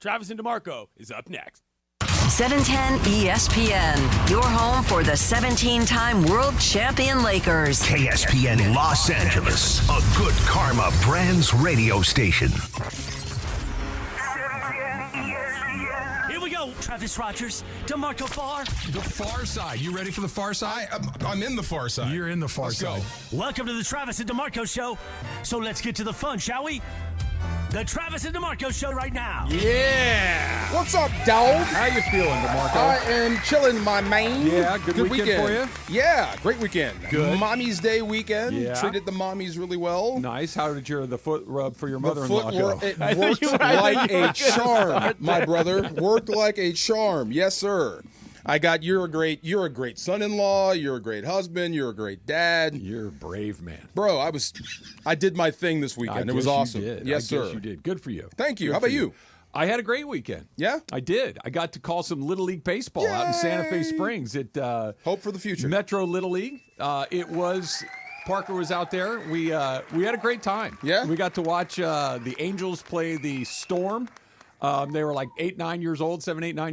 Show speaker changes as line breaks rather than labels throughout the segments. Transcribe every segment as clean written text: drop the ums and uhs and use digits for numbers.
Travis and DeMarco is up next.
710 ESPN, your home for the 17-time world champion Lakers.
KSPN Los Angeles, a Good Karma Brands radio station.
Here we go, Travis Rogers, DeMarco Farr.
The far side. You ready for the far side?
I'm in the far side.
You're in the far side.
Welcome to the Travis and DeMarco Show. So let's get to the fun, shall we? The Travis and DeMarco Show right now.
Yeah.
What's up, dog?
How you feeling, DeMarco?
I am chilling, my man.
Yeah, good weekend for you?
Yeah, great weekend.
Good.
Mommy's Day weekend.
Yeah.
Treated the mommies really well.
Nice. How did the foot rub for your
The
mother-in-law go?
it worked like a charm, my brother. Worked like a charm. Yes, sir. You're a great son-in-law, you're a great husband, you're a great dad.
You're a brave man.
Bro, I did my thing this weekend. It was awesome.
You did.
Yes,
I
sir.
guess you did. Good for you.
Thank you.
Good
How about
for
you?
I had a great weekend.
Yeah?
I did. I got to call some Little League baseball out in Santa Fe
Yay!
Springs at
Hope for the future.
Metro Little League. Parker was out there. We had a great time.
Yeah?
We got to watch the Angels play the Storm. They were like 7, 8, 9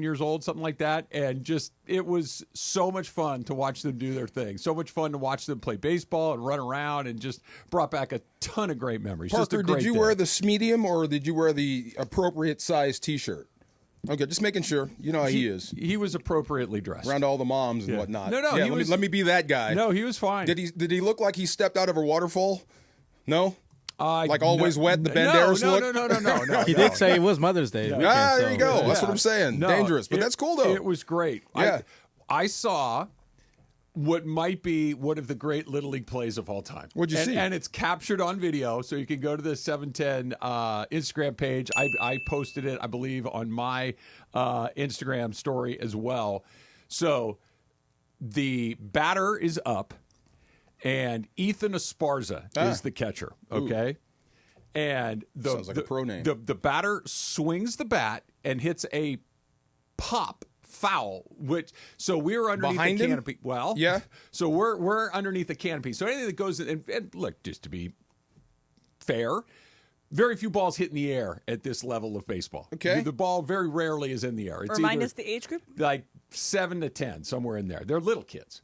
years old, something like that. And it was so much fun to watch them do their thing. So much fun to watch them play baseball and run around, and just brought back a ton of great memories.
Parker, did you wear the medium or did you wear the appropriate size T-shirt? Okay, just making sure. You know how he is.
He was appropriately dressed.
Around all the moms and whatnot.
No,
Yeah,
he
let me be that guy.
No, he was fine.
Did he look like he stepped out of a waterfall? No? Like Always
no,
Wet, the
no,
Banderas
no,
look?
No.
He did say it was Mother's Day. weekend,
There you go.
Yeah.
That's what I'm saying.
No,
Dangerous, but that's cool, though.
It was great.
Yeah.
I saw what might be one of the great Little League plays of all time.
What'd you see?
And it's captured on video, so you can go to the 710 Instagram page. I posted it, I believe, on my Instagram story as well. So the batter is up, and Ethan Esparza is the catcher, okay? And
Sounds like a pro name.
The batter swings the bat and hits a pop foul, so we're underneath
Behind
the
him?
canopy. Well,
Yeah.
So we're underneath the canopy. So anything that goes in, and look, just to be fair, very few balls hit in the air at this level of baseball.
Okay.
The ball very rarely is in the air. It's
Remind
either
us the age group?
like 7 to 10, somewhere in there. They're little kids.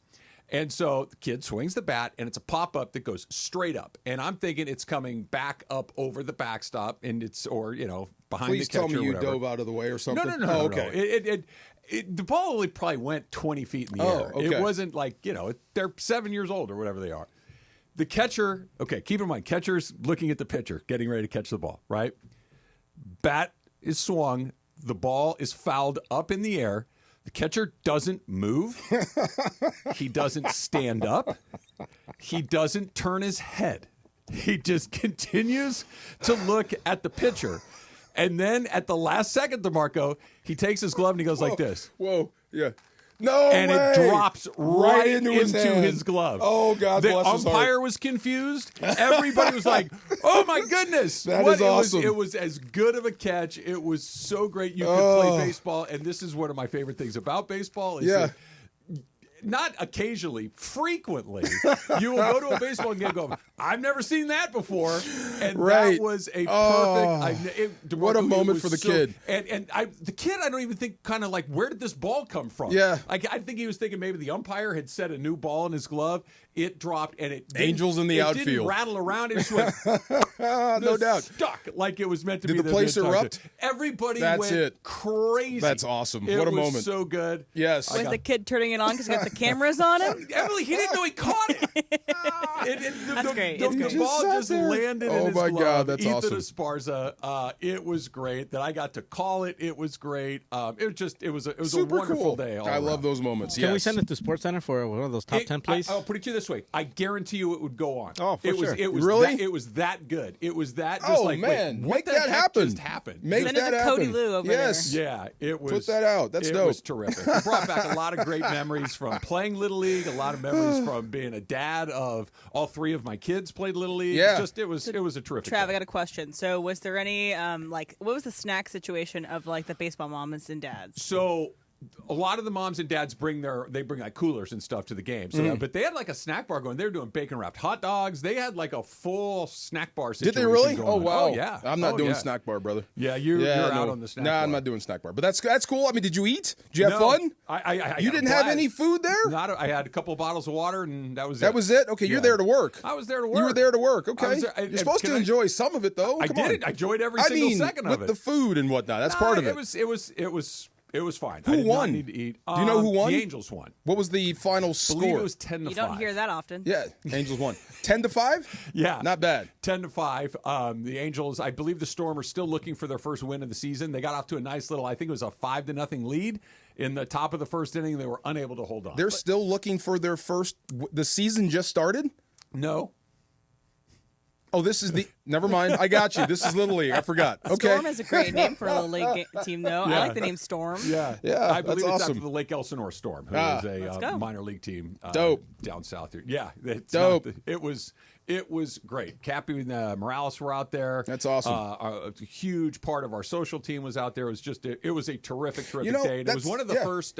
And so the kid swings the bat, and it's a pop-up that goes straight up. And I'm thinking it's coming back up over the backstop, and behind
Please
the catcher.
tell me you
or whatever.
dove out of the way or something.
No.
Oh, okay.
The ball only probably went 20 feet in the air.
okay.
It wasn't like, they're 7 years old or whatever they are. The catcher, keep in mind, catcher's looking at the pitcher, getting ready to catch the ball, right? Bat is swung. The ball is fouled up in the air. The catcher doesn't move. He doesn't stand up. He doesn't turn his head. He just continues to look at the pitcher. And then at the last second, DeMarco, he takes his glove and he goes like this.
Whoa, yeah. No
And
way.
it drops right into
his hand.
his glove.
Oh, God
the
bless his heart.
umpire was confused. Everybody was like, "Oh my goodness,
That is awesome.
It was as good of a catch. It was so great. You could play baseball, and this is one of my favorite things about baseball. Is that not occasionally, frequently, you will go to a baseball game and go, I've never seen that before. And
Right.
that was a perfect.
What a
DeMarco, it
moment
was
for the
so-
kid.
And the kid, I don't even think kind of like, where did this ball come from?
Yeah.
Like, I think he was thinking maybe the umpire had set a new ball in his glove. It dropped and it didn't-
Angels in the
it
outfield.
didn't rattle around. It just went
No doubt.
stuck like it was meant to
Did
be.
the place
entire
erupt?
time. Everybody
That's
went
it.
crazy.
That's awesome.
It
What a
was
moment.
so good.
Yes.
Was the kid turning it on because he got the cameras on him?
Emily, he didn't know he caught it.
That's great.
The,
It's great.
the ball
Just
just
sat there.
landed
Oh
in his
my
glove.
God, that's
Ethan
awesome.
Esparza. It was great that I got to call it. It was great. It was a
Super
wonderful
cool.
day. All
I love
around.
those moments.
Can we
yes.
send it to SportsCenter for one of those top 10 plays?
I'll put it to you this way. I guarantee you it would go on.
Oh, for
it was,
sure.
It was
Really?
That, it was that good. It was that just
Oh,
like,
man.
wait, what
Make
the
that
heck
happen.
just happened?
Make
Send it
that
to
happen.
Cody Lou over
yes.
Yeah, it was.
Put that out. That's
it
dope.
was terrific. It brought back a lot of great memories from playing Little League, a lot of memories from being a dad of all three of my kids played Little League.
Yeah.
It was a terrific
Trav, I
day.
got a question. So, was there any what was the snack situation of like the baseball moms and dads?
So a lot of the moms and dads bring like coolers and stuff to the game. So but they had like a snack bar going. They were doing bacon wrapped hot dogs. They had like a full snack bar situation.
Did they really?
Going
Oh
on.
wow!
Oh, yeah.
I'm not doing snack bar, brother.
Yeah, you're out on the snack bar.
No, I'm not doing snack bar. But that's cool. I mean, did you eat? Did you have
No,
fun? You didn't have any food there?
I had a couple of bottles of water, and that was it.
That was it? Okay, you're there to work.
I was there to work.
You were there to work. Okay. You're supposed to enjoy some of it, though.
I did. I enjoyed every single second of it.
with the food and whatnot. That's part of it.
It was fine.
Who
I did
won?
Not need to eat.
Do you know who won?
The Angels won.
What was the final
I
score?
believe it was 10-5.
You don't hear that often.
Yeah, Angels won. 10-5?
Yeah,
not bad.
10-5. The Angels, I believe the Storm are still looking for their first win of the season. They got off to a nice little, I think it was a 5-0 lead in the top of the first inning. They were unable to hold on.
They're still looking for their first. The season just started?
No.
Oh, this is the. Never mind. I got you. This is Little League. I forgot. Okay.
Storm is a great name for a Little League team, though.
Yeah.
I like the name Storm.
Yeah.
Yeah,
I believe
that's
it's
awesome.
after the Lake Elsinore Storm, who
Let's
is a
go.
minor league team
Dope.
down south here. Yeah.
Dope.
It was great. Cappy and Morales were out there.
That's awesome.
A huge part of our social team was out there. It was just it was a terrific
You know,
day. And it was one of the
yeah.
first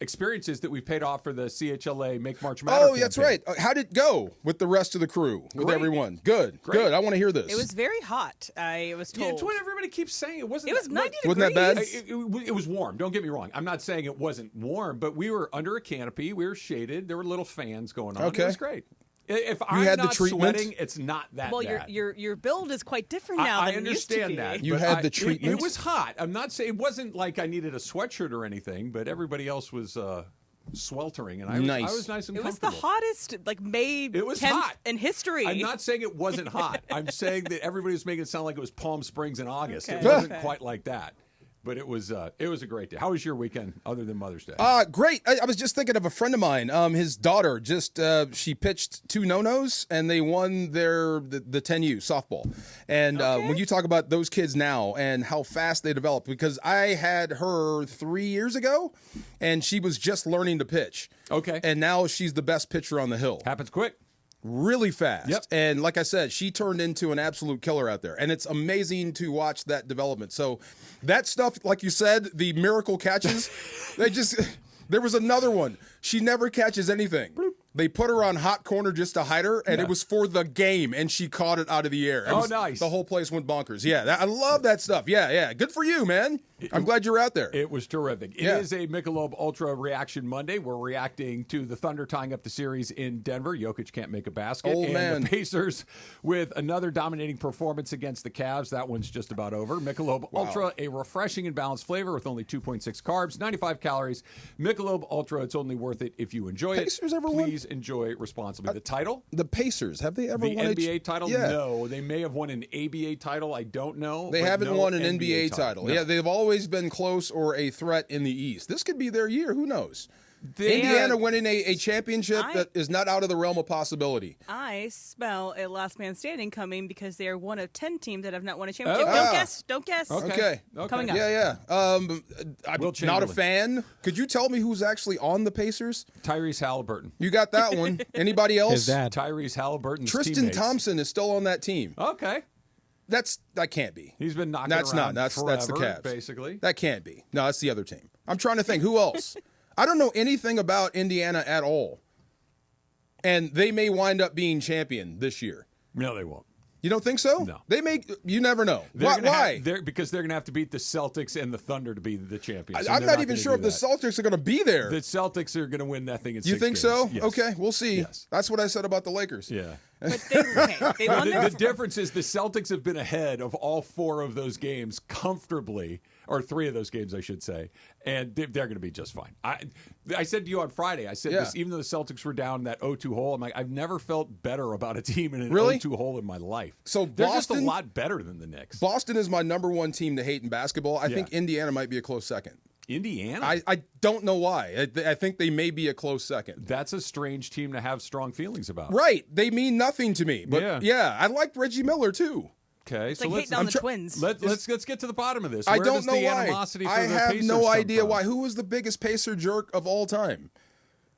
experiences that we've paid off for the CHLA Make March Matter.
Oh, that's right. How did it go with the rest of the crew, with
Great.
everyone? Good.
Great.
Good. I want to hear this.
It was very hot, I was told.
Yeah, it's what everybody keeps saying. It wasn't.
It was 90 degrees.
Wasn't that bad?
It was warm. Don't get me wrong. I'm not saying it wasn't warm, but we were under a canopy. We were shaded. There were little fans going on.
Okay.
It was great. If I'm
had the
not
treatment?
sweating, it's not that
Well,
bad.
your build is quite different now
I
than it used to
understand
be.
that.
You
but
had the
It
treatment?
was hot. I'm not saying it wasn't like I needed a sweatshirt or anything, but everybody else was sweltering, and I was nice and
It was
comfortable.
the hottest May
It was
10th
hot
in history.
I'm not saying it wasn't hot. I'm saying that everybody was making it sound like it was Palm Springs in August.
Okay.
It wasn't
Okay.
quite like that. But it was a great day. How was your weekend other than Mother's Day?
Great. I was just thinking of a friend of mine. His daughter just she pitched 2 no-nos and they won the 10U softball. And when you talk about those kids now and how fast they develop, because I had her 3 years ago, and she was just learning to pitch.
Okay.
And now she's the best pitcher on the hill.
Happens quick.
Really fast.
Yep.
And like I said, she turned into an absolute killer out there. And it's amazing to watch that development. So that stuff, like you said, the miracle catches, there was another one. She never catches anything. They put her on hot corner just to hide her, and it was for the game, and she caught it out of the air.
Nice.
The whole place went bonkers. Yeah, I love that stuff. Yeah. Good for you, man. I'm glad you're out there.
It was terrific. It is a Michelob Ultra Reaction Monday. We're reacting to the Thunder tying up the series in Denver. Jokic can't make a basket.
Oh,
and
man.
the Pacers with another dominating performance against the Cavs. That one's just about over. Michelob Ultra, a refreshing and balanced flavor with only 2.6 carbs, 95 calories. Michelob Ultra, it's only worth it if you enjoy
Pacers
it.
ever won?
Please enjoy responsibly. The title?
The Pacers, have they ever
The
won
NBA title?
Yeah.
No. They may have won an ABA title. I don't know.
They
but
haven't
no
won an NBA title.
No.
Yeah, they've always been close or a threat in the East. This could be their year. Who knows?
They
Indiana
are-
winning a championship that is not out of the realm of possibility.
I smell a last man standing coming because they are one of 10 teams that have not won a championship.
Oh.
Don't guess.
Okay.
Coming up.
Yeah. I'm
Will
not a
Chamberlain.
fan. Could you tell me who's actually on the Pacers?
Tyrese Halliburton.
You got that one. Anybody else?
His dad.
Tyrese Halliburton's
Tristan
teammates.
Thompson is still on that team.
Okay.
That can't be.
He's been knocking
That's
around
not. That's the
forever,
Cavs.
basically.
That can't be. No, that's the other team. I'm trying to think. Who else? I don't know anything about Indiana at all. And they may wind up being champion this year.
No, they won't.
You don't think so?
No.
They make. You never know.
They're gonna
Why?
because they're going to have to beat the Celtics and the Thunder to be the champions.
I'm not even sure if the Celtics are going to be there.
The Celtics are going to win that thing in
You
6
think
games.
so?
Yes.
Okay, we'll see.
Yes.
That's what I said about the Lakers.
Yeah.
But they won their
The difference is the Celtics have been ahead of all 4 of those games comfortably, or 3 of those games, I should say, and they're going to be just fine. I said to you on Friday, I said this, even though the Celtics were down that 0-2 hole, I'm like, I've never felt better about a team in an 0-2 hole in my life.
So
they're just a
Boston-
lot better than the Knicks.
Boston is my number 1 team to hate in basketball. I think Indiana might be a close second.
Indiana?
I don't know why. I think they may be a close second.
That's a strange team to have strong feelings about.
Right. They mean nothing to me. But
Yeah.
I liked Reggie Miller too.
Okay,
It's
so
like hating on the Twins.
let's get to the bottom of this.
I
Where
don't
does
know
the
why.
animosity for
I
the
have
Pacers
no
come
idea
from?
why. Who was the biggest Pacer jerk of all time?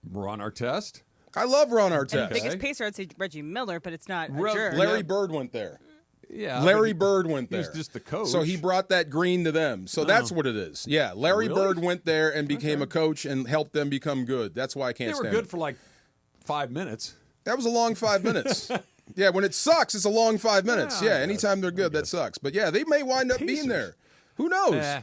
Ron Artest.
I love Ron
And
Artest.
the biggest pacer, I'd say Reggie Miller, but it's not a
Well,
jerk.
Larry Bird went there.
Yeah,
Larry Bird went there.
He was just the coach.
So he brought that green to them. So that's what it is. Yeah, Larry Bird went there and became a coach and helped them become good. That's why I can't stand
They were good
it.
for like 5 minutes.
That was a long 5 minutes. Yeah, when it sucks, it's a long 5 minutes. Yeah, anytime they're good, that sucks. But yeah, they may wind up being there. Who knows?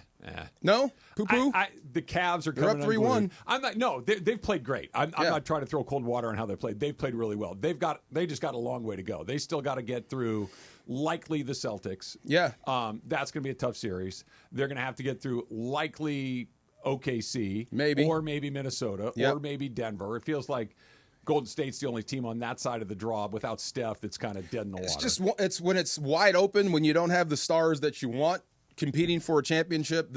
No? Poo-poo?
The Cavs are
They're up
coming
3-1.
I'm not. No, they've played great. I'm not trying to throw cold water on how they played. They've played really well. They just got a long way to go. They still got to get through likely the Celtics.
Yeah.
That's going to be a tough series. They're going to have to get through likely OKC,
maybe,
or maybe Minnesota, or maybe Denver. It feels like Golden State's the only team on that side of the draw without Steph that's kind of dead in the water.
It's when it's wide open, when you don't have the stars that you want competing for a championship.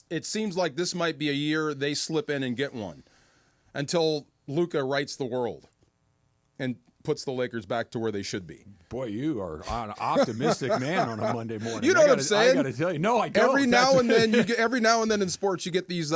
It seems like this might be a year they slip in and get one until Luka rights the world and puts the Lakers back to where they should be.
Boy, you are an optimistic man on a Monday morning.
You know what I'm saying?
I got to tell you, no, I don't.
Every now and then in sports, you get these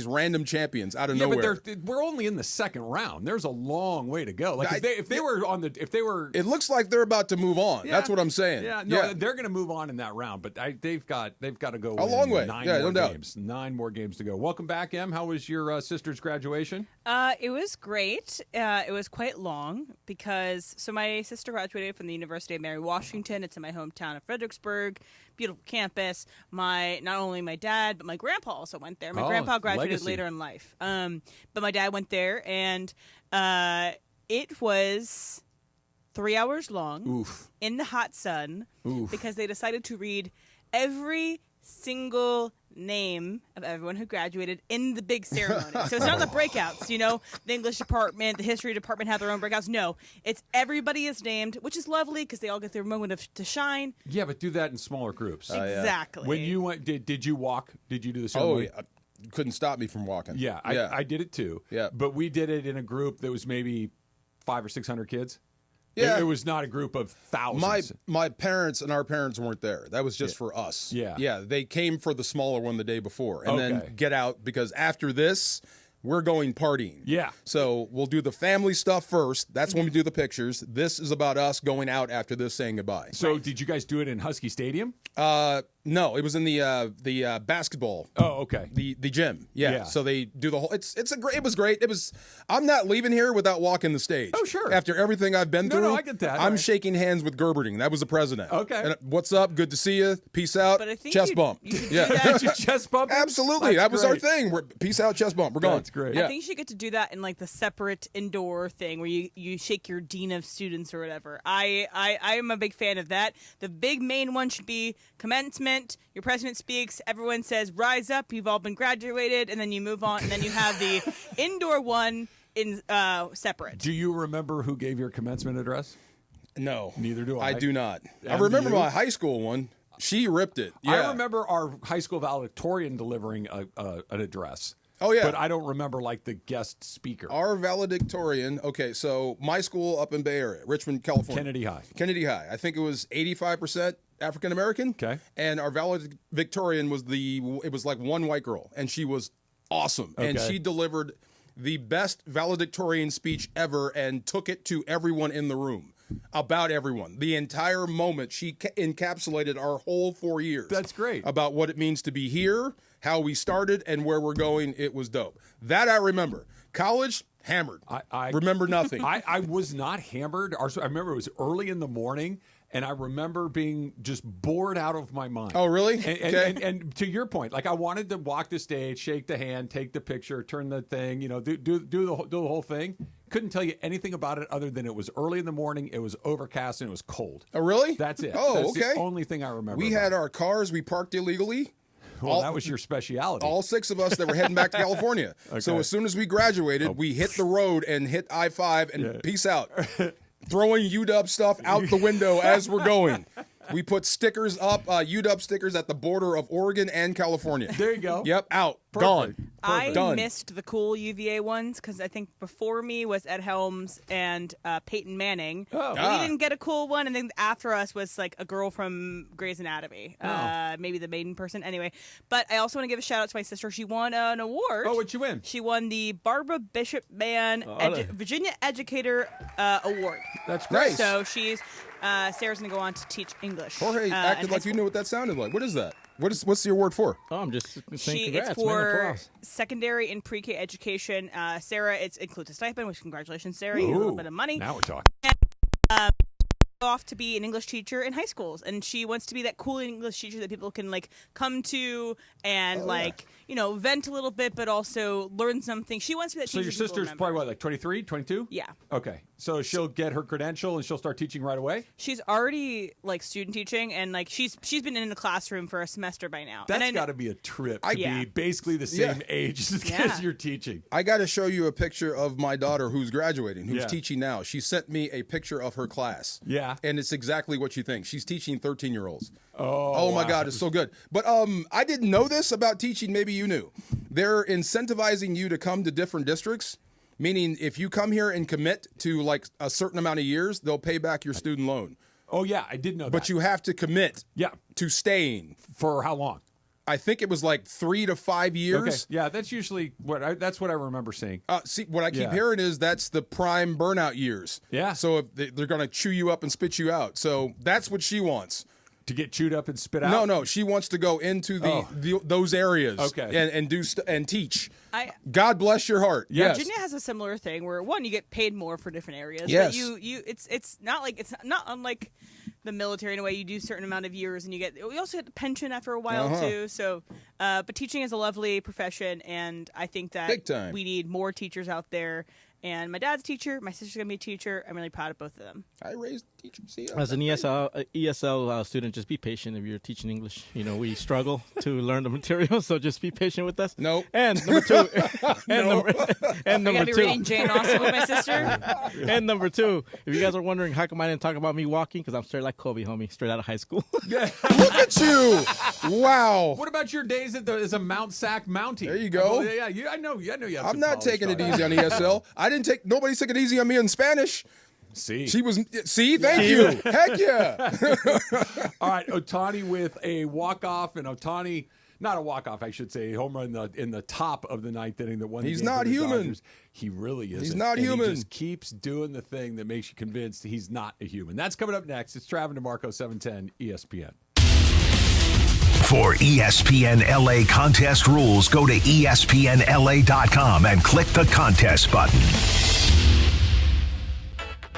random champions out of nowhere.
But we're only in the second round. There's a long way to go. Like if they were,
it looks like they're about to move on.
Yeah,
that's what I'm saying.
Yeah, no, they're going to move on in that round. But they've got to go
a long way.
9 more games. 9 more games to go. Welcome back, Em. How was your sister's graduation?
It was great. It was quite long because my sister graduated from the University of Mary Washington. It's in my hometown of Fredericksburg. Beautiful campus. Not only my dad, but my grandpa also went there. My grandpa graduated later in life. But my dad went there, and it was 3 hours long in the hot sun because they decided to read every single name of everyone who graduated in the big ceremony. So it's not the breakouts, the English department, the history department have their own breakouts. No, it's everybody is named, which is lovely because they all get their moment to shine.
Yeah, but do that in smaller groups.
Exactly.
When you went, did you walk? Did you do the ceremony?
Oh, yeah. Couldn't stop me from walking.
Yeah, I did it too.
Yeah.
But we did it in a group that was maybe 500 or 600 kids.
Yeah.
It was not a group of thousands.
My parents and our parents weren't there. That was just for us.
Yeah.
Yeah. They came for the smaller one the day before and then get out because after this, we're going partying.
Yeah.
So we'll do the family stuff first. That's when we do the pictures. This is about us going out after this saying goodbye.
So did you guys do it in Husky Stadium?
No, it was in the basketball.
Oh, okay.
The gym. Yeah. So they do the whole. It was great. I'm not leaving here without walking the stage.
Oh, sure.
After everything I've been through.
No, I get that.
I'm shaking hands with Gerberding. That was the president.
Okay.
And, what's up? Good to see you. Peace out.
But I think
chest bump.
You should
yeah.
do that.
Did you chest bump?
Absolutely. That was our thing. Peace out. Chest bump. We're gone.
That's great.
Yeah.
I think you should get to do that in like the separate indoor thing where you shake your dean of students or whatever. I am a big fan of that. The big main one should be commencement. Your president speaks. Everyone says, "Rise up! You've all been graduated," and then you move on. And then you have the indoor one in separate.
Do you remember who gave your commencement address?
No.
Neither do I.
I do not. I
And
remember
you?
my high school one. She ripped it. Yeah.
I remember our high school valedictorian delivering an address.
Oh, yeah.
But I don't remember like the guest speaker.
Our valedictorian, okay, so my school up in Bay Area, Richmond, California. Kennedy High. I think it was 85% African American.
Okay.
And our valedictorian was like one white girl, and she was awesome.
Okay.
And she delivered the best valedictorian speech ever and took it to everyone in the room. About everyone. The entire moment, she encapsulated our whole 4 years.
That's great.
About what it means to be here, how we started, and where we're going. It was dope. That I remember. College, hammered. I remember nothing.
I was not hammered. I remember it was early in the morning, and I remember being just bored out of my mind.
Oh, really?
And to your point, like I wanted to walk the stage, shake the hand, take the picture, turn the thing, do the whole thing. Couldn't tell you anything about it other than it was early in the morning, it was overcast, and it was cold.
Oh, really?
That's it.
Oh,
That's
okay.
the only thing I remember.
We had our cars. We parked illegally.
Well, that was your speciality.
All 6 of us that were heading back to California.
Okay.
So as soon as we graduated, we hit the road and hit I-5 and peace out. Throwing UW stuff out the window as we're going. We put stickers up, UW stickers at the border of Oregon and California.
There you go.
Yep, out. Gone.
I
Done.
missed the cool UVA ones because I think before me was Ed Helms and Peyton Manning.
Oh.
We didn't get a cool one, and then after us was like a girl from Grey's Anatomy, maybe the maiden person. Anyway, but I also want to give a shout out to my sister. She won an award.
Oh, what'd you win?
She won the Barbara Bishop Mann Virginia Educator Award.
That's great.
So she's Sarah's gonna go on to teach English.
Jorge acted like you knew what that sounded like. What is that? What's the award for?
Oh, I'm just saying congrats,
It's for
man. Applause.
secondary and pre-K education. Sarah, it includes a stipend, which congratulations, Sarah. You get a little bit of money.
Now we're talking.
Off to be an English teacher in high schools, and she wants to be that cool English teacher that people can like come to and vent a little bit, but also learn something. She wants to be that
So
teacher
your sister's probably what, like 23, 22?
Yeah.
Okay. So she'll get her credential and she'll start teaching right away?
She's already like student teaching, and like she's been in the classroom for a semester by now.
That's got to be a trip to be basically the same age as you're teaching.
I got to show you a picture of my daughter who's graduating, who's teaching now. She sent me a picture of her class.
Yeah.
And it's exactly what you think. She's teaching 13-year-olds.
Oh,
my God, it's so good. But I didn't know this about teaching. Maybe you knew. They're incentivizing you to come to different districts, meaning if you come here and commit to like a certain amount of years, they'll pay back your student loan.
Oh, yeah, I did know that.
But you have to commit to staying.
For how long?
I think it was like 3 to 5 years.
Okay. Yeah, that's usually that's what I remember seeing.
See, what I keep hearing is that's the prime burnout years.
Yeah.
So if they're going to chew you up and spit you out. So that's what she wants.
To get chewed up and spit out?
No. She wants to go into those areas.
Okay.
And do and teach. God bless your heart.
Yeah.
Yes.
Virginia has a similar thing where you get paid more for different areas.
Yes.
But it's not unlike the military in a way. You do a certain amount of years and we also get the pension after a while too. So but teaching is a lovely profession, and I think that
Big time.
we need more teachers out there. And my dad's a teacher, my sister's gonna be a teacher. I'm really proud of both of them.
I raised teachers. See,
As an ESL student, just be patient if you're teaching English. We struggle to learn the material, so just be patient with us.
Nope.
And number two, and
I gotta be reading Jane Austen with my sister.
And number two, if you guys are wondering how come I didn't talk about me walking, because I'm straight like Kobe, homie, straight out of high school.
Look at you! Wow.
What about your days as a Mount Sac Mountie?
There you go.
I know you have
I'm
some
not
college
taking it
talk.
easy on ESL. Nobody's taking it easy on me in Spanish.
See.
She was. See, thank you. Heck yeah.
All right, Ohtani with a walk-off, and Ohtani, not a walk-off, I should say, homer in the top of the ninth inning that won the
He's
game
not
for the
human.
Dodgers. He really isn't.
He's not
and
human.
He just keeps doing the thing that makes you convinced he's not a human. That's coming up next. It's Travis DeMarco, 710 ESPN.
For ESPN LA contest rules, go to ESPNLA.com and click the contest button.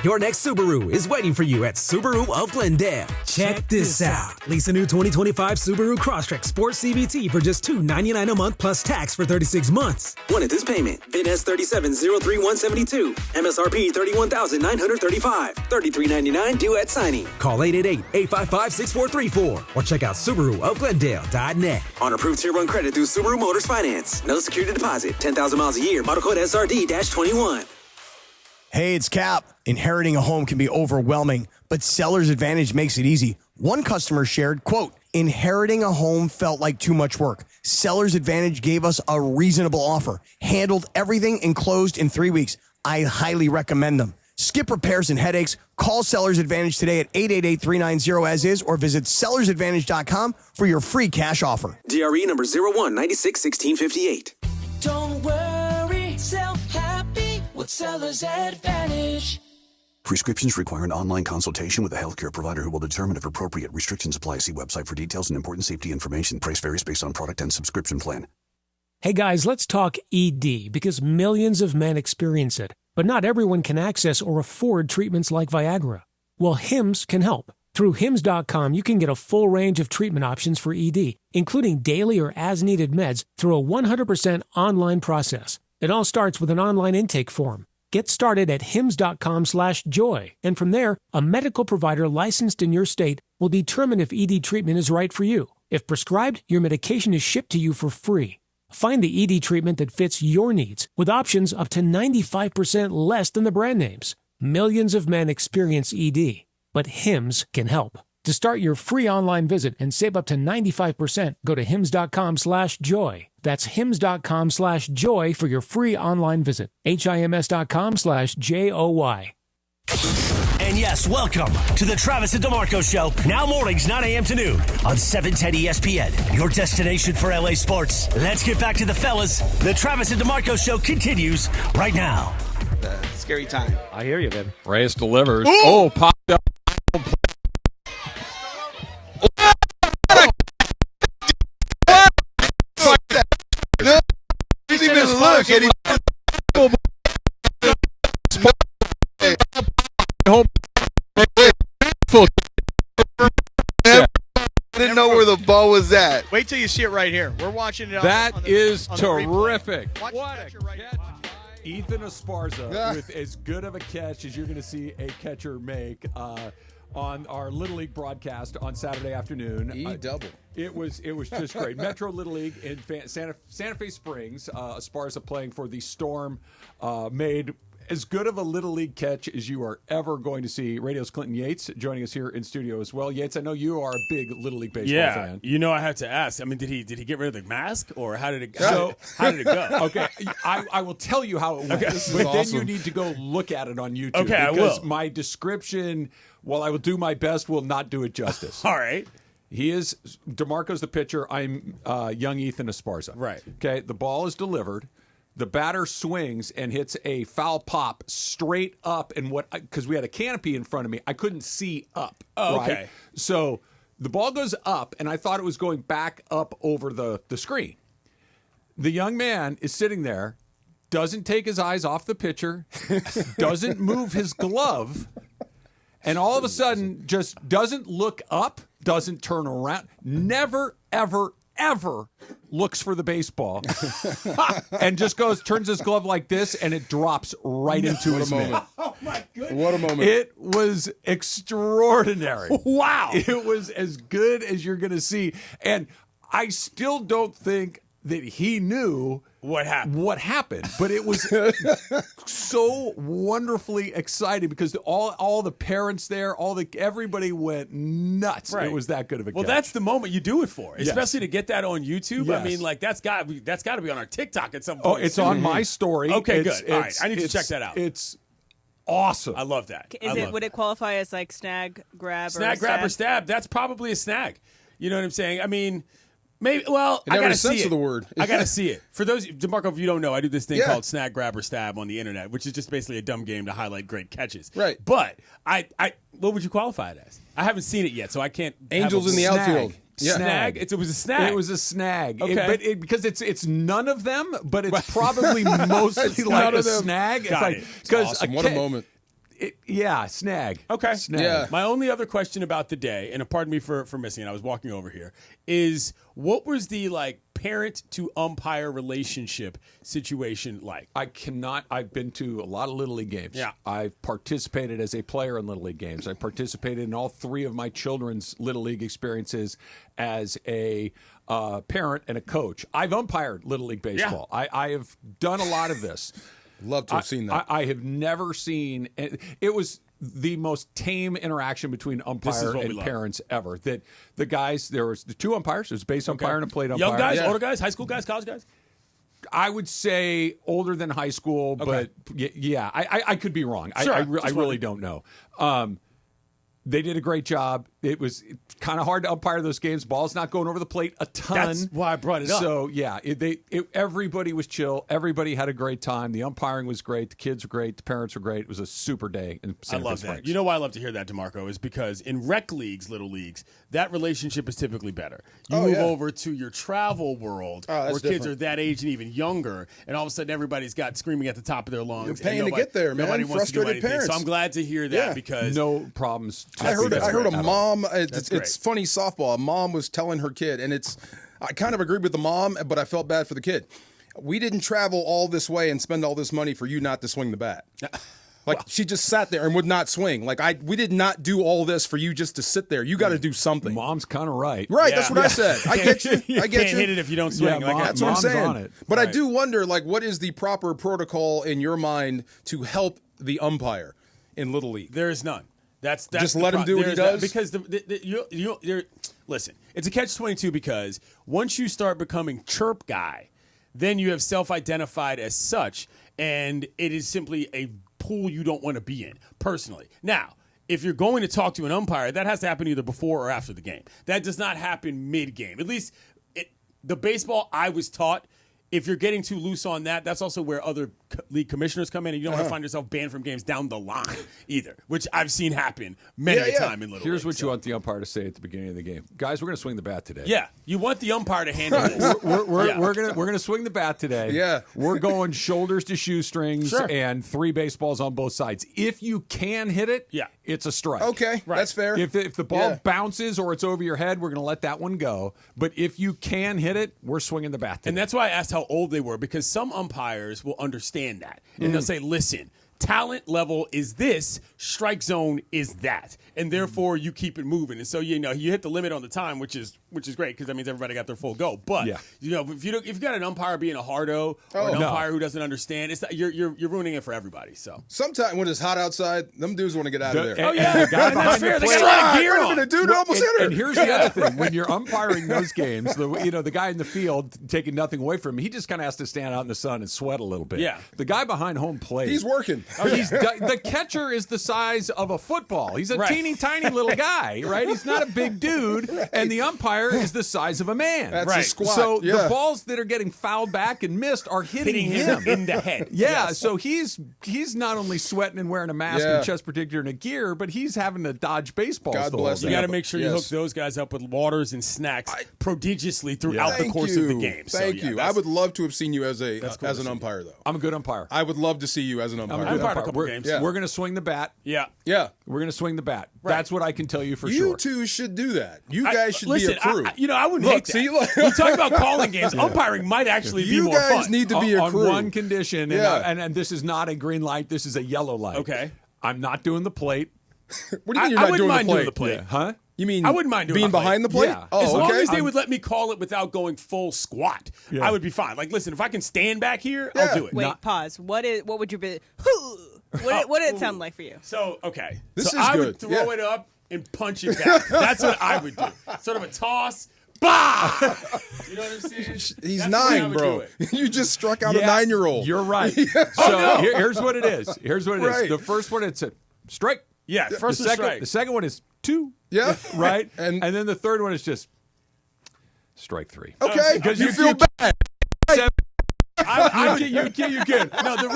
Your next Subaru is waiting for you at Subaru of Glendale. Check this out. Lease a new 2025 Subaru Crosstrek Sports CVT for just $299 a month plus tax for 36 months. One at this payment. VIN has 37,03172. MSRP $31,935. $33.99 due at signing. Call 888-855-6434 or check out SubaruofGlendale.net. On approved Tier 1 credit through Subaru Motors Finance. No security deposit. 10,000 miles a year. Model code SRD-21.
Hey, it's Cap. Inheriting a home can be overwhelming, but Seller's Advantage makes it easy. One customer shared, quote, inheriting a home felt like too much work. Seller's Advantage gave us a reasonable offer, handled everything, and closed in 3 weeks. I highly recommend them. Skip repairs and headaches. Call Seller's Advantage today at 888-390-AS-IS or visit sellersadvantage.com for your free cash offer.
DRE number 01961658.
Don't worry, sell happy with Seller's Advantage.
Prescriptions require an online consultation with a healthcare provider who will determine if appropriate. Restrictions apply. See website for details and important safety information. Price varies based on product and subscription plan.
Hey guys, let's talk ED because millions of men experience it, but not everyone can access or afford treatments like Viagra. Well, Hims can help. Through Hims.com, you can get a full range of treatment options for ED, including daily or as-needed meds through a 100% online process. It all starts with an online intake form. Get started at hims.com/joy, and from there, a medical provider licensed in your state will determine if ED treatment is right for you. If prescribed, your medication is shipped to you for free. Find the ED treatment that fits your needs, with options up to 95% less than the brand names. Millions of men experience ED, but Hims can help. To start your free online visit and save up to 95%, go to hims.com/joy. That's hims.com/joy for your free online visit. HIMS.com/JOY.
And yes, welcome to the Travis and DeMarco Show. Now mornings, 9 a.m. to noon on 710 ESPN, your destination for LA sports. Let's get back to the fellas. The Travis and DeMarco Show continues right now.
Scary time.
I hear you, baby.
Reyes delivers. Ooh. Oh, popped up.
Didn't even look. Didn't know where the ball was at.
Wait till you see it right here. We're watching it.
That is terrific.
What a catch right now.
Ethan Esparza with as good of a catch as you're going to see a catcher make on our Little League broadcast on Saturday afternoon.
E-double.
It was just great. Metro Little League in Santa Fe Springs. Esparza playing for the Storm made as good of a Little League catch as you are ever going to see. Radio's Clinton Yates joining us here in studio as well. Yates, I know you are a big Little League baseball fan.
You know, I had to ask. I mean, did he get rid of the mask, or how did it go? How did it go?
Okay, I will tell you how it went, but then you need to go look at it on YouTube.
Okay, I
because
will.
My description, while I will do my best, will not do it justice.
All right.
He is DeMarco's the pitcher. I'm young Ethan Esparza.
Right.
Okay. The ball is delivered. The batter swings and hits a foul pop straight up, and because we had a canopy in front of me, I couldn't see up.
Oh,
right?
okay.
So the ball goes up, and I thought it was going back up over the screen. The young man is sitting there, doesn't take his eyes off the pitcher, doesn't move his glove, and all of a sudden just doesn't look up, doesn't turn around, never, ever looks for the baseball and just turns his glove like this, and it drops right into his mitt.
Oh, my goodness. What a moment.
It was extraordinary.
Wow.
It was as good as you're going to see. And I still don't think that he knew
what happened.
But it was so wonderfully exciting because all the parents there, everybody went nuts.
Right.
It was that good of a
Well,
catch.
that's the moment you do it for, especially to get that on YouTube.
Yes.
I mean, like that's got to be on our TikTok at some
Oh,
point.
it's on my story.
Okay, good. All right, I need to check that out.
It's awesome.
I love that.
Would it qualify as like snag, grab,
snag, grab, or stab? That's probably a snag. You know what I'm saying? I mean, maybe. Well, I gotta see it.
Of the word.
I gotta see it. For those, DeMarco, if you don't know, I do this thing called snag, grab, or stab on the internet, which is just basically a dumb game to highlight great catches.
Right.
But what would you qualify it as? I haven't seen it yet, so I can't.
Angels in the outfield.
Yeah.
Snag. It was a snag.
It was a snag.
Okay.
Because it's none of them, but it's probably mostly like a snag.
Got
it's
it.
Because
awesome. What a moment.
Snag.
Okay.
Snag.
Yeah.
My only other question about the day, and pardon me for missing it, I was walking over here, is what was the parent to umpire relationship situation like?
I've been to a lot of Little League games.
Yeah.
I've participated as a player in Little League games. I participated in all three of my children's Little League experiences as a parent and a coach. I've umpired Little League baseball.
Yeah.
I have done a lot of this.
Love to have seen that.
I have never seen it was the most tame interaction between umpire and parents ever. That the guys, there was the two umpires. There's a base umpire and a plate umpire.
Young guys, older guys, high school guys, college guys?
I would say older than high school, but yeah, I could be wrong.
Sure,
I really don't know. They did a great job. It was kind of hard to umpire those games. Ball's not going over the plate a ton.
That's why I brought it up.
So, yeah, everybody was chill. Everybody had a great time. The umpiring was great. The kids were great. The parents were great. It was a super day in Santa Fe
I love
Springs.
that. You know why I love to hear that, DeMarco, is because in rec leagues, little leagues, that relationship is typically better. You move over to your travel world where kids are that age and even younger, and all of a sudden everybody's got screaming at the top of their lungs.
You're paying to get there, man.
Nobody wants to do
Frustrated
anything.
parents.
So I'm glad to hear that because
no problems.
I heard a mom. It's funny softball. A mom was telling her kid, and I kind of agreed with the mom, but I felt bad for the kid. We didn't travel all this way and spend all this money for you not to swing the bat. She just sat there and would not swing. We did not do all this for you just to sit there. You got to do something.
Mom's kind of right.
Right, that's what I said. I get you.
You can't hit it if you don't swing.
That's what I'm saying. But I do wonder, what is the proper protocol in your mind to help the umpire in Little League?
There is none. That's
just let him do what he does.
Because you're listen. It's a catch-22 because once you start becoming chirp guy, then you have self-identified as such, and it is simply a pool you don't want to be in personally. Now, if you're going to talk to an umpire, that has to happen either before or after the game. That does not happen mid-game. At least the baseball I was taught. If you're getting too loose on that, that's also where other league commissioners come in, and you don't want to find yourself banned from games down the line either, which I've seen happen many a time in Little
Here's
League.
what you want the umpire to say at the beginning of the game. Guys, we're going to swing the bat today.
Yeah, you want the umpire to handle this.
We're gonna swing the bat today.
Yeah.
We're going shoulders to shoestrings
Sure.
and 3 baseballs on both sides. If you can hit it, it's a strike.
Okay, that's fair.
If the ball bounces or it's over your head, we're going to let that one go. But if you can hit it, we're swinging the bat today.
And that's why I asked how old they were, because some umpires will understand that. And they'll say, listen, talent level is this, strike zone is that. And therefore, you keep it moving. And so, you hit the limit on the time, which is great because that means everybody got their full go. But, if you got an umpire being a hardo or an umpire who doesn't understand, it's not, you're ruining it for everybody. So
sometimes when it's hot outside, them dudes want to get out of there.
The that's fair. They got a lot of gear on.
Dude almost hit her.
And here's the other thing. When you're umpiring those games, the guy in the field taking nothing away from him, he just kind of has to stand out in the sun and sweat a little bit.
Yeah.
The guy behind home plate.
He's working.
The catcher is the size of a football. He's a teeny tiny little guy, right? He's not a big dude. And the umpire is the size of a man.
That's a squat.
So the balls that are getting fouled back and missed are hitting him
in the head.
Yeah, so he's not only sweating and wearing a mask and chest protector and a gear, but he's having to dodge baseballs.
God bless
You got to make sure you hook those guys up with waters and snacks prodigiously throughout the course of the game.
Thank you. I would love to have seen you as an umpire, though.
I'm a good umpire.
I would love to see you as an umpire.
I've umpired a couple games.
Yeah.
We're going to swing the bat.
Yeah.
We're going to swing the bat. That's what I can tell you for
You
sure.
two should do that. You guys should
listen,
be a crew.
I wouldn't hate that.
See,
you talk about calling games. Umpiring might actually be more fun.
You guys need to be a
on
crew.
one condition, and this is not a green light. This is a yellow light.
Okay.
I'm not doing the plate.
What do you mean you're not doing the plate?
Yeah. Huh?
You mean
I wouldn't mind doing
being behind the plate?
Yeah.
Oh,
as long
okay.
as they would let me call it without going full squat, I would be fine. Like, listen, if I can stand back here, I'll do it.
Wait, pause. What would you be? What did it sound like for you?
So, okay.
This is
I
good.
would throw it up and punch it back. That's what I would do. Sort of a toss. Bah! You know what I'm saying?
He's
That's
9, bro. You just struck out a 9-year-old.
You're right. So here's what it is.
Right.
The first one, it's a strike.
Yeah, first
the
is
second,
strike.
The second one is 2.
Yeah.
Right?
And
then the third one is just strike 3.
Okay.
Because
you feel bad.
You can.
No, the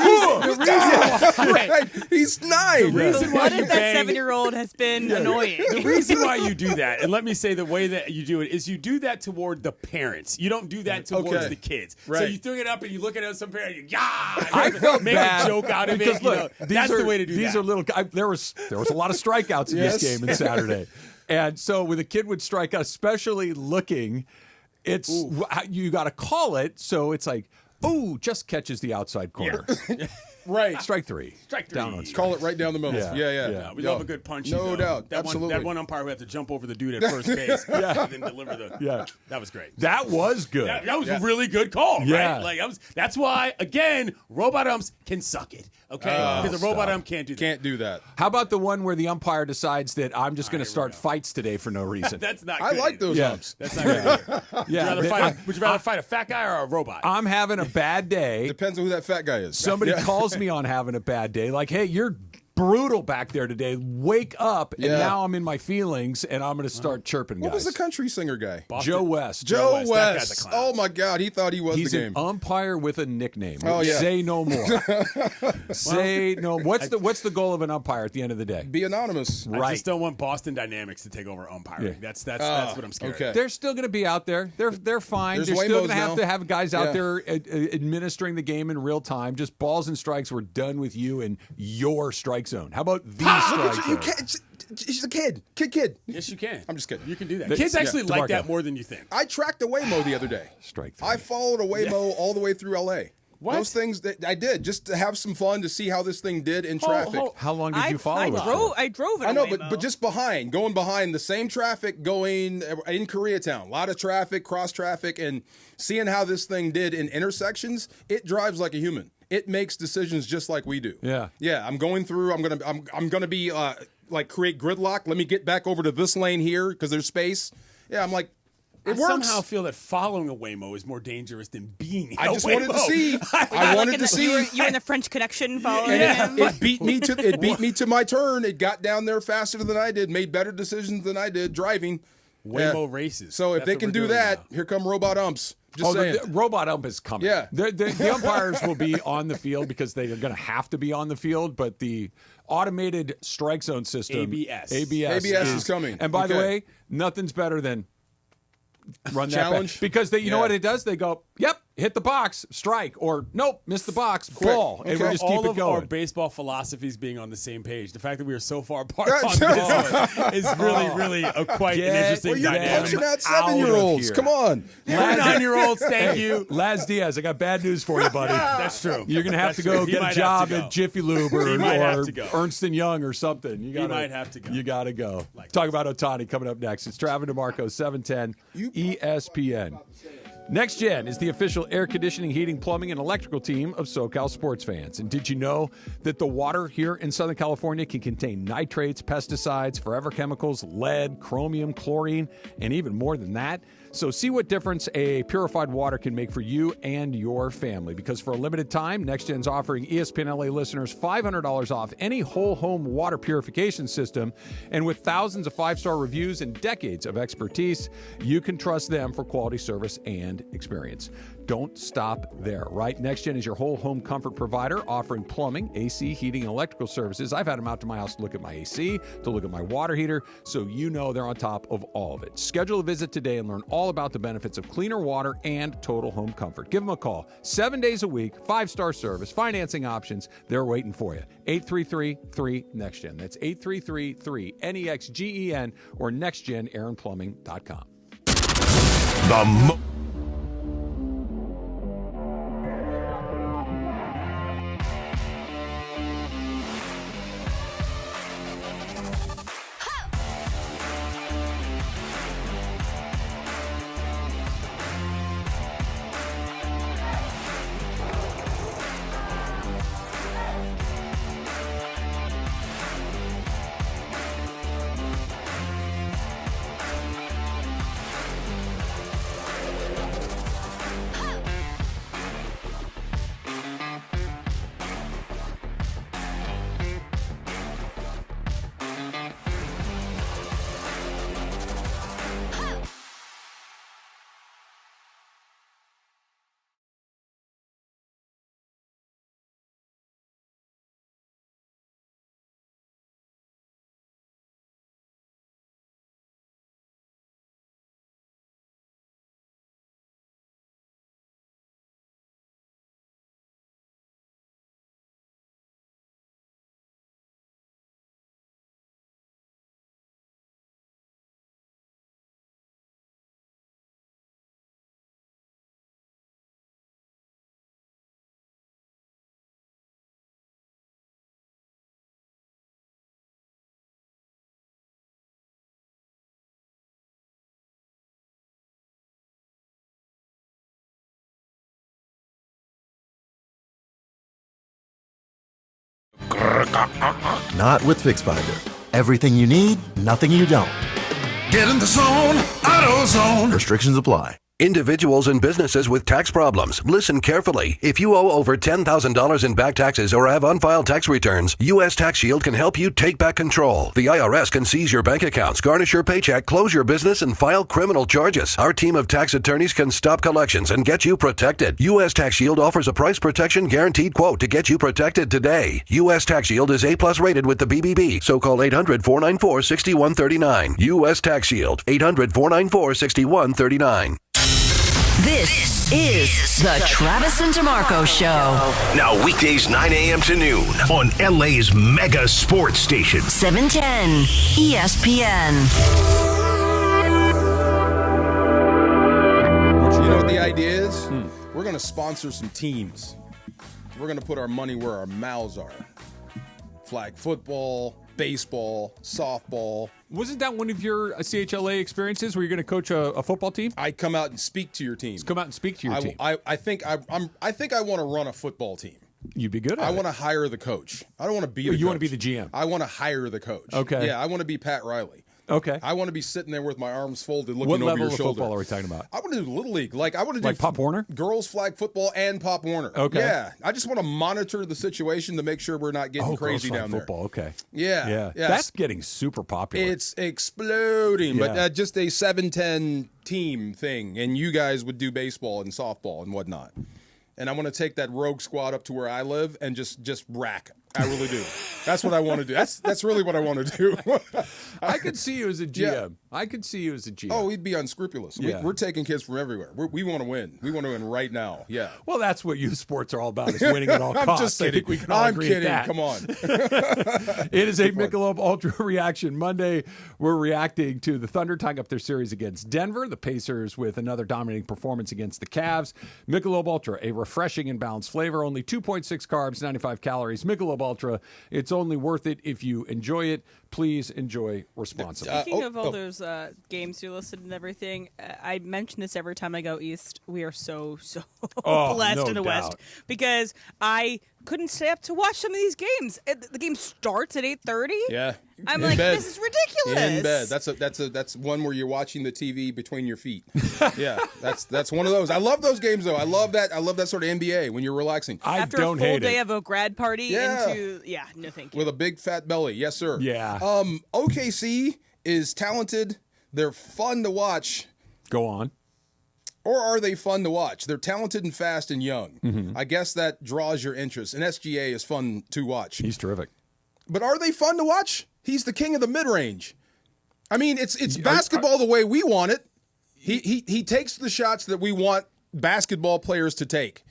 reason
He's 9.
What if that 7-year-old has been annoying?
The reason why you do that, and let me say the way that you do it, is you do that toward the parents. You don't do that towards the kids.
Right.
So you throw it up and you look at some parent,
I felt
make
bad
a joke out of
because
it.
Look,
that's the way to do that.
These are little. There was a lot of strikeouts in this game on Saturday, and so when a kid would strike out, especially looking, you got to call it. So it's like, just catches the outside corner.
Right.
Strike 3.
Down
on strike.
Call it right down the middle. Yeah.
We love a good punch.
No doubt. Absolutely.
That one umpire who had to jump over the dude at first base and then deliver the.
Yeah.
That was great.
That was good.
That was a really good call,
Yeah.
right? Like that's why, again, robot umps can suck it, okay? Because a robot ump can't do that.
Can't do that.
How about the one where the umpire decides that I'm just going to start fights today for no reason?
That's not
I
good
like
either.
those umps.
That's not good.
Yeah.
Would you rather fight a fat guy or a robot?
I'm having a bad day.
Depends on who that fat guy is.
Somebody calls me on having a bad day, like, hey, you're brutal back there today. Wake up. And now I'm in my feelings, and I'm going to start chirping guys.
What was the country singer guy?
Joe West.
Joe
That
West.
guy's a clown.
Oh, my God. He thought he was
He's
the game.
an umpire with a nickname.
Oh, yeah.
Say no more. Say no. What's the goal of an umpire at the end of the day?
Be anonymous.
I
Right.
just don't want Boston Dynamics to take over umpiring.
Yeah.
That's what I'm scared
okay.
of.
They're still going to be out there. They're fine.
There's
They're still
Waymos
going to have
now.
to have guys out
Yeah.
there administering the game in real time. Just balls and strikes. We're done with you in your strike zone. How about the strike zone?
You can't. She's a kid. Kid.
Yes, you can.
I'm just kidding.
You can do that.
The-
Kids actually
yeah,
like
DeMarco.
that more than you think.
I tracked a Waymo the other day.
Strike 3.
I followed a Waymo all the way through L.A.
What?
Those things that I did just to have some fun to see how this thing did in traffic.
How long did you follow it?
I drove it.
I know, but just going behind the same traffic going in Koreatown. A lot of traffic, cross traffic, and seeing how this thing did in intersections, it drives like a human. It makes decisions just like we do.
Yeah.
Yeah. I'm going through. I'm gonna be like create gridlock. Let me get back over to this lane here because there's space. Yeah, I'm like, it
I
works.
somehow feel that following a Waymo is more dangerous than being a
I just
Waymo.
wanted to see. I wanted to see.
You were in the French Connection following
And
him.
it beat me to my turn. It got down there faster than I did, made better decisions than I did driving.
Waymo races.
So if
That's
they
what
can
we're
do
doing
that,
now.
here come robot umps. Just saying.
The robot ump is coming.
Yeah.
The umpires will be on the field because they are going to have to be on the field, but the automated strike zone system,
ABS
is coming.
And by the
Okay.
way, nothing's better than run that
Challenge.
back. Because you know
Yeah.
what it does? They go, yep, hit the box, strike, or nope, miss the box, ball. And we just
all
keep it
of our
going.
baseball philosophies being on the same page. The fact that we are so far apart on this is really quite an interesting
Well, you're
dynamic.
punching out 7-year-olds.
here.
Come on.
You're 9-year-olds, thank you.
Laz Diaz, I got bad news for you, buddy.
That's true.
You're going to have
That's
to go
true. He
get a
might
job
have to go.
at Jiffy Lube or
He might have to go.
Ernst & Young or something. You
might have to go.
You got to go. Talk about Otani coming up next. It's Travis DeMarco, 710 ESPN. Next Gen is the official air conditioning, heating, plumbing, and electrical team of SoCal sports fans. And did you know that the water here in Southern California can contain nitrates, pesticides, forever chemicals, lead, chromium, chlorine, and even more than that? So see what difference a purified water can make for you and your family. Because for a limited time, Next Gen's offering ESPN LA listeners $500 off any whole home water purification system. And with thousands of 5-star reviews and decades of expertise, you can trust them for quality service and experience. Don't stop there, right? NextGen is your whole home comfort provider, offering plumbing, AC, heating, and electrical services. I've had them out to my house to look at my AC, to look at my water heater, so you know they're on top of all of it. Schedule a visit today and learn all about the benefits of cleaner water and total home comfort. Give them a call. 7 days a week, 5-star service, financing options. They're waiting for you. 833-3NEXTGen. That's 833-3NEXGEN or nextgenairandplumbing.com.
Not with FixFinder. Everything you need, nothing you don't.
Get in the zone, AutoZone.
Restrictions apply.
Individuals and businesses with tax problems, listen carefully. If you owe over $10,000 in back taxes or have unfiled tax returns, U.S. Tax Shield can help you take back control. The IRS can seize your bank accounts, garnish your paycheck, close your business, and file criminal charges. Our team of tax attorneys can stop collections and get you protected. U.S. Tax Shield offers a price protection guaranteed quote to get you protected today. U.S. Tax Shield is A+ rated with the BBB, so call 800-494-6139. U.S. Tax Shield, 800-494-6139.
This is the Travis and DeMarco Show.
Now weekdays 9 a.m. to noon on LA's mega sports station.
710 ESPN.
You know what the idea is? We're going to sponsor some teams. We're going to put our money where our mouths are. Flag football, baseball, softball.
Wasn't that one of your CHLA experiences where you're going to coach a football team?
I come out and speak to your team.
Come out and speak to your team.
I think I want to run a football team.
You'd be good at it.
I want to hire the coach. I don't want to be the coach.
You want to be the GM.
I want to hire the coach.
Okay.
Yeah, I want to be Pat Riley.
Okay.
I want to be sitting there with my arms folded, looking
What
over
level
your
of
shoulder.
football are we talking about?
I want to do Little League. Like I want to do
Like Pop Warner?
girls flag football and Pop Warner.
Okay.
Yeah. I just want to monitor the situation to make sure we're not getting crazy
girls
down
flag football. Okay.
there. Yeah.
Yeah. That's getting super popular.
It's exploding,
Yeah.
but just a 7-10 team thing, and you guys would do baseball and softball and whatnot. And I want to take that rogue squad up to where I live and just rack. I really do. That's what I want to do. That's really what I want to do.
I could see you as a GM.
Yeah.
I could see you as a GM.
Oh, we'd be unscrupulous.
Yeah.
We're taking kids from everywhere. We want to win. We want to win right now. Yeah.
Well, that's what youth sports are all about, is winning at all costs.
I'm just kidding.
I think we can all agree
kidding.
at that.
Come on.
It is a Michelob Ultra reaction Monday. We're reacting to the Thunder tying up their series against Denver, the Pacers with another dominating performance against the Cavs. Michelob Ultra, a refreshing and balanced flavor, only 2.6 carbs, 95 calories. Michelob Ultra, it's only worth it if you enjoy it. Please enjoy responsibly.
Speaking of all those games you listed and everything, I mention this every time I go east. We are so blessed
no
in the West
doubt.
because I couldn't stay up to watch some of these games. The game starts at 8:30.
Yeah.
I'm
In
like,
bed.
this is ridiculous.
In bed. That's one where you're watching the TV between your feet. Yeah, that's one of those. I love those games though. I love that sort of NBA when you're relaxing.
After a full day of a grad party
Yeah.
no thank you.
With a big fat belly. Yes, sir.
Yeah.
OKC is talented. They're fun to watch.
Go on.
Or are they fun to watch? They're talented and fast and young.
Mm-hmm.
I guess that draws your interest. And SGA is fun to watch.
He's terrific.
But are they fun to watch? He's the king of the mid-range. I mean, it's basketball the way we want it. He takes the shots that we want basketball players to take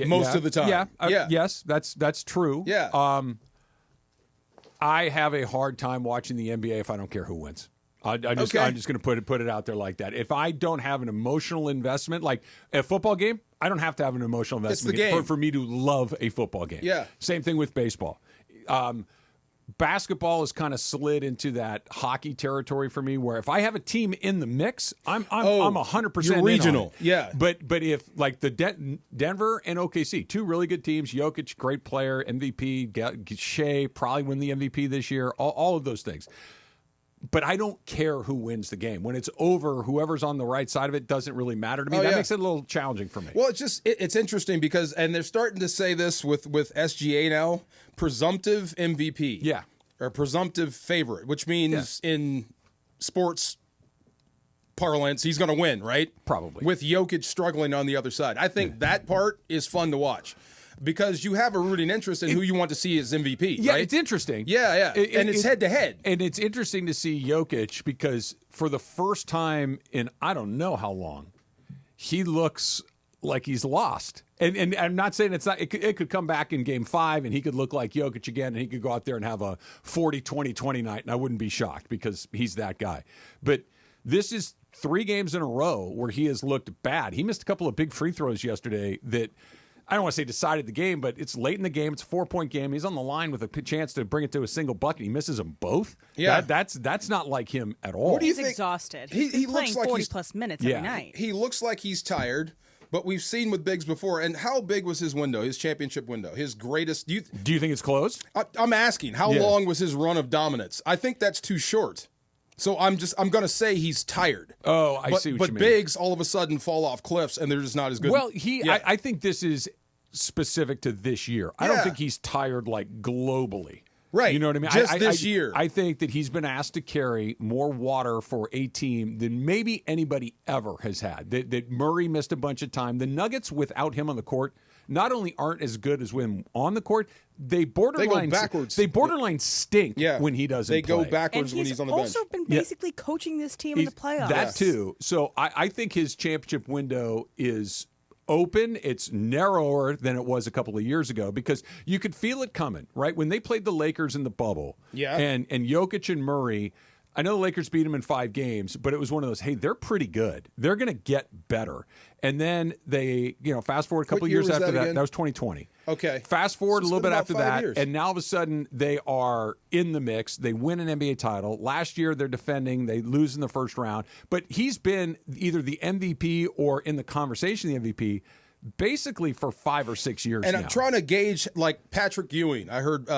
most of the time.
Yeah. Yes, that's true.
Yeah.
I have a hard time watching the NBA if I don't care who wins. I'm just going to put it out there like that. If I don't have an emotional investment, like a football game, I don't have to have an emotional investment
It's the game.
for me to love a football game.
Yeah.
Same thing with baseball. Basketball has kind of slid into that hockey territory for me, where if I have a team in the mix, I'm 100%
you're
in
regional.
on it.
Yeah.
But if like the Denver and OKC, two really good teams, Jokic, great player, MVP, Shea probably win the MVP this year, all of those things. But I don't care who wins the game. When it's over, whoever's on the right side of it doesn't really matter to me. That makes it a little challenging for me.
Well, it's interesting because, and they're starting to say this with SGA now, presumptive MVP.
Yeah.
Or presumptive favorite, which means in sports parlance, he's going to win, right?
Probably.
With Jokic struggling on the other side. I think that part is fun to watch. Because you have a rooting interest in who you want to see as MVP,
Yeah,
right?
it's interesting.
Yeah. And it's head-to-head.
And it's interesting to see Jokic because for the first time in I don't know how long, he looks like he's lost. And I'm not saying it's not. It could come back in Game 5 and he could look like Jokic again and he could go out there and have a 40-20-20 night and I wouldn't be shocked because he's that guy. But this is 3 games in a row where he has looked bad. He missed a couple of big free throws yesterday that – I don't want to say decided the game, but it's late in the game. It's a 4-point game. He's on the line with a chance to bring it to a single bucket. He misses them both.
Yeah.
That's not like him at all.
What do you
He's
think?
exhausted.
He
He's
looks
playing
like
40-plus minutes every night.
He looks like he's tired, but we've seen with Biggs before. And how big was his window, his championship window, his greatest?
Do you think it's closed?
I'm asking, how long was his run of dominance? I think that's too short. So I'm going to say he's tired.
Oh, I see what you mean.
But Biggs all of a sudden fall off cliffs, and they're just not as good.
Well, I think this is specific to this year. I don't think he's tired like globally.
Right.
You know what I mean?
Just this year.
I think that he's been asked to carry more water for a team than maybe anybody ever has had. That Murray missed a bunch of time. The Nuggets without him on the court not only aren't as good as when on the court, they
go backwards.
They borderline stink when he doesn't
They
play.
go backwards when he's on the bench.
He's also been basically coaching this team in the playoffs.
That too. So I think his championship window is open. It's narrower than it was a couple of years ago because you could feel it coming, right? When they played the Lakers in the bubble, and Jokic and Murray, I know the Lakers beat them in 5 games, but it was one of those, hey, they're pretty good. They're going to get better. And then they, fast forward a couple of years after that, that was 2020.
Okay.
Fast forward a little bit after that,
years.
and now all of a sudden they are in the mix. They win an NBA title. Last year they're defending. They lose in the first round. But he's been either the MVP or in the conversation of the MVP basically for 5 or 6 years
and
now.
I'm trying to gauge, like Patrick Ewing. I heard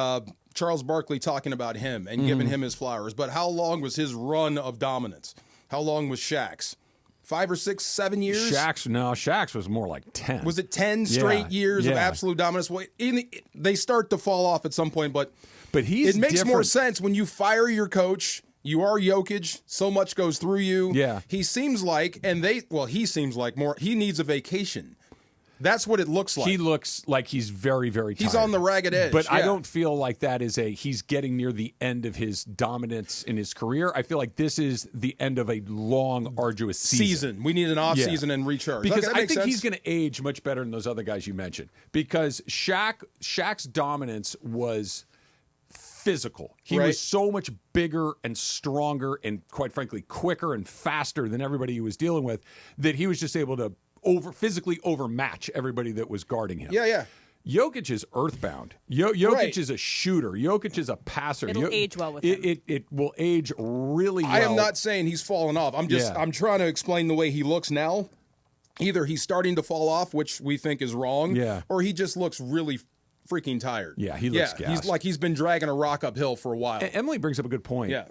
Charles Barkley talking about him and giving him his flowers. But how long was his run of dominance? How long was Shaq's? 5 or 6, 7 years?
Shaq's was more like 10.
Was it 10 straight years of absolute dominance? Well, they start to fall off at some point, but
it
makes more sense when you fire your coach. You are Jokic. So much goes through you.
Yeah.
He seems like, he needs a vacation. That's what it looks like.
He looks like he's very, very tired.
He's on the ragged edge.
But I don't feel like that is he's getting near the end of his dominance in his career. I feel like this is the end of a long, arduous season.
We need an off season and recharge.
Because
I
think he's going to age much better than those other guys you mentioned. Because Shaq's dominance was physical. He was so much bigger and stronger and, quite frankly, quicker and faster than everybody he was dealing with that he was just able to physically overmatch everybody that was guarding him.
Yeah.
Jokic is earthbound. Jokic is a shooter. Jokic is a passer.
It'll age well with him.
It will age really well.
I am not saying he's fallen off. I'm trying to explain the way he looks now. Either he's starting to fall off, which we think is wrong, or he just looks really freaking tired.
Yeah, he looks gassed.
He's like he's been dragging a rock uphill for a while.
Emily brings up a good point.
Yeah.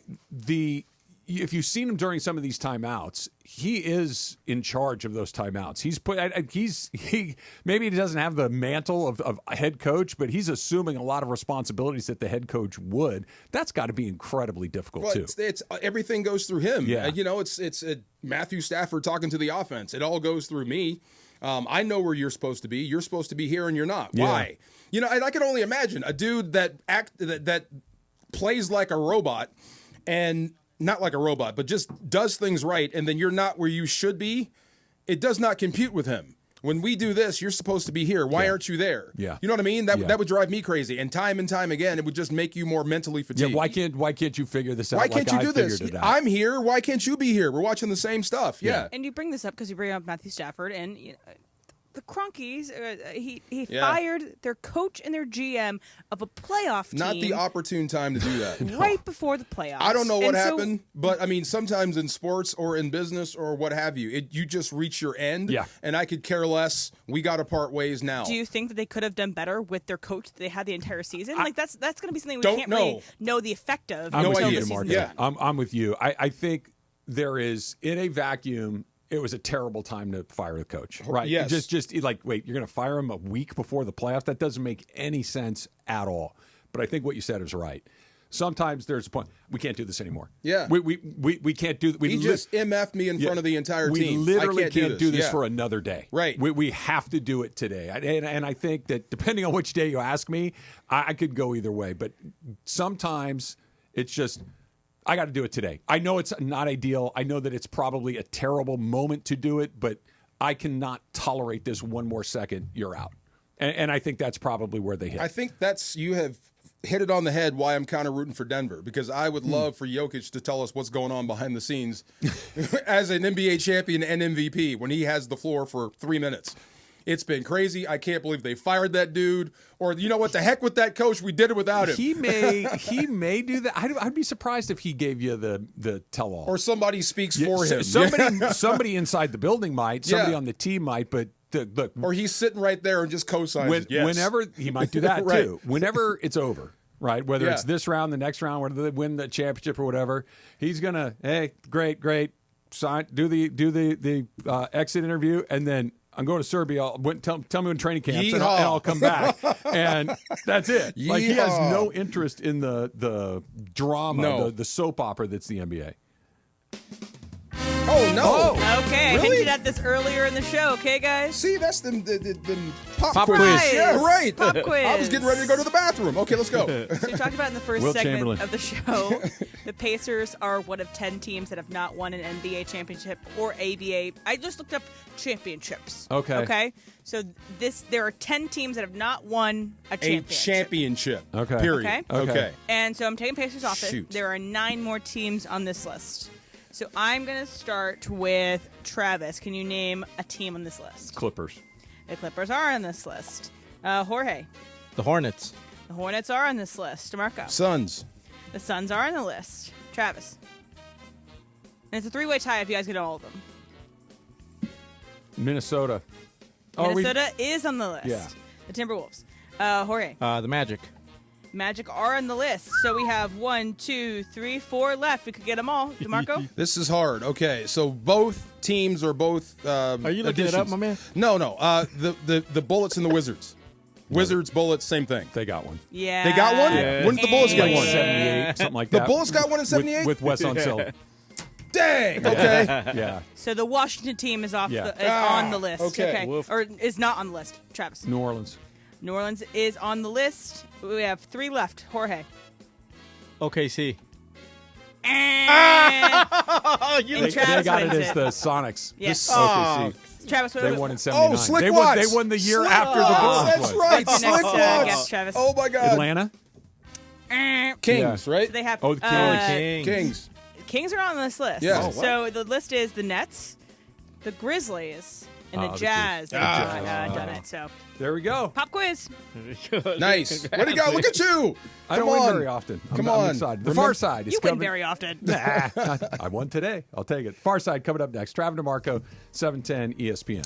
If you've seen him during some of these timeouts, he is in charge of those timeouts. Maybe he doesn't have the mantle of head coach, but he's assuming a lot of responsibilities that the head coach would. That's got to be incredibly difficult too.
It's everything goes through him.
Yeah.
It's Matthew Stafford talking to the offense. It all goes through me. I know where you're supposed to be. You're supposed to be here, and you're not. Why? And I can only imagine a dude that plays like a robot and. Not like a robot, but just does things right, and then you're not where you should be, it does not compute with him. When we do this, you're supposed to be here. Why aren't you there?
Yeah.
You know what I mean? That would drive me crazy. And time again, it would just make you more mentally fatigued.
Yeah, why can't you figure this out?
Why can't you do this?
It out?
I'm here. Why can't you be here? We're watching the same stuff. Yeah.
And you bring this up because you bring up Matthew Stafford and the Cronkies, he fired their coach and their GM of a playoff team.
Not the opportune time to do that.
Right before the playoffs.
I don't know what happened, but I mean, sometimes in sports or in business or what have you, you just reach your end.
Yeah.
And I could care less. We got to part ways now.
Do you think that they could have done better with their coach that they had the entire season? That's going to be something we can't really know the effect of
I'm
until
with you,
the season.
Yeah. I'm with you. I think there is, in a vacuum, it was a terrible time to fire the coach, right?
Yes.
Just like, wait, you're going to fire him a week before the playoffs? That doesn't make any sense at all. But I think what you said is right. Sometimes there's a point. We can't do this anymore.
Yeah.
We can't do.
He just MF'd me in front of the entire team.
We literally
can't
do this for another day.
Right.
We have to do it today. And I think that depending on which day you ask me, I could go either way. But sometimes it's just, I got to do it today. I know it's not ideal. I know that it's probably a terrible moment to do it, but I cannot tolerate this one more second. You're out. And I think that's probably where they hit.
I think you have hit it on the head why I'm kind of rooting for Denver, because I would love for Jokic to tell us what's going on behind the scenes as an NBA champion and MVP when he has the floor for 3 minutes. It's been crazy. I can't believe they fired that dude. Or, you know what, the heck with that coach. We did it without him.
He may do that. I'd be surprised if he gave you the tell-all.
Or somebody speaks for him.
Somebody inside the building might. Somebody on the team might. But look,
or he's sitting right there and just co-signs.
Whenever he might do that
right.
too. Whenever it's over, right? Whether it's this round, the next round, whether they win the championship or whatever, he's gonna great, sign, do the exit interview, and then I'm going to Serbia. Tell me when training camps, and I'll come back. And that's it. Like, he has no interest in the drama, the soap opera that's the NBA.
Oh, no.
Okay,
really?
I hinted at this earlier in the show, okay, guys?
See, that's the pop
quiz.
Yeah, right.
Pop quiz.
I was getting ready to go to the bathroom. Okay, let's go.
So we talked about in the first segment of the show, the Pacers are one of 10 teams that have not won an NBA championship or ABA. I just looked up championships. Okay. So there are 10 teams that have not won a championship.
Okay.
Period. Okay.
And so I'm taking Pacers off it. There are 9 more teams on this list. So I'm going to start with Travis. Can you name a team on this list?
Clippers.
The Clippers are on this list. Jorge.
The Hornets.
The Hornets are on this list. DeMarco.
Suns.
The Suns are on the list. Travis. And it's a 3-way tie if you guys get all of them.
Minnesota.
Minnesota is on the list.
Yeah.
The Timberwolves. Jorge.
The Magic.
Magic are on the list. So we have 1, 2, 3, 4 left. We could get them all. DeMarco?
This is hard. Okay, so both teams are both
Are you looking it up, my man?
No. The Bullets and the Wizards. Wizards, Bullets, same thing.
They got one.
Yeah.
They got one?
Yeah.
When did the Bullets get one?
78, something like that.
The Bullets got one in 78?
With Wes Unseld.
Dang. Okay.
Yeah.
So the Washington team is on the list.
Okay.
Or is not on the list. Travis.
New Orleans.
New Orleans is on the list. We have 3 left. Jorge.
OKC.
And
They got it as the Sonics.
Yes.
OKC.
Travis, what
They
was
won in 79.
Slick
They
Watts.
won the year
Slick
after the
Watts.
Bulls
That's
won.
right.
What's your
Slick
next
Watts.
guess, Travis?
Oh, my God.
Atlanta?
Kings, right?
So they have
Oh, the
Kings.
Kings are on this list.
Yeah.
So the list is the Nets, the Grizzlies, and the
the
Jazz.
Grizzlies.
That have done it. So
There we go.
pop quiz.
Nice. Way to go. Look at you.
I don't win very often.
Come
I'm
on.
excited. The far side is
You win
coming.
very often.
Nah, I won today. I'll take it. Far side coming up next. Travis DeMarco, 710 ESPN.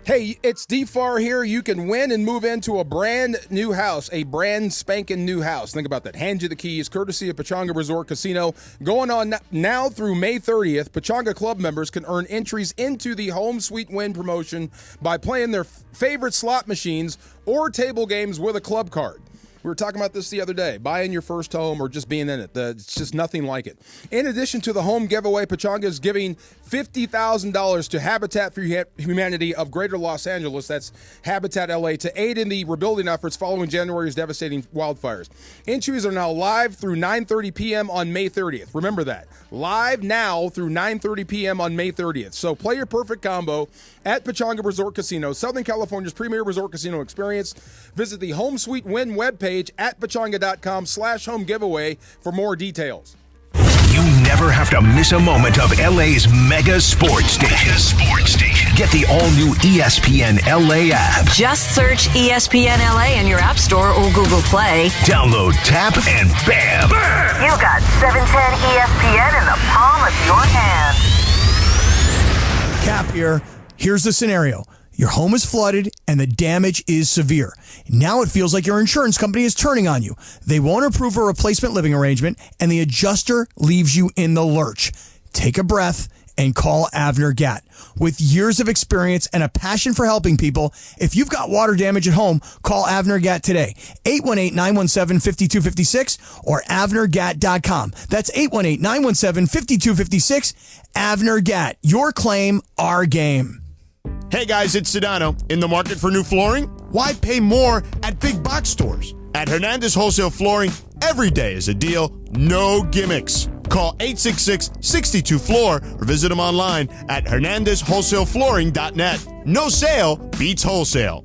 Hey, it's D-Far here. You can win and move into a brand new house, a brand spanking new house. Think about that. Hand you the keys, courtesy of Pechanga Resort Casino. Going on now through May 30th, Pechanga Club members can earn entries into the Home Sweet Win promotion by playing their favorite slot machines or table games with a club card. We were talking about this the other day, buying your first home or just being in it. It's just nothing like it. In addition to the home giveaway, Pechanga is giving $50,000 to Habitat for Humanity of Greater Los Angeles, that's Habitat LA, to aid in the rebuilding efforts following January's devastating wildfires. Entries are now live through 9:30 p.m. on May 30th. Remember that. Live now through 9:30 p.m. on May 30th. So play your perfect combo at Pechanga Resort Casino, Southern California's premier resort casino experience. Visit the Home Sweet Win webpage at pechanga.com/home giveaway for more details.
You never have to miss a moment of LA's mega sports station. Get the all-new ESPN LA app.
Just search ESPN LA in your App Store or Google Play.
Download, tap, and bam!
You got 710 ESPN in the palm of your hand.
Cap here. Here's the scenario. Your home is flooded and the damage is severe. Now it feels like your insurance company is turning on you. They won't approve a replacement living arrangement and the adjuster leaves you in the lurch. Take a breath and call Avner Gatt. With years of experience and a passion for helping people, if you've got water damage at home, call Avner Gatt today. 818-917-5256 or avnergatt.com. That's 818-917-5256. Avner Gatt. Your claim, our game.
Hey guys, it's Sedano. In the market for new flooring? Why pay more at big box stores? At Hernandez Wholesale Flooring, every day is a deal, no gimmicks. Call 866-62-FLOOR or visit them online at hernandezwholesaleflooring.net. No sale beats wholesale.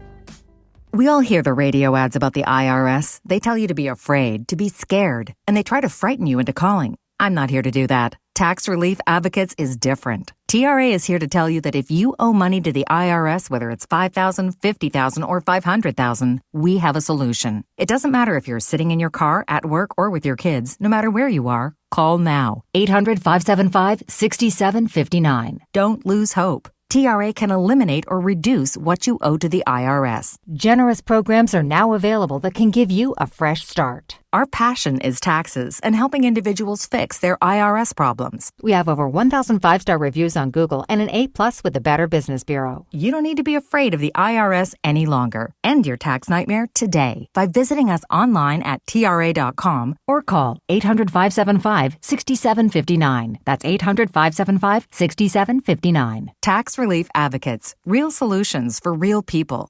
We all hear the radio ads about the IRS. They tell you to be afraid, to be scared, and they try to frighten you into calling. I'm not here to do that. Tax Relief Advocates is different. TRA is here to tell you that if you owe money to the IRS, whether it's $5,000, $50,000, or $500,000, we have a solution. It doesn't matter if you're sitting in your car, at work, or with your kids. No matter where you are, call now. 800-575-6759. Don't lose hope. TRA can eliminate or reduce what you owe to the IRS. Generous programs are now available that can give you a fresh start. Our passion is taxes and helping individuals fix their IRS problems. We have over 1,000 5-star reviews on Google and an A+ with the Better Business Bureau. You don't need to be afraid of the IRS any longer. End your tax nightmare today by visiting us online at TRA.com or call 800-575-6759. That's 800-575-6759. Tax Relief Advocates. Real solutions for real people.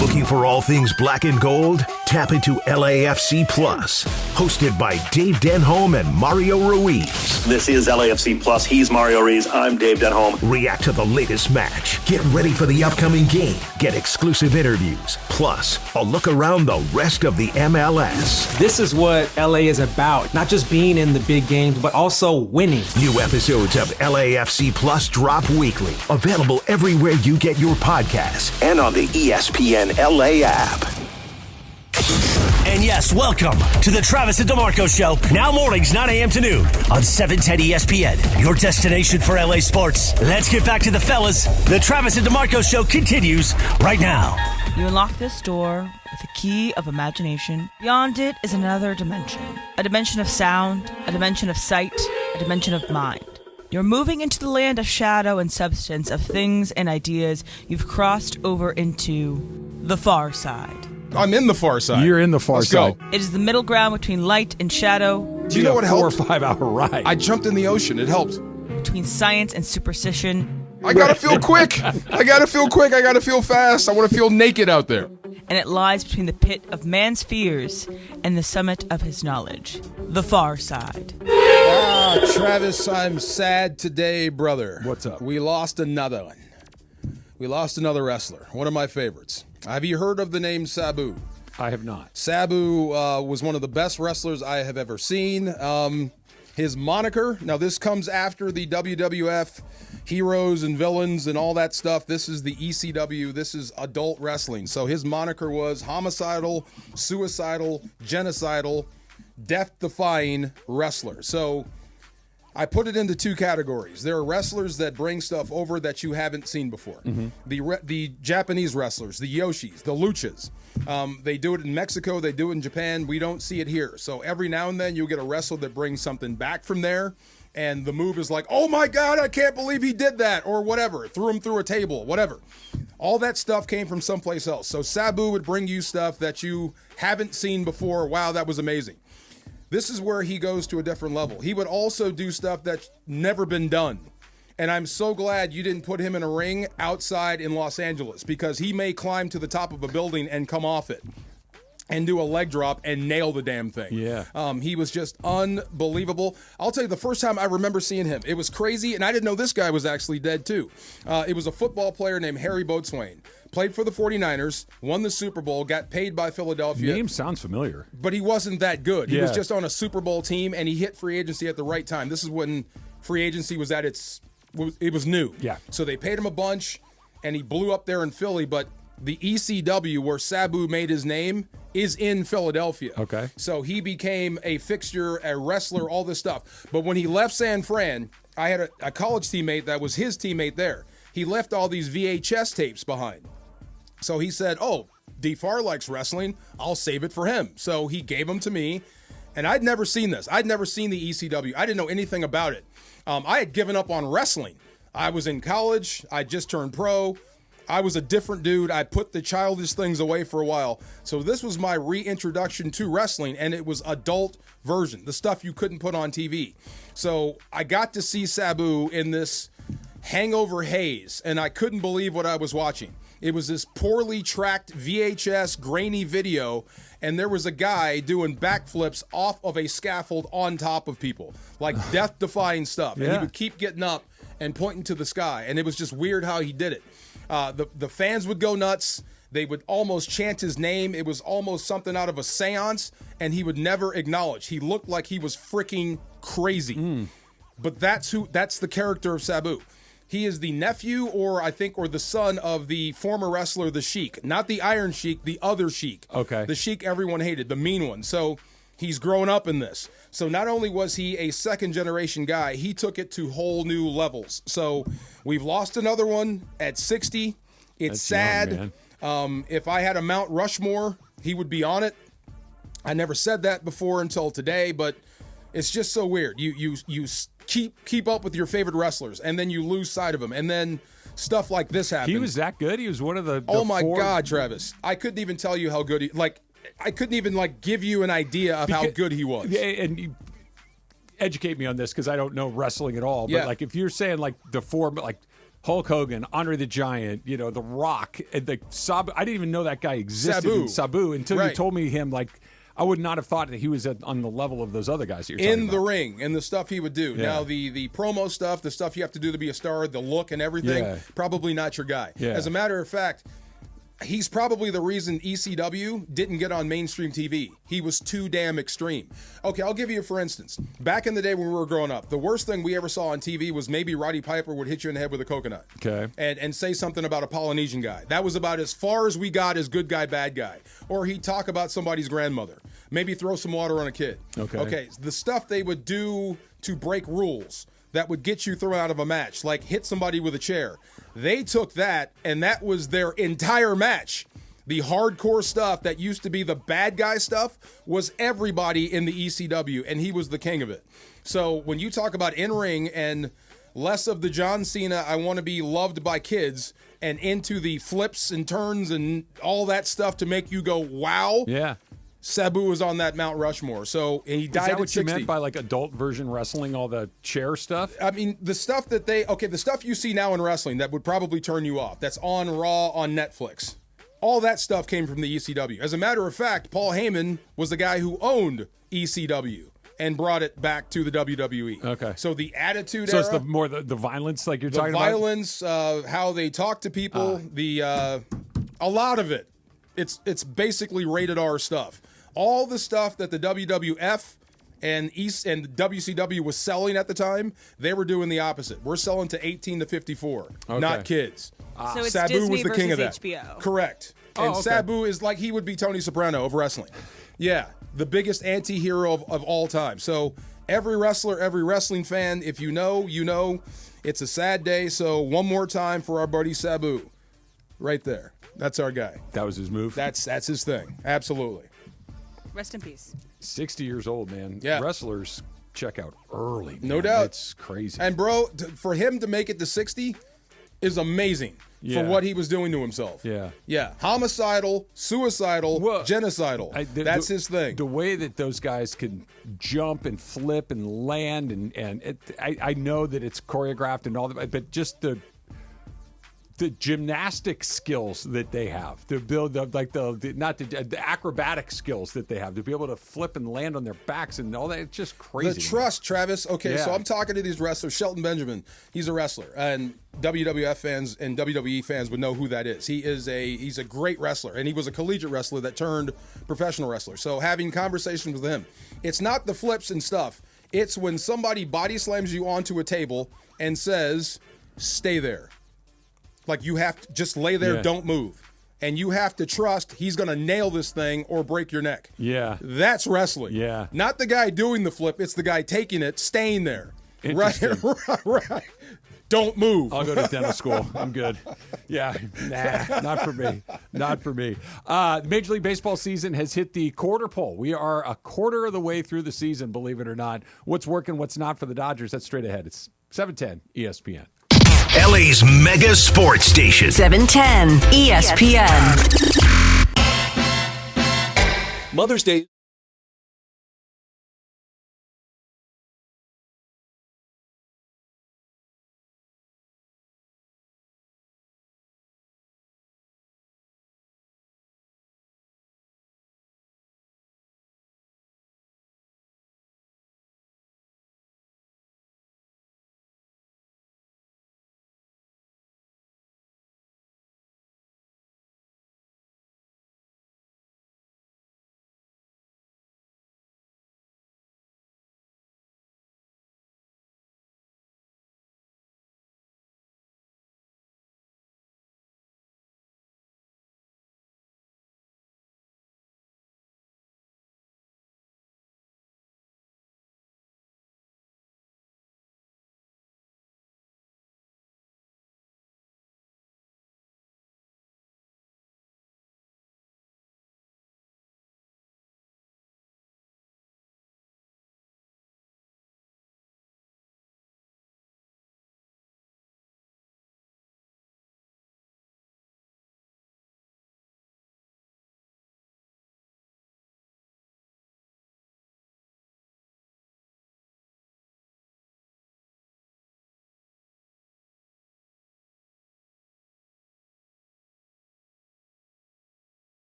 Looking for all things black and gold? Tap into LAFC Plus. Hosted by Dave Denholm and Mario Ruiz.
This is LAFC Plus. He's Mario Ruiz. I'm Dave Denholm.
React to the latest match. Get ready for the upcoming game. Get exclusive interviews. Plus, a look around the rest of the MLS.
This is what LA is about. Not just being in the big games, but also winning.
New episodes of LAFC Plus drop weekly. Available everywhere you get your podcasts and on the ESPN LA app.
And yes, welcome to the Travis and DeMarco Show. Now mornings, 9 a.m. to noon on 710 ESPN. Your destination for LA sports. Let's get back to the fellas. The Travis and DeMarco Show continues right now.
You unlock this door with a key of imagination. Beyond it is another dimension. A dimension of sound, a dimension of sight, a dimension of mind. You're moving into the land of shadow and substance, of things and ideas. You've crossed over into the far side.
I'm in the far side.
You're in the far side.
It is the middle ground between light and shadow.
Do you know what helped?
4 or 5 hour ride.
I jumped in the ocean. It helped.
Between science and superstition.
I gotta feel quick. I gotta feel quick. I gotta feel fast. I want to feel naked out there.
And it lies between the pit of man's fears and the summit of his knowledge. The far side.
Travis, I'm sad today, brother.
What's up?
We lost another one. We lost another wrestler. One of my favorites. Have you heard of the name Sabu?
I have not.
Sabu was one of the best wrestlers I have ever seen. His moniker, now this comes after the WWF heroes and villains and all that stuff. This is the ECW. This is adult wrestling. So his moniker was homicidal, suicidal, genocidal, death-defying wrestler. So I put it into two categories. There are wrestlers that bring stuff over that you haven't seen before. Mm-hmm. The Japanese wrestlers, the Yoshis, the Luchas. They do it in Mexico. They do it in Japan. We don't see it here. So every now and then you'll get a wrestler that brings something back from there, and the move is like, oh my God, I can't believe he did that, or whatever. Threw him through a table, whatever. All that stuff came from someplace else. So Sabu would bring you stuff that you haven't seen before. Wow, that was amazing. This is where he goes to a different level. He would also do stuff that's never been done. And I'm so glad you didn't put him in a ring outside in Los Angeles, because he may climb to the top of a building and come off it and do a leg drop and nail the damn thing.
Yeah.
He was just unbelievable. I'll tell you, the first time I remember seeing him, it was crazy, and I didn't know this guy was actually dead too. It was a football player named Harry Boatswain. Played for the 49ers, won the Super Bowl, got paid by Philadelphia.
Name sounds familiar.
But he wasn't that good. He was just on a Super Bowl team, and he hit free agency at the right time. This is when free agency was at it was new.
Yeah.
So they paid him a bunch, and he blew up there in Philly. But the ECW, where Sabu made his name, is in Philadelphia.
Okay.
So he became a fixture, a wrestler, all this stuff. But when he left San Fran, I had a college teammate that was his teammate there. He left all these VHS tapes behind. So he said, oh, D-Far likes wrestling. I'll save it for him. So he gave them to me, and I'd never seen this. I'd never seen the ECW. I didn't know anything about it. I had given up on wrestling. I was in college. I just turned pro. I was a different dude. I put the childish things away for a while. So this was my reintroduction to wrestling, and it was adult version, the stuff you couldn't put on TV. So I got to see Sabu in this hangover haze, and I couldn't believe what I was watching. It was this poorly tracked VHS grainy video, and there was a guy doing backflips off of a scaffold on top of people, like death-defying stuff. And he would keep getting up and pointing to the sky, and it was just weird how he did it. The fans would go nuts. They would almost chant his name. It was almost something out of a seance, and he would never acknowledge. He looked like he was freaking crazy. But that's the character of Sabu. He is the nephew or the son of the former wrestler, the Sheik. Not the Iron Sheik, the other Sheik.
Okay.
The Sheik everyone hated, the mean one. So he's grown up in this. So not only was he a second-generation guy, he took it to whole new levels. So we've lost another one at 60. It's sad.
Young,
if I had a Mount Rushmore, he would be on it. I never said that before until today, but it's just so weird. You keep up with your favorite wrestlers, and then you lose sight of them, and then stuff like this happened.
He was that good? He was one of the
oh my
four...
God, Travis. I couldn't even tell you how good I couldn't even give you an idea of how good he was.
And you educate me on this, because I don't know wrestling at all. But if you're saying the four, Hulk Hogan, Andre the Giant, The Rock, and the Sabu, I didn't even know that guy existed. Sabu until you told me him. I would not have thought that he was on the level of those other guys that you're talking about.
In the ring, and the stuff he would do.
Yeah.
Now, the promo stuff, the stuff you have to do to be a star, the look and everything, probably not your guy.
Yeah.
As a matter of fact, he's probably the reason ECW didn't get on mainstream TV. He was too damn extreme. Okay, I'll give you for instance. Back in the day when we were growing up, the worst thing we ever saw on TV was maybe Roddy Piper would hit you in the head with a coconut.
Okay.
And say something about a Polynesian guy. That was about as far as we got as good guy, bad guy. Or he'd talk about somebody's grandmother. Maybe throw some water on a kid. Okay, the stuff they would do to break rules that would get you thrown out of a match, like hit somebody with a chair. They took that, and that was their entire match. The hardcore stuff that used to be the bad guy stuff was everybody in the ECW, and he was the king of it. So when you talk about in-ring and less of the John Cena, I want to be loved by kids, and into the flips and turns and all that stuff to make you go, wow.
Yeah.
Sabu was on that Mount Rushmore. So he died
Is that
at
what
60.
you meant by like adult version wrestling, all the chair stuff?
I mean, the stuff that the stuff you see now in wrestling that would probably turn you off, that's on Raw, on Netflix. All that stuff came from the ECW. As a matter of fact, Paul Heyman was the guy who owned ECW and brought it back to the WWE.
Okay.
So the Attitude
So
Era.
it's the violence like you're
the
talking
violence, how they talk to people, a lot of it. It's basically rated R stuff. All the stuff that the WWF and WCW was selling at the time, they were doing the opposite. We're selling to 18 to 54, not kids.
So it's
Sabu
Disney
was the king of that.
versus HBO.
Correct. And Sabu is like, he would be Tony Soprano of wrestling. Yeah, the biggest anti-hero of all time. So every wrestler, every wrestling fan, if you know, you know. It's a sad day. So one more time for our buddy Sabu. Right there. That's our guy.
That was his move?
That's his thing. Absolutely.
Rest in peace.
60 years old, man.
Yeah.
Wrestlers check out early, man.
No doubt.
It's crazy.
And, bro, for him to make it to 60 is amazing for what he was doing to himself.
Yeah.
Yeah. Homicidal, suicidal, genocidal. That's his thing.
The way that those guys can jump and flip and land, I know that it's choreographed and all that, but just the gymnastic skills that they have to build up, like the acrobatic skills that they have to be able to flip and land on their backs and all that. It's just crazy.
The trust, Travis. Okay,
Yeah.
so I'm talking to these wrestlers. Shelton Benjamin, he's a wrestler, and WWF fans and WWE fans would know who that is. He's a great wrestler, and he was a collegiate wrestler that turned professional wrestler. So having conversations with him, it's not the flips and stuff. It's when somebody body slams you onto a table and says, "Stay there." Like, you have to just lay there, don't move. And you have to trust he's going to nail this thing or break your neck.
Yeah.
That's wrestling.
Yeah.
Not the guy doing the flip. It's the guy taking it, staying there. Right. Don't move.
I'll go to dental school. I'm good. Yeah. Nah, not for me. Not for me. Major League Baseball season has hit the quarter pole. We are a quarter of the way through the season, believe it or not. What's working, what's not for the Dodgers, that's straight ahead. It's 710 ESPN.
LA's mega sports station.
710 ESPN.
Mother's Day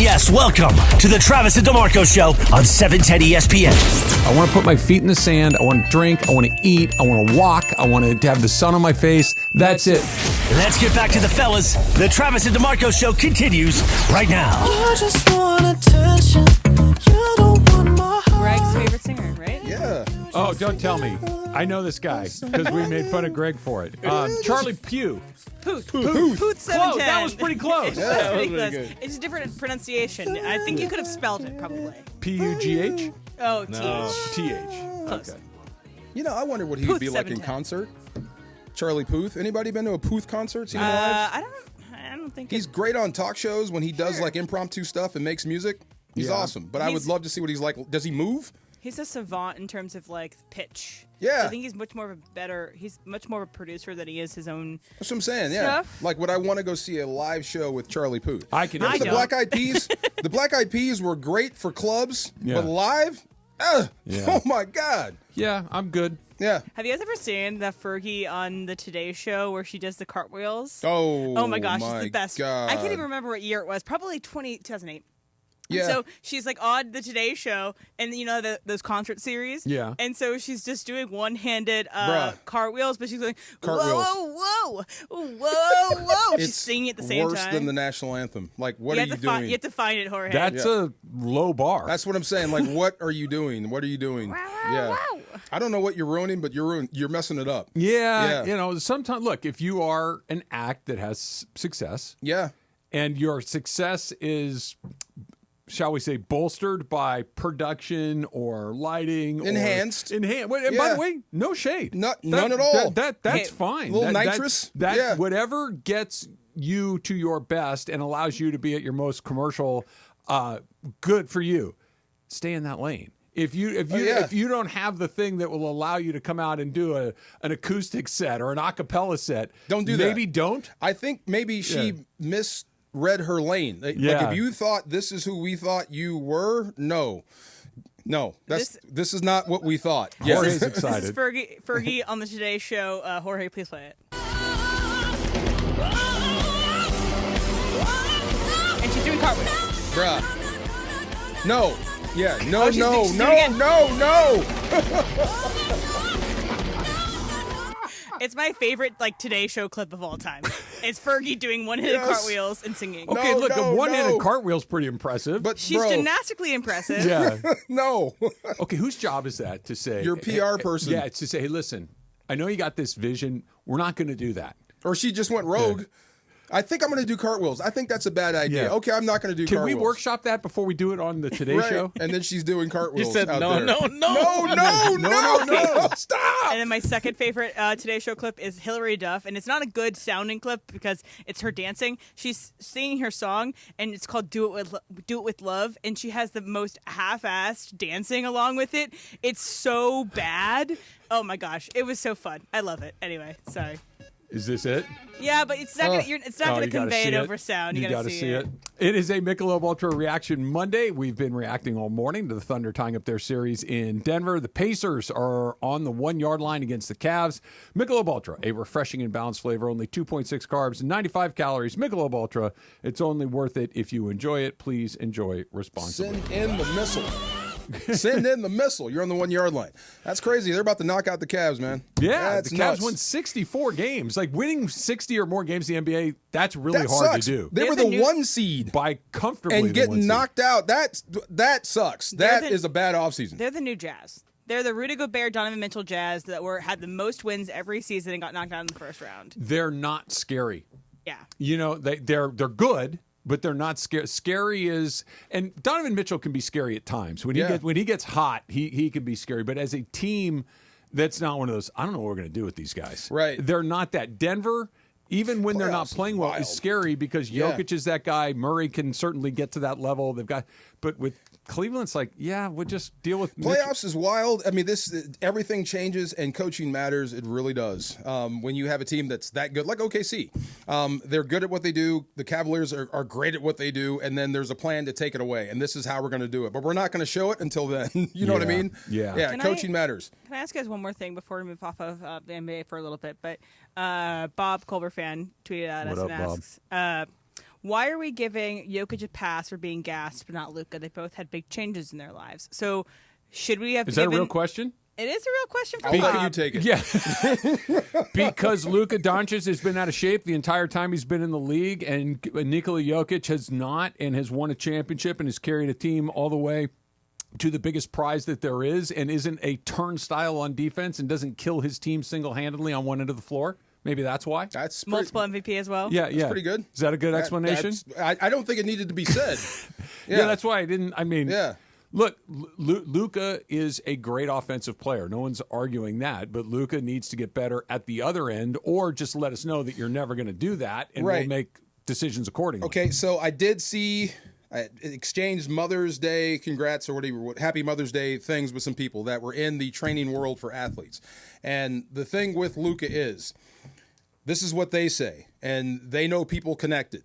yes, welcome to the Travis and DeMarco Show on 710 ESPN.
I want to put my feet in the sand. I want to drink. I want to eat. I want to walk. I want to have the sun on my face. That's it.
Let's get back to the fellas. The Travis and DeMarco Show continues right now.
I just want attention. You don't want my heart.
Greg's favorite singer, right?
Yeah.
Oh, don't tell me. I know this guy because we made fun of Greg for it. Charlie Pugh.
Pooth.
Close.
710.
That was pretty close.
It's
Yeah,
pretty
that was
close.
really good.
It's a different pronunciation. I think you could have spelled it probably.
P-U-G-H?
Oh, TH.
T-H.
Close.
Okay.
You know, I wonder what he would
Puth
be like in
710.
concert. Charlie Puth. Anybody been to a Puth concert? Seen him live?
I don't think
He's great on talk shows when he does like impromptu stuff and makes music. He's
Yeah.
awesome. But I would love to see what he's like. Does he move?
he's a savant in terms of like pitch.
Yeah.
So I think he's much more of a producer than he is his own.
That's what I'm saying. Yeah.
stuff.
Like, would I want to go see a live show with Charlie Puth?
I can.
Remember
I
the Black
don't.
Eyed Peas? The Black Eyed Peas were great for clubs,
Yeah.
but live?
Yeah.
Oh my God.
Yeah, I'm good.
Yeah.
Have you guys ever seen that Fergie on the Today Show where she does the cartwheels?
Oh
my gosh,
my
it's the best.
God.
I can't even remember what year it was. Probably 2008. And
Yeah.
so she's like on the Today Show, and you know those concert series.
Yeah.
And so she's just doing one-handed
Bruh.
cartwheels, but she's going
Cartwheels.
whoa, whoa, whoa, whoa. She's
It's
singing at the same
worse
time.
than the national anthem. Like, what
you
are
have
you
to
doing?
You have to find it, Jorge.
That's a low bar.
That's what I'm saying. Like, what are you doing? What are you doing? Yeah. I don't know what you're ruining, but you're messing it up.
Yeah, you know, sometimes look, if you are an act that has success,
Yeah.
and your success is, shall we say, bolstered by production or lighting,
Enhanced.
And by
Yeah.
the way, no shade,
None at all.
That's
Okay.
fine.
Little
That-
nitrous.
That
Yeah.
whatever gets you to your best and allows you to be at your most commercial, good for you. Stay in that lane. If you don't have the thing that will allow you to come out and do an acoustic set or an a cappella set,
Don't do that.
Maybe don't.
I think maybe she misread her lane. Like,
Yeah.
if you thought this is who we thought you were, no. This is not what we thought.
Jorge's
This is
excited.
Fergie on the Today Show. Jorge, please play it. And she's doing cartwheels.
Bruh. No. Yeah. No,
Oh, she's
no,
doing
no,
it.
no.
It's my favorite like Today Show clip of all time. It's Fergie doing one-handed
Yes.
cartwheels and singing.
Okay,
No,
look,
no,
a one-handed
no.
cartwheel's pretty impressive.
But
She's
bro,
gymnastically impressive.
yeah.
no.
Okay, whose job is that to say?
Your PR person.
Yeah, it's to say, hey, listen, I know you got this vision. We're not going to do that.
Or she just went rogue. I think I'm going to do cartwhells. I think that's a bad idea.
Yeah.
Okay, I'm not going to do
Can
cartwheels.
we workshop that before we do it on the Today
Right.
Show?
And then she's doing cartwheels.
You said
out
no,
there.
no, no.
No. Stop.
And then my second favorite Today Show clip is Hillary Duff, and it's not a good sounding clip because it's her dancing. She's singing her song, and it's called "Do It with Love," and she has the most half-assed dancing along with it. It's so bad. Oh my gosh, it was so fun. I love it. Anyway, sorry.
Is this it?
Yeah, but it's not gonna
you gotta
convey
see
it over sound. You
gotta see it. It is a Michelob Ultra Reaction Monday. We've been reacting all morning to the Thunder tying up their series in Denver. The Pacers are on the 1 yard line against the Cavs. Michelob Ultra, a refreshing and balanced flavor, only 2.6 carbs, 95 calories. Michelob Ultra, it's only worth it if you enjoy it. Please enjoy responsibly.
Send in the missile. Send in the missile. You're on the 1 yard line. That's crazy. They're about to knock out the Cavs, man.
Yeah,
That's
the Cavs
nuts.
won 64 games. Like winning 60 or more games in the NBA, that's really
That
hard
sucks.
to do.
They were the 1 seed.
By comfortably
And
the
getting
1 seed.
knocked out. That sucks. That is a bad offseason.
They're the new Jazz. They're the Rudy Gobert, Donovan Mitchell Jazz that had the most wins every season and got knocked out in the first round.
They're not scary.
Yeah.
You know, they're good, but they're not scary. Scary is, and Donovan Mitchell can be scary at times. When he gets hot, he can be scary. But as a team, that's not one of those. I don't know what we're going to do with these guys.
Right.
They're not that. Denver, even when they're not
Playoffs
playing well, is
wild.
scary because
Yeah.
Jokic is that guy. Murray can certainly get to that level. But with Cleveland, it's like, yeah, we'll just deal with
Playoffs is wild. I mean, everything changes and coaching matters. It really does. When you have a team that's that good, like OKC, they're good at what they do. The Cavaliers are great at what they do, and then there's a plan to take it away. And this is how we're going to do it. But we're not going to show it until then. You know what I mean?
Yeah.
Yeah. Coaching matters.
Can I ask you guys one more thing before we move off of the NBA for a little bit? But Bob Culver fan tweeted at us
What
and
up, Bob?
asks, why are we giving Jokic a pass for being gassed, but not Luka? They both had big changes in their lives. So should we have?
Is that a real question?
It is a real question for
I'll
Bob.
let you take it.
Yeah. Because Luka Doncic has been out of shape the entire time he's been in the league, and Nikola Jokic has not, and has won a championship and has carried a team all the way to the biggest prize that there is, and isn't a turnstile on defense and doesn't kill his team single-handedly on one end of the floor. Maybe that's why.
That's
multiple MVP as well.
Yeah,
that's pretty good.
Is that a good explanation?
I don't think it needed to be said.
Yeah, that's why I didn't. I mean,
yeah.
Look, Luka is a great offensive player. No one's arguing that, but Luka needs to get better at the other end, or just let us know that you're never going to do that, and we'll make decisions accordingly.
Okay, so I did see. I exchanged Mother's Day congrats or whatever, Happy Mother's Day things with some people that were in the training world for athletes. And the thing with Luka is, this is what they say, and they know people connected,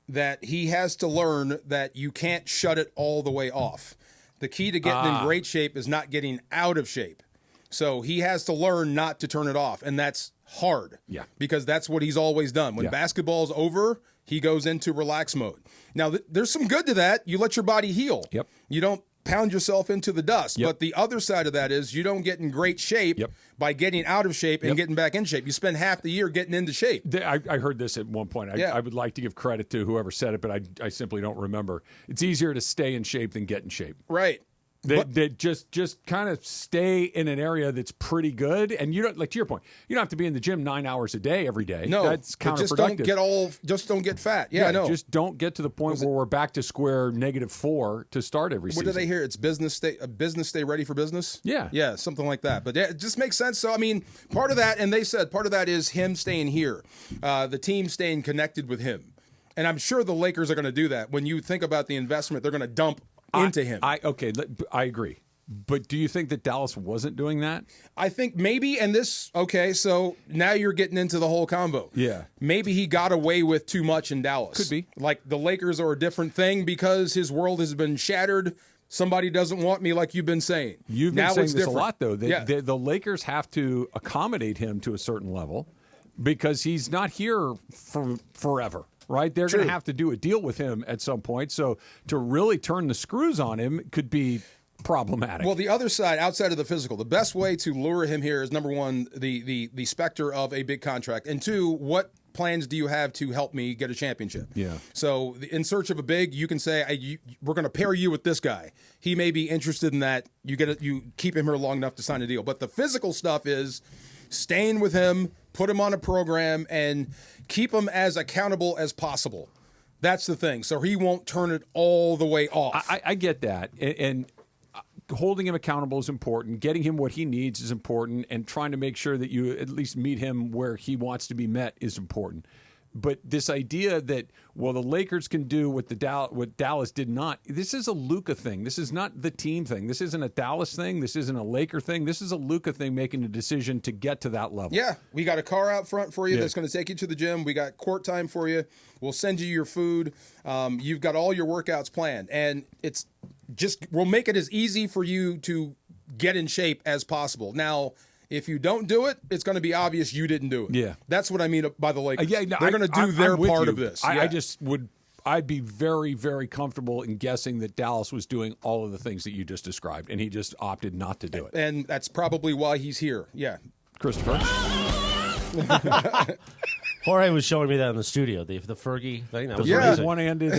that he has to learn that you can't shut it all the way off. The key to getting in great shape is not getting out of shape. So he has to learn not to turn it off, and that's hard.
Yeah.
Because that's what he's always done. When basketball's over, he goes into relax mode. Now, there's some good to that. You let your body heal.
Yep.
You don't pound yourself into the dust. Yep. But the other side of that is you don't get in great shape by getting out of shape and getting back in shape. You spend half the year getting into shape.
I heard this at one point. I would like to give credit to whoever said it, but I simply don't remember. It's easier to stay in shape than get in shape.
Right.
That just kind of stay in an area that's pretty good, and you don't, like to your point, you don't have to be in the gym 9 hours a day every day.
No,
that's counterproductive.
Just don't get fat. Yeah, no.
Just don't get to the point where we're back to square -4 to start every season.
What do they hear? It's business stay ready for business.
Yeah,
something like that. But it just makes sense. So I mean, part of that, and they said part of that is him staying here, the team staying connected with him, and I'm sure the Lakers are going to do that. When you think about the investment, they're going to dump into him.
I agree. But do you think that Dallas wasn't doing that?
I think maybe, and this, so now you're getting into the whole combo.
Yeah.
Maybe he got away with too much in Dallas.
Could be.
Like the Lakers are a different thing because his world has been shattered. Somebody doesn't want me, like you've been saying.
You've been
now
saying
it's
this
different.
a lot, though. The Lakers have to accommodate him to a certain level because he's not here for forever. Right? They're going to have to do a deal with him at some point. So to really turn the screws on him could be problematic.
Well, the other side, outside of the physical, the best way to lure him here is, number one, the specter of a big contract. And two, what plans do you have to help me get a championship?
Yeah.
So in search of a big, you can say, we're going to pair you with this guy. He may be interested in that. You keep him here long enough to sign a deal. But the physical stuff is staying with him, put him on a program, and keep him as accountable as possible. That's the thing. So he won't turn it all the way off.
I get that. And holding him accountable is important. Getting him what he needs is important. And trying to make sure that you at least meet him where he wants to be met is important. But this idea that, well, the Lakers can do what Dallas did not, this is a Luka thing. This is not the team thing. This isn't a Dallas thing. This isn't a Laker thing. This is a Luka thing, making a decision to get to that level.
Yeah, we got a car out front for you that's going to take you to the gym. We got court time for you. We'll send you your food. You've got all your workouts planned. And we'll make it as easy for you to get in shape as possible. Now, if you don't do it, it's going to be obvious you didn't do it.
Yeah.
That's what I mean by the Lakers.
No,
they're going to do their part of this.
I'd be very, very comfortable in guessing that Dallas was doing all of the things that you just described, and he just opted not to do it.
And that's probably why he's here. Yeah.
Christopher?
Jorge was showing me that in the studio, the Fergie thing. That was amazing.
One-handed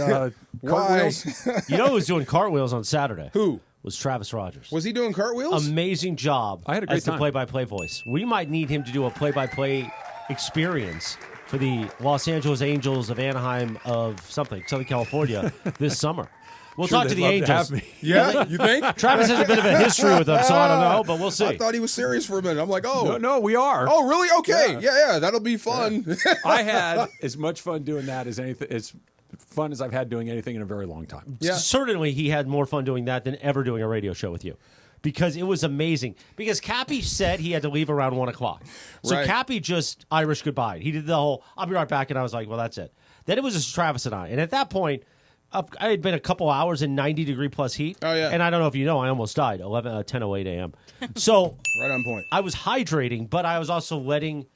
cartwheels.
You know who was doing cartwheels on Saturday?
Who?
Was Travis Rogers.
Was he doing cartwheels?
Amazing job.
I had a great
as the
time.
play-by-play voice. We might need him to do a play-by-play experience for the Los Angeles Angels of Anaheim of something, Southern California, this summer. We'll talk to the Angels.
Yeah, you think?
Travis has a bit of a history with them, so I don't know, but we'll see.
I thought he was serious for a minute. I'm like, oh.
No, we are.
Oh, really? Okay. Yeah, that'll be fun.
Yeah. I had as much fun doing that as fun as I've had doing anything in a very long time.
Yeah. Certainly he had more fun doing that than ever doing a radio show with you. Because it was amazing. Because Cappy said he had to leave around 1 o'clock. So
right.
Cappy just Irish goodbye. He did the whole, I'll be right back, and I was like, well, that's it. Then it was just Travis and I. And at that point, I had been a couple hours in 90-degree plus heat.
Oh, yeah.
And I don't know if you know, I almost died, 10:08 a.m. So
right on point.
I was hydrating, but I was also letting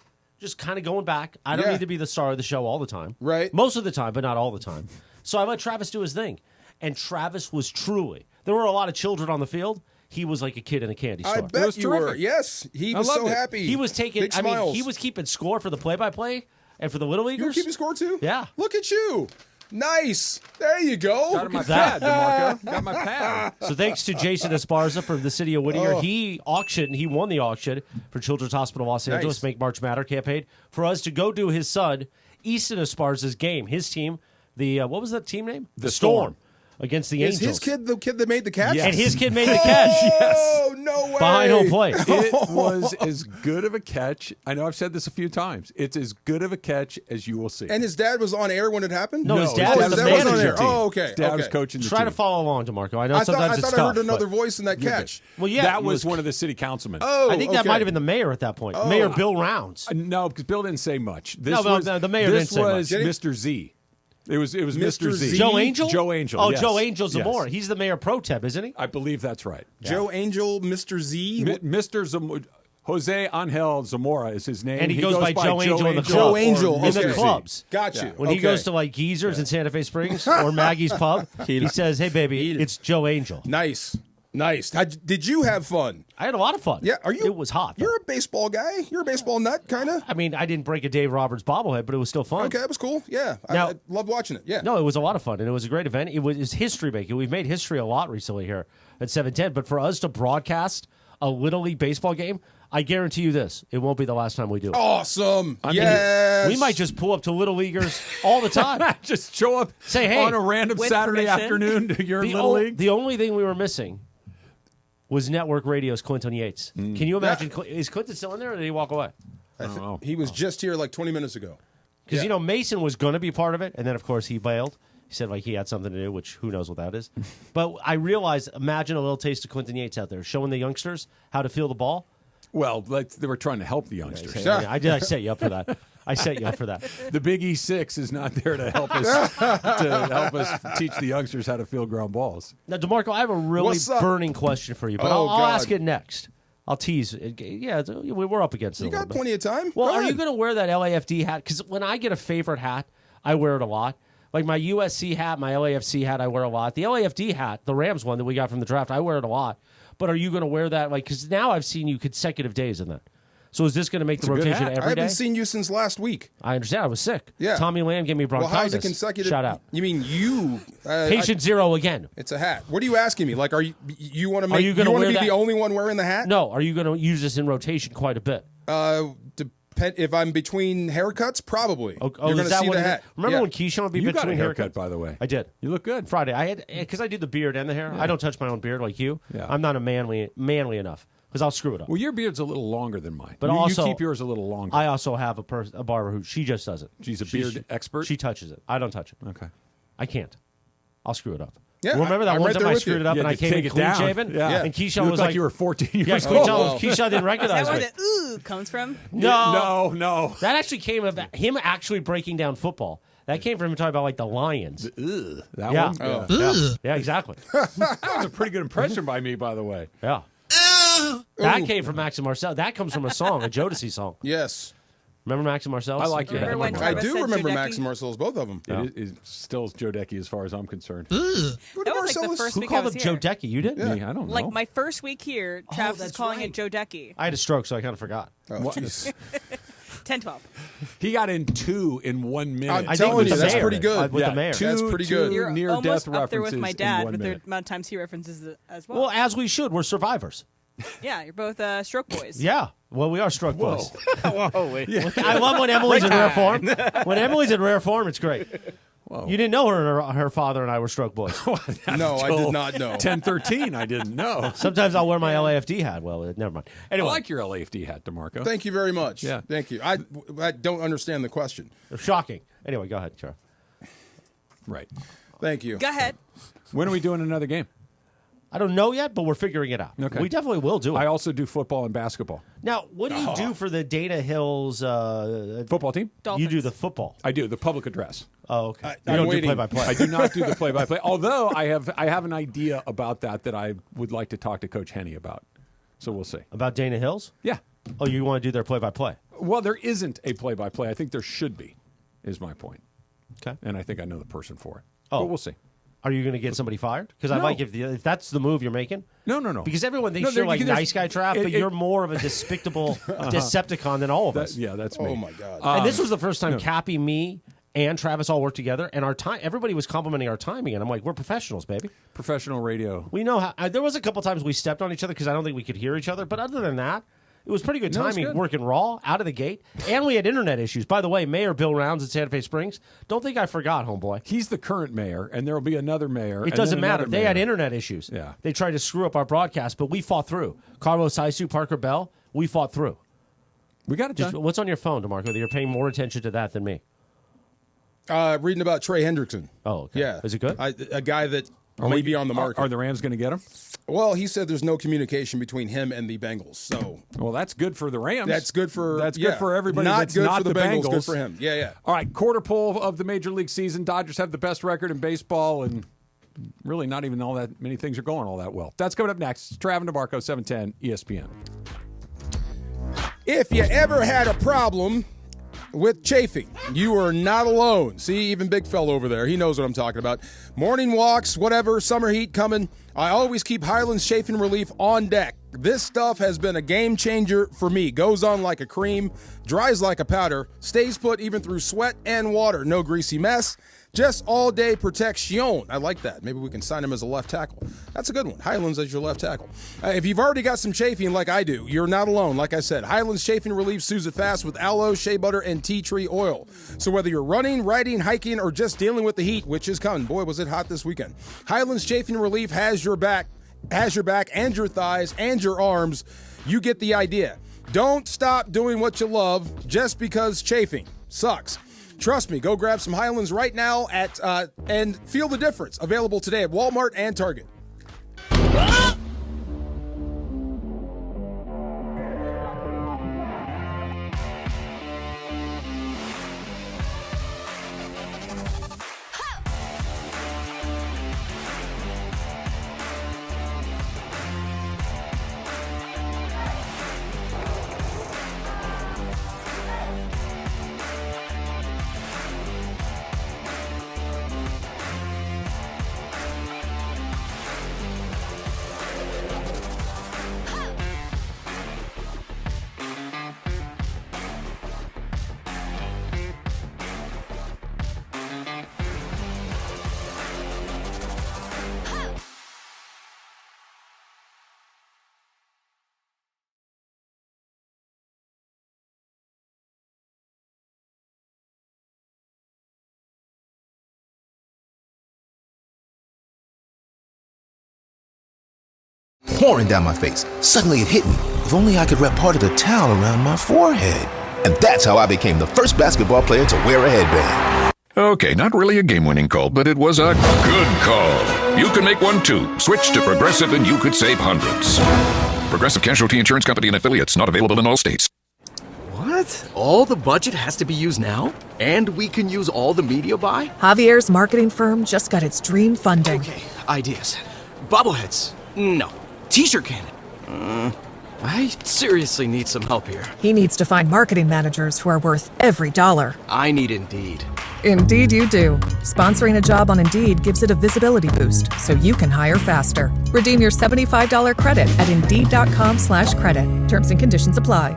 just kind of going back. I don't need to be the star of the show all the time.
Right.
Most of the time, but not all the time. So I let Travis do his thing. And Travis was truly, there were a lot of children on the field. He was like a kid in a candy store.
I bet you were. Yes. He was so happy.
He was taking,
Big smiles.
he was keeping score for the play-by-play and for the Little Leaguers.
You were keeping score too?
Yeah.
Look at you. Nice. There you go.
Got my pad, DeMarco. Got my pad.
So thanks to Jason Esparza from the city of Whittier. He won the auction for Children's Hospital Los Angeles Make March Matter campaign for us to go do his son, Easton Esparza's game. His team, what was that team name?
The Storm.
Against the
Is
Angels.
his kid the kid that made the catch?
Yes. And his kid made the catch.
Oh, no way.
Behind home plate.
It was as good of a catch. I know I've said this a few times. It's as good of a catch as you will see.
And his dad was on air when it happened?
No, his dad was the
was on
manager.
air. Oh, okay.
His dad was coaching the
Try
team.
to follow along, DeMarco. I know sometimes
I
it's
thought
tough.
I heard another
but
voice in that catch.
Well, yeah,
that was one of the city councilmen.
Oh,
I think that might have been the mayor at that point. Mayor Bill Rounds.
No, because Bill didn't say much. This
the mayor didn't say much.
This was Mr. Z. It was Mr. Z.
Joe Angel?
Joe Angel.
Oh,
yes.
Joe Angel Zamora.
Yes.
He's the mayor pro temp, isn't he?
I believe that's right.
Joe Angel, Mr. Z?
Mr. Zamora. Jose Angel Zamora is his name.
And he goes by Joe Angel in the club.
Joe Angel.
In the clubs.
Got you.
When he goes to like Geezer's in Santa Fe Springs or Maggie's Pub, he says, hey, baby, it's Joe Angel.
Nice. Did you have fun?
I had a lot of fun.
Yeah,
It was hot.
You're a baseball guy. You're a baseball nut, kind of.
I mean, I didn't break a Dave Roberts bobblehead, but it was still fun.
Okay, it was cool. Yeah,
Now-
I loved watching it. Yeah.
No, it was a lot of fun, and it was a great event. It was history making. We've made history a lot recently here at 710, but for us to broadcast a Little League baseball game, I guarantee you this, it won't be the last time we do it.
Awesome.
I mean,
yes.
we might just pull up to Little Leaguers all the time.
Just show up
Say, hey.
on a random
With
Saturday
permission.
afternoon to your
The
Little League.
The only thing we were missing was Network Radio's Clinton Yates. Can you imagine? Is Clinton still in there, or did he walk away?
He was just here like 20 minutes ago.
Because, Mason was going to be part of it, and then, of course, he bailed. He said, he had something to do, which who knows what that is. But I realized, imagine a little taste of Clinton Yates out there, showing the youngsters how to feel the ball.
Well, they were trying to help the youngsters.
I set you up for that. I set you up for that.
The Big E6 is not there to help us teach the youngsters how to field ground balls.
Now, DeMarco, I have a really burning question for you, but I'll ask it next. I'll tease. Yeah, we're up against it.
You got plenty of time.
Well, are you going to wear that LAFD hat? Because when I get a favorite hat, I wear it a lot. Like my USC hat, my LAFC hat, I wear a lot. The LAFD hat, the Rams one that we got from the draft, I wear it a lot. But are you going to wear that? Because now I've seen you consecutive days in that. So is this going to make the rotation every day?
I haven't seen you since last week.
I understand. I was sick.
Yeah.
Tommy Lamb gave me bronchitis.
Well, how's it consecutive?
Shout out.
You mean you?
Patient zero again.
It's a hat. What are you asking me? Like, you want to make?
Are you going to
be
wear
the only one wearing the hat?
No. Are you going to use this in rotation quite a bit?
If I'm between haircuts, probably.
Oh,
you're going to see the hat.
Remember when Keyshawn would be
You
between
got a haircut,
haircuts?
by the way.
I did.
You look good.
Friday. I had because I do the beard and the hair. I don't touch my own beard like you.
Yeah.
I'm not a manly enough because I'll screw it up.
Well, your beard's a little longer than mine.
But
you keep yours a little longer.
I also have a barber who she just does it.
She's a beard expert?
She touches it. I don't touch it.
Okay.
I can't. I'll screw it up.
Yeah,
remember that
I'm
one
right
time
there
I
with
screwed
you.
it up
You
and
had
I
to
came
take
in
it
clean
down.
shaven?
Yeah.
And Keyshawn
You looked
was
like you were 14 years
yeah,
old.
Keyshawn didn't
Is
recognize
that where
me.
the ooh comes from?
No.
That actually came about him actually breaking down football. That came from him talking about like the Lions.
That
Yeah.
one?
Oh. Yeah, exactly.
That was a pretty good impression by me, by the way.
Yeah. That came from Max and Marcel. That comes from a song, a Jodeci song.
Yes.
Remember Max and Marcel?
I like your hat.
Remember when
I
Travis
do
said
remember
Joe
Max
Decky?
and Marcel's, both of them.
It is still Joe Decky as far as I'm concerned.
That was like the first
Who
week I
called
was
him
here.
Joe Decky? You did?
Me, I don't know.
Like my first week here, Travis is
that's
calling
right.
it Joe Decky.
I had a stroke, so I kind of forgot.
Oh, jeez.
10-12.
He got in 2 in 1 minute.
I'm
I think
telling
with
you,
the
that's
mayor.
pretty good.
With the mayor.
That's pretty good.
You're
near-death
almost up there with
references
my
in
dad
1
with the
minute.
amount of times he references it as well.
Well, as we should. We're survivors.
Yeah, you're both stroke boys.
Yeah. Well, we are stroke boys.
Whoa, wait.
I love when Emily's in rare form. When Emily's in rare form, it's great.
Whoa.
You didn't know her father and I were stroke boys.
No, I did not know.
10-13, I didn't know.
Sometimes I'll wear my LAFD hat. Well, never mind.
I
Anyway,
like your LAFD hat, DeMarco.
Thank you very much.
Yeah.
Thank you. I don't understand the question.
shocking. Anyway, go ahead, Charles.
Right.
Thank you.
Go ahead.
When are we doing another game?
I don't know yet, but we're figuring it out.
Okay.
We definitely will do it.
I also do football and basketball.
Now, what do you do for the Dana Hills
Football team?
Dolphins.
You do the football.
I do, the public address.
Oh, okay. You
I'm
don't
waiting.
do play-by-play.
I do not do the play-by-play, although I have an idea about that I would like to talk to Coach Henney about. So we'll see.
About Dana Hills?
Yeah.
Oh, you want to do their play-by-play?
Well, there isn't a play-by-play. I think there should be, is my point.
Okay.
And I think I know the person for it.
Oh.
But we'll see.
Are you going to get somebody fired? Because
No.
I like if that's the move you're making.
No.
Because everyone thinks
No,
you're like
there's-
nice guy Trav, but you're more of a despicable Decepticon than all of us.
That's me.
Oh, my God.
And this was the first time
no.
Cappy, me, and Travis all worked together, and our time. Everybody was complimenting our timing, and I'm like, we're professionals, baby.
Professional radio.
We know how. There was a couple times we stepped on each other because I don't think we could hear each other, but other than that, it was pretty good
No, it's
timing,
good.
working raw out of the gate, and we had internet issues. By the way, Mayor Bill Rounds in Santa Fe Springs. Don't think I forgot, homeboy.
He's the current mayor, and there will be another mayor.
It doesn't matter. They had internet issues.
Yeah.
They tried to screw up our broadcast, but we fought through. Carlos Haisu, Parker Bell, we fought through.
We got it done.
What's on your phone, DeMarco, that you're paying more attention to that than me?
Reading about Trey Hendrickson.
Oh, okay.
Yeah.
Is it good?
A guy that may be on the market.
Are the Rams going to get him?
Well, he said there's no communication between him and the Bengals. So,
well, that's good for the Rams.
That's good for
good for everybody.
Not
that's
good
not
for the Bengals. Good for him. Yeah.
All right, quarter pole of the Major League season. Dodgers have the best record in baseball, and really not even all that many things are going all that well. That's coming up next. Trav and DeMarco, 710 ESPN.
If you ever had a problem with chafing, you are not alone. See, even Big Fella over there, he knows what I'm talking about. Morning walks, whatever, summer heat coming. I always keep Highlands Chafing Relief on deck. This stuff has been a game changer for me. Goes on like a cream, dries like a powder, stays put even through sweat and water. No greasy mess. Just all-day protection. I like that. Maybe we can sign him as a left tackle. That's a good one. Highlands as your left tackle. If you've already got some chafing like I do, you're not alone. Like I said, Highlands Chafing Relief soothes it fast with aloe, shea butter, and tea tree oil. So whether you're running, riding, hiking, or just dealing with the heat, which is coming. Boy, was it hot this weekend. Highlands Chafing Relief has your back and your thighs and your arms. You get the idea. Don't stop doing what you love just because chafing sucks. Trust me, go grab some Highlands right now and feel the difference. Available today at Walmart and Target.
Pouring down my face. Suddenly it hit me. If only I could wrap part of the towel around my forehead. And that's how I became the first basketball player to wear a headband.
Okay, not really a game-winning call, but it was a good call. You can make one too. Switch to Progressive and you could save hundreds. Progressive Casualty Insurance Company and Affiliates, not available in all states.
What? All the budget has to be used now? And we can use all the media buy?
Javier's marketing firm just got its dream funding.
Okay, ideas. Bobbleheads. No. T-shirt cannon. I seriously need some help here.
He needs to find marketing managers who are worth every dollar.
I need Indeed.
Indeed you do. Sponsoring a job on Indeed gives it a visibility boost so you can hire faster. Redeem your $75 credit at Indeed.com/credit. Terms and conditions apply.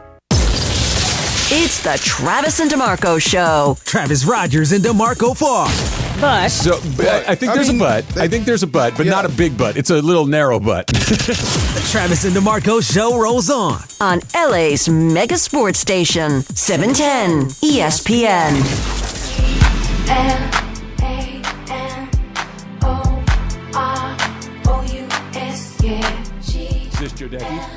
It's the Travis and DeMarco Show.
Travis Rogers and DeMarco Farr.
But
I think there's a but. I think there's a but, but not a big but. It's a little narrow but.
The Travis and DeMarco Show rolls on.
On LA's mega sports station, 710 ESPN.
Is this Joe Decky?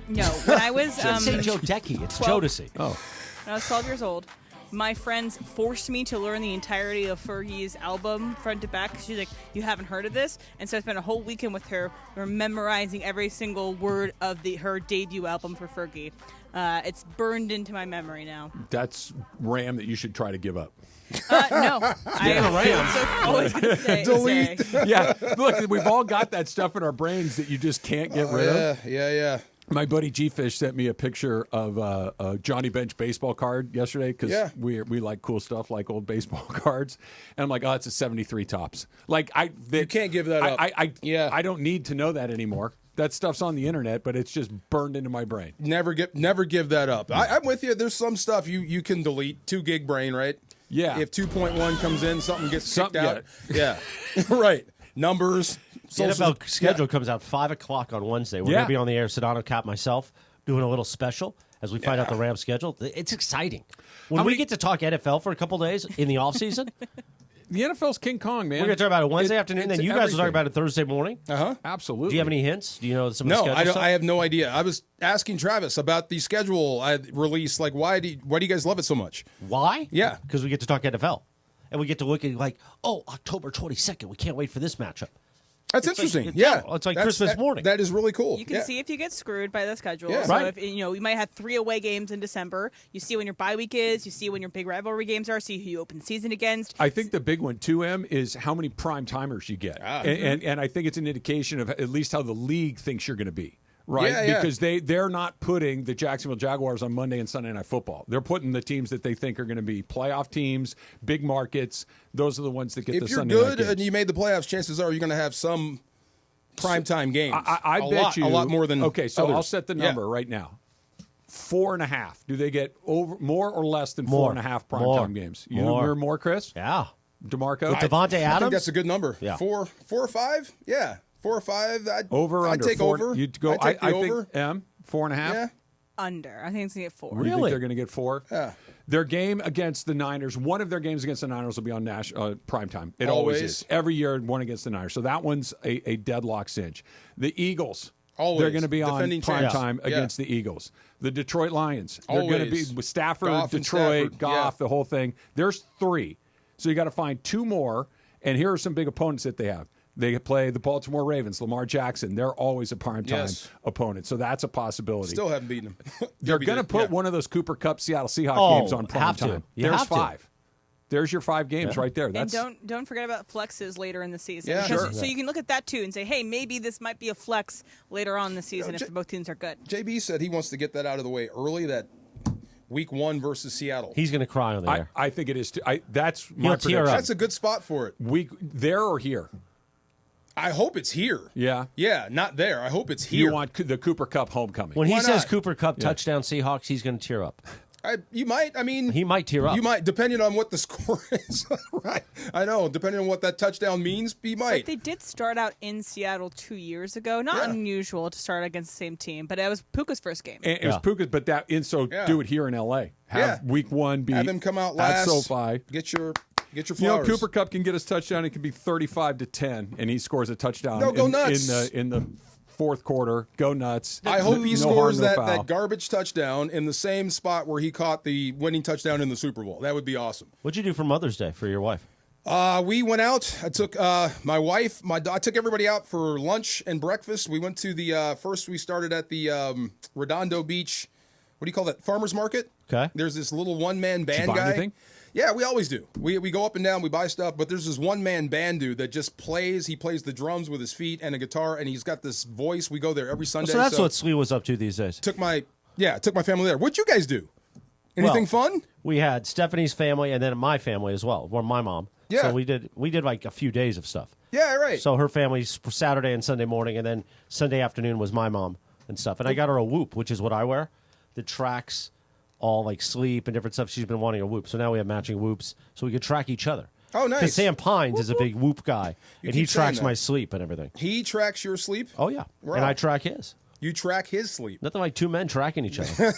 No, when I was
Say Joe Decky. It's
12
Jodeci.
Oh.
When I was 12 years old, my friends forced me to learn the entirety of Fergie's album front to back. She's like, you haven't heard of this? And so I spent a whole weekend with her. We were memorizing every single word of her debut album for Fergie. It's burned into my memory now.
That's RAM that you should try to give up.
No. I'm always going to say.
Delete.
Yeah, look, we've all got that stuff in our brains that you just can't get rid of.
Yeah.
My buddy G-Fish sent me a picture of a Johnny Bench baseball card yesterday because we like cool stuff like old baseball cards. And I'm like, oh, it's a 73 tops. Like
you can't give that up.
I don't need to know that anymore. That stuff's on the internet, but it's just burned into my brain.
Never give that up. I'm with you. There's some stuff you can delete. 2 gig brain, right?
Yeah.
If 2.1 comes in, something gets kicked out. Yeah. Right. Numbers.
The NFL schedule comes out 5 o'clock on Wednesday. We're going to be on the air, Sedano, Cap, myself, doing a little special as we find out the Rams schedule. It's exciting. When we get to talk NFL for a couple days in the offseason,
the NFL's King Kong, man.
We're going to talk about it Wednesday afternoon, then you guys will talk about it Thursday morning.
Absolutely.
Do you have any hints? Do you know some of the schedule
I don't.
stuff?
I have no idea. I was asking Travis about the schedule I released. Like, why do you guys love it so much?
Why?
Yeah.
Because we get to talk NFL. And we get to look at, like, October 22nd. We can't wait for this matchup.
That's interesting. It's
like Christmas morning.
That is really cool.
You can see if you get screwed by the schedule.
Yeah.
So
Right.
if you might have 3 away games in December. You see when your bye week is. You see when your big rivalry games are. See who you open season against.
I think the big one too, Em, is how many prime timers you get, and I think it's an indication of at least how the league thinks you're going to be. Right, because they're not putting the Jacksonville Jaguars on Monday and Sunday Night Football. They're putting the teams that they think are going to be playoff teams, big markets. Those are the ones that get the Sunday night games.
If you're good and you made the playoffs, chances are you're going to have some primetime games.
I bet you
a lot more than
Okay, so
others.
I'll set the number right now. 4.5. Do they get more or less than
More.
4.5
More.
primetime games? You're more, Chris?
Yeah.
DeMarco?
With Devontae Adams?
I think that's a good number.
Yeah.
4 or 5? Yeah. 4 or 5.
Over,
I'd
under.
take
4,
over.
You'd go,
I'd take the
I
over.
think, 4.5?
Yeah.
Under. I think it's going to get 4.
You think they're going to get 4?
Yeah.
Their game against the Niners, one of their games against the Niners will be on primetime. It always is. Every year, one against the Niners. So that one's a deadlock cinch. The Eagles, they're going to be on
Defending
primetime
champs.
against the Eagles. The Detroit Lions, they're going to be with Stafford,
Goff and
Detroit,
Stafford.
Goff, the whole thing. There's 3. So you got to find 2 more. And here are some big opponents that they have. They play the Baltimore Ravens, Lamar Jackson. They're always a primetime opponent, so that's a possibility.
Still haven't beaten them.
They're going to put one of those Cooper Cup Seattle Seahawks games on
have to.
primetime.
You
There's
have to.
5. There's your 5 games right there.
And don't forget about flexes later in the season.
Yeah,
Because-
sure.
So you can look at that too and say, hey, maybe this might be a flex later on in the season if both teams are good.
JB said he wants to get that out of the way early, that week 1 versus Seattle.
He's going to cry on the air.
I think it is too. That's my
He'll tear
prediction.
up.
That's a good spot for it.
There or here?
I hope it's here.
Yeah.
Yeah, not there. I hope it's here.
You want the Cooper Cup homecoming.
When he
Why
says
not?
Cooper Cup touchdown Seahawks, he's going to tear up.
You might. I mean,
he might tear up.
You might, depending on what the score is. Right. I know. Depending on what that touchdown means, he might.
But they did start out in Seattle 2 years ago. Not unusual to start against the same team, but it was Puka's first game.
And it was Puka's, but do it here in L.A. Have week 1 be
have him come out
at
last.
SoFi.
Get your flowers.
You know, Cooper Cup can get his touchdown. It can be 35-10, and he scores a touchdown.
No, go nuts.
in the fourth quarter. Go nuts.
I hope he
No
scores
harm, no foul.
that garbage touchdown in the same spot where he caught the winning touchdown in the Super Bowl. That would be awesome.
What'd you do for Mother's Day for your wife?
We went out. I took my wife, I took everybody out for lunch and breakfast. We went to the first. We started at the Redondo Beach. What do you call that? Farmers market.
Okay.
There's this little one-man band
Did you buy
guy.
anything?
Yeah, we always do. We go up and down, we buy stuff, but there's this one-man band dude that just plays. He plays the drums with his feet and a guitar, and he's got this voice. We go there every Sunday.
So that's what Slee was up to these days.
Took my family there. What'd you guys do? Anything fun?
We had Stephanie's family and then my family as well, or my mom.
Yeah.
So we did like a few days of stuff.
Yeah, right.
So her family's Saturday and Sunday morning, and then Sunday afternoon was my mom and stuff. And I got her a whoop, which is what I wear. The tracks all like sleep and different stuff. She's been wanting a whoop. So now we have matching whoops so we could track each other.
Oh, nice.
Because Sam Pines is a big whoop guy, and he
keep saying
tracks
that.
my sleep and everything.
He tracks your sleep?
Oh, yeah.
Wow.
And I track his.
You track his sleep.
Nothing like 2 men tracking each other.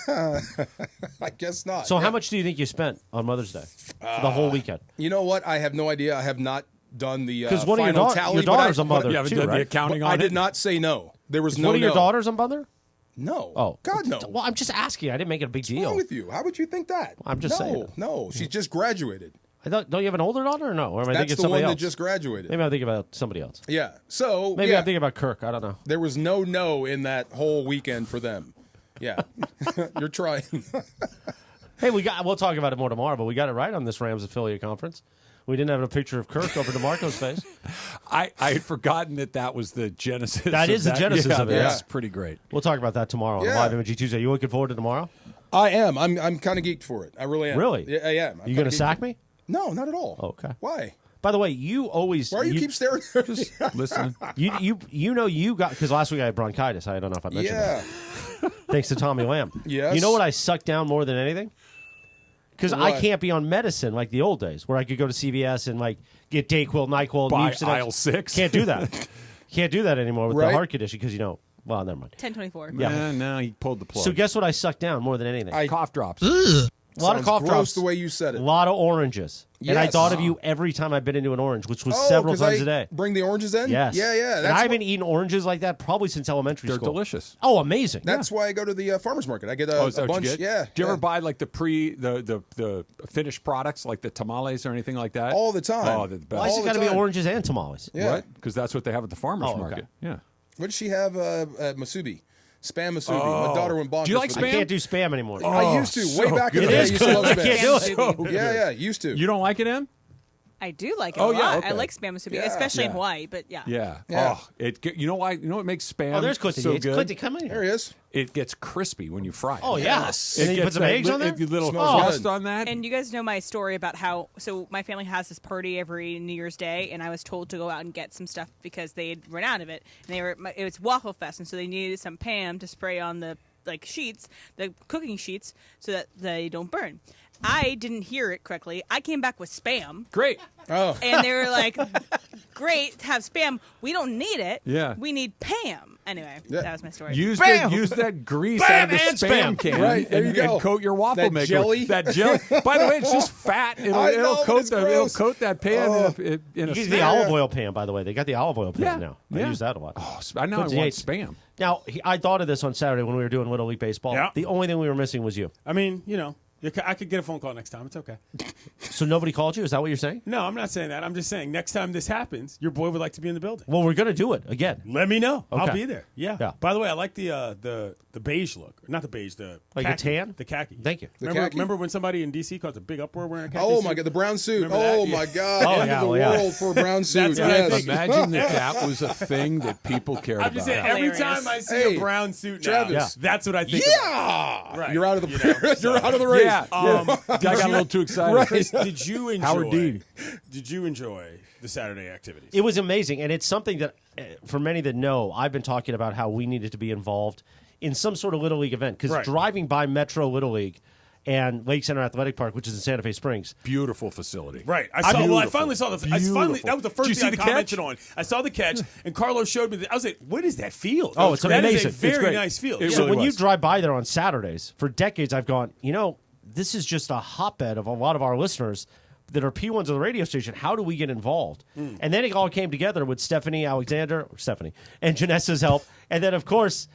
I guess not.
So how much do you think you spent on Mother's Day for the whole weekend?
You know what? I have no idea. I have not done the
Because one of
final
your
tally.
daughter's a mother
You haven't
too,
done the
right?
accounting
But
on
I
it?
did not say no. There was
Is
no
one of your
no.
daughters a mother?
No.
Oh.
God, no.
Well, I'm just asking. I didn't make it a big
What's
deal.
wrong with you? How would you think that?
I'm just saying.
No, she just graduated.
I thought, don't you have an older daughter or no? Or am I
That's
thinking
the
somebody
one
else?
that just graduated.
Maybe I'm thinking about somebody else.
Yeah. So
Maybe
yeah,
I'm thinking about Kirk. I don't know.
there was no in that whole weekend for them. Yeah. You're trying.
Hey, we'll talk about it more tomorrow, but we got it right on this Rams affiliate conference. We didn't have a picture of Kirk over DeMarco's face.
I had forgotten that was the genesis.
That is the genesis of it.
That's
Yeah.
pretty great.
We'll talk about that tomorrow on
Yeah.
Live Imaging Tuesday. You looking forward to tomorrow?
I am. I'm kind of geeked for it. I really am.
Really?
Yeah, I am.
You going to sack me?
No, not at all.
Okay.
Why?
By the way, you always.
Why do you keep staring at me?
Just listening.
You know you got, because last week I had bronchitis. I don't know if I mentioned that. Thanks to Tommy Lamb.
Yes.
You know what I sucked down more than anything? Because I
What?
can't be on medicine like the old days, where I could go to CVS and like get Dayquil, NyQuil,
Buy
Mucinex.
aisle 6.
Can't do that. Can't do that anymore with the
Right.
heart condition because well, never mind.
1024.
Yeah.
No, he pulled the plug.
So guess what I sucked down more than anything?
Cough drops.
A lot of
Sounds
cough
gross
drops.
the way you said it.
A lot of oranges. And I
Yes.
thought of you every time I've been into an orange, which was
Oh,
several
'cause
times
I
a day.
Bring the oranges in?
Yes.
Yeah.
And I haven't eaten oranges like that probably since elementary
They're
school.
delicious.
Oh, amazing.
That's why I go to the farmer's market. I get a,
Is that
a
what
bunch.
you get?
Yeah.
Do you
yeah.
ever buy like the finished products like the tamales or anything like that?
All the time.
Oh, they're the best.
Why has
all
it
the
got to be
time.
oranges and tamales?
Yeah.
What? Because that's what they have at the farmer's
Oh, okay.
market. Yeah.
What does she have at Masubi? Spam Masubi. My daughter went bonkers.
Do you like
for
spam?
I can't do spam anymore.
that. I used to. Way back in
good.
the day, I
It is
used to
good.
love
I
spam.
can't do it.
So good.
Yeah, used to.
You don't like it, Em?
I do like it
Oh,
a
yeah,
lot.
okay.
I like spam musubi,
Yeah.
especially in
Yeah.
Hawaii. But yeah.
Yeah.
Yeah.
Oh, you know why? You know what makes spam
Oh, there's Clinton
so
Yates.
good?
Clinton, come in
There
here.
he is.
It gets crispy when you fry it.
Oh, yeah.
Yes.
And then you put some eggs on there?
A little
Smells
crust
good.
on that.
And you guys know my story about how my family has this party every New Year's Day, and I was told to go out and get some stuff because they had run out of it, and it was Waffle Fest, and so they needed some Pam to spray on the sheets, the cooking sheets, so that they don't burn. I didn't hear it correctly. I came back with spam.
Great.
Oh.
And they were like, great, have spam. We don't need it.
Yeah.
We need Pam. Anyway, that was my story.
Use that grease out of the spam can,
Right, there you
and
go.
coat your waffle
That
maker.
jelly.
That jelly. By the way, it's just fat.
I know,
It'll coat
it's gross.
that pan in a
Use
spam.
the olive oil pan, by the way. They got the olive oil pan
Yeah.
now.
Yeah.
I use that a lot.
Oh, I know I
Clinton
want
Yates.
spam.
Now, I thought of this on Saturday when we were doing Little League Baseball.
Yeah.
The only thing we were missing was you.
I mean, I could get a phone call next time. It's okay.
So nobody called you? Is that what you're saying?
No, I'm not saying that. I'm just saying next time this happens, your boy would like to be in the building.
Well, we're going to do it again.
Let me know. I'll
Okay.
be there. Yeah. By the way, I like the beige look. Not the beige, the
Like
khaki.
a tan?
The khaki.
Thank you.
Remember when somebody in D.C. caused a big uproar wearing a khaki
Oh
suit?
my God, the brown suit.
Remember that?
Oh
Yeah.
my God,
Oh,
end
yeah,
of the
well, yeah.
world for a brown suit.
That's what I
Yes.
think.
Imagine that was a thing that people cared
I'm
about.
just saying, every
Hilarious.
time I see
Hey,
a brown suit now,
Travis.
that's what I think.
Yeah,
Right.
You're out of the
You know,
you're out of the race.
Yeah. I got a little too excited.
Right.
Did you enjoy?
Howard Dean.
Did you enjoy the Saturday activities?
It was amazing, and it's something that, for many that know, I've been talking about how we needed to be involved in some sort of Little League event. Because
Right.
driving by Metro Little League and Lake Center Athletic Park, which is in Santa Fe Springs,
Beautiful facility.
Right. I
Beautiful.
finally saw the.
Beautiful.
That was the
Did
first
you
thing
see
I
the
commented
catch?
on. I saw the catch, and Carlos showed me. I was like, "What is that field?"
Oh, it's
That
amazing.
is a
It's
very
great.
nice field.
It
Yeah.
so
really
when you
was.
drive by there on Saturdays, for decades I've gone, this is just a hotbed of a lot of our listeners that are P1s of the radio station. How do we get involved? And then it all came together with Stephanie and Janessa's help. And then, of course,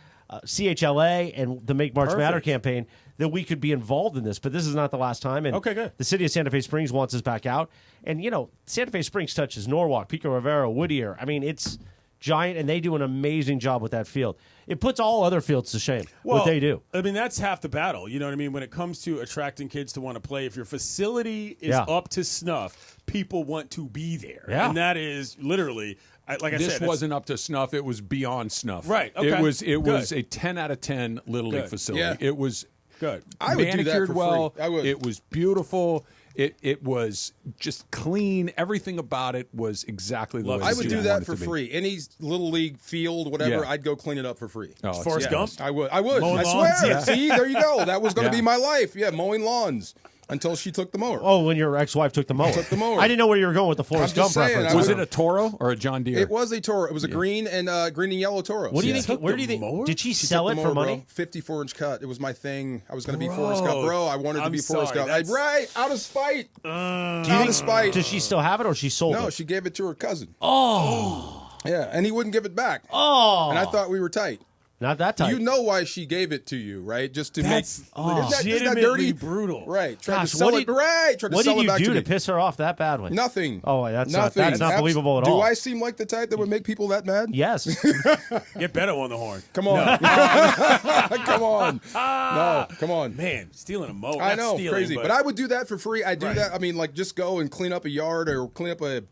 CHLA and the Make March Matter
Perfect.
campaign, that we could be involved in this. But this is not the last time. And
Okay, good.
the city of Santa Fe Springs wants us back out. And, Santa Fe Springs touches Norwalk, Pico Rivera, Whittier. I mean, it's giant, and they do an amazing job with that field. It puts all other fields to shame, what they do.
I mean, that's half the battle. You know what I mean? When it comes to attracting kids to want to play, if your facility is
Yeah.
up to snuff, people want to be there.
Yeah.
And that is literally, like I
This
said,
wasn't up to snuff. It was beyond snuff.
Right, okay.
It was
Good.
a 10 out of 10 Little League
Good.
facility.
Yeah.
It was
good.
I would do that
manicured
for free.
well.
I would.
It was beautiful. It was just clean. Everything about it was exactly the way
I
the
would
city
do that
wanted
for
it to be.
free. Any little league field, whatever,
Yeah.
I'd go clean it up for free.
Oh, it's
Forrest
the
Gump?
best.
I would. I would.
Mowing
I
lawns?
swear.
Yeah.
See, there you go. That was going to
Yeah.
be my life. Yeah, mowing lawns until she took the mower.
Oh, when your ex-wife took the mower.
Took the mower.
I didn't know where you were going with the Forrest
I'm
Gump
just saying,
reference.
I
Was
would-
it a Toro or a John Deere?
It was a Toro. It was a green and yellow Toro.
What do you
Yeah.
think? Where do you think? Did she sell
took
it
the
for
mower,
money?
Bro. 54-inch cut. It was my thing. I was going to be
Bro,
Forrest Gump. Bro, I wanted to
I'm
be Forrest
sorry,
Gump.
that's-
Right, out of spite.
Do you
Out
think-
of spite.
Does she still have it, or she sold
No,
it?
she gave it to her cousin.
Oh.
Yeah, and he wouldn't give it back.
Oh.
And I thought we were tight.
Not that type.
You know why she gave it to you, right? Just to
That's
make isn't that
legitimately
dirty?
brutal.
Right. Tried
Gosh,
to sell it. Right. Tried to
what
sell
did
it
you
back
do
to
to
me.
piss her off that badly?
Nothing.
Oh, that's
Nothing.
not believable at all.
Do I seem like the type that would make people that mad?
Yes.
Get Beto on the horn.
Come on. Come on. No, come on.
Man, stealing a mower.
I
Not
know,
stealing,
crazy. But I would do that for free. I do
Right.
that. I mean, like, just go and clean up a yard or clean up a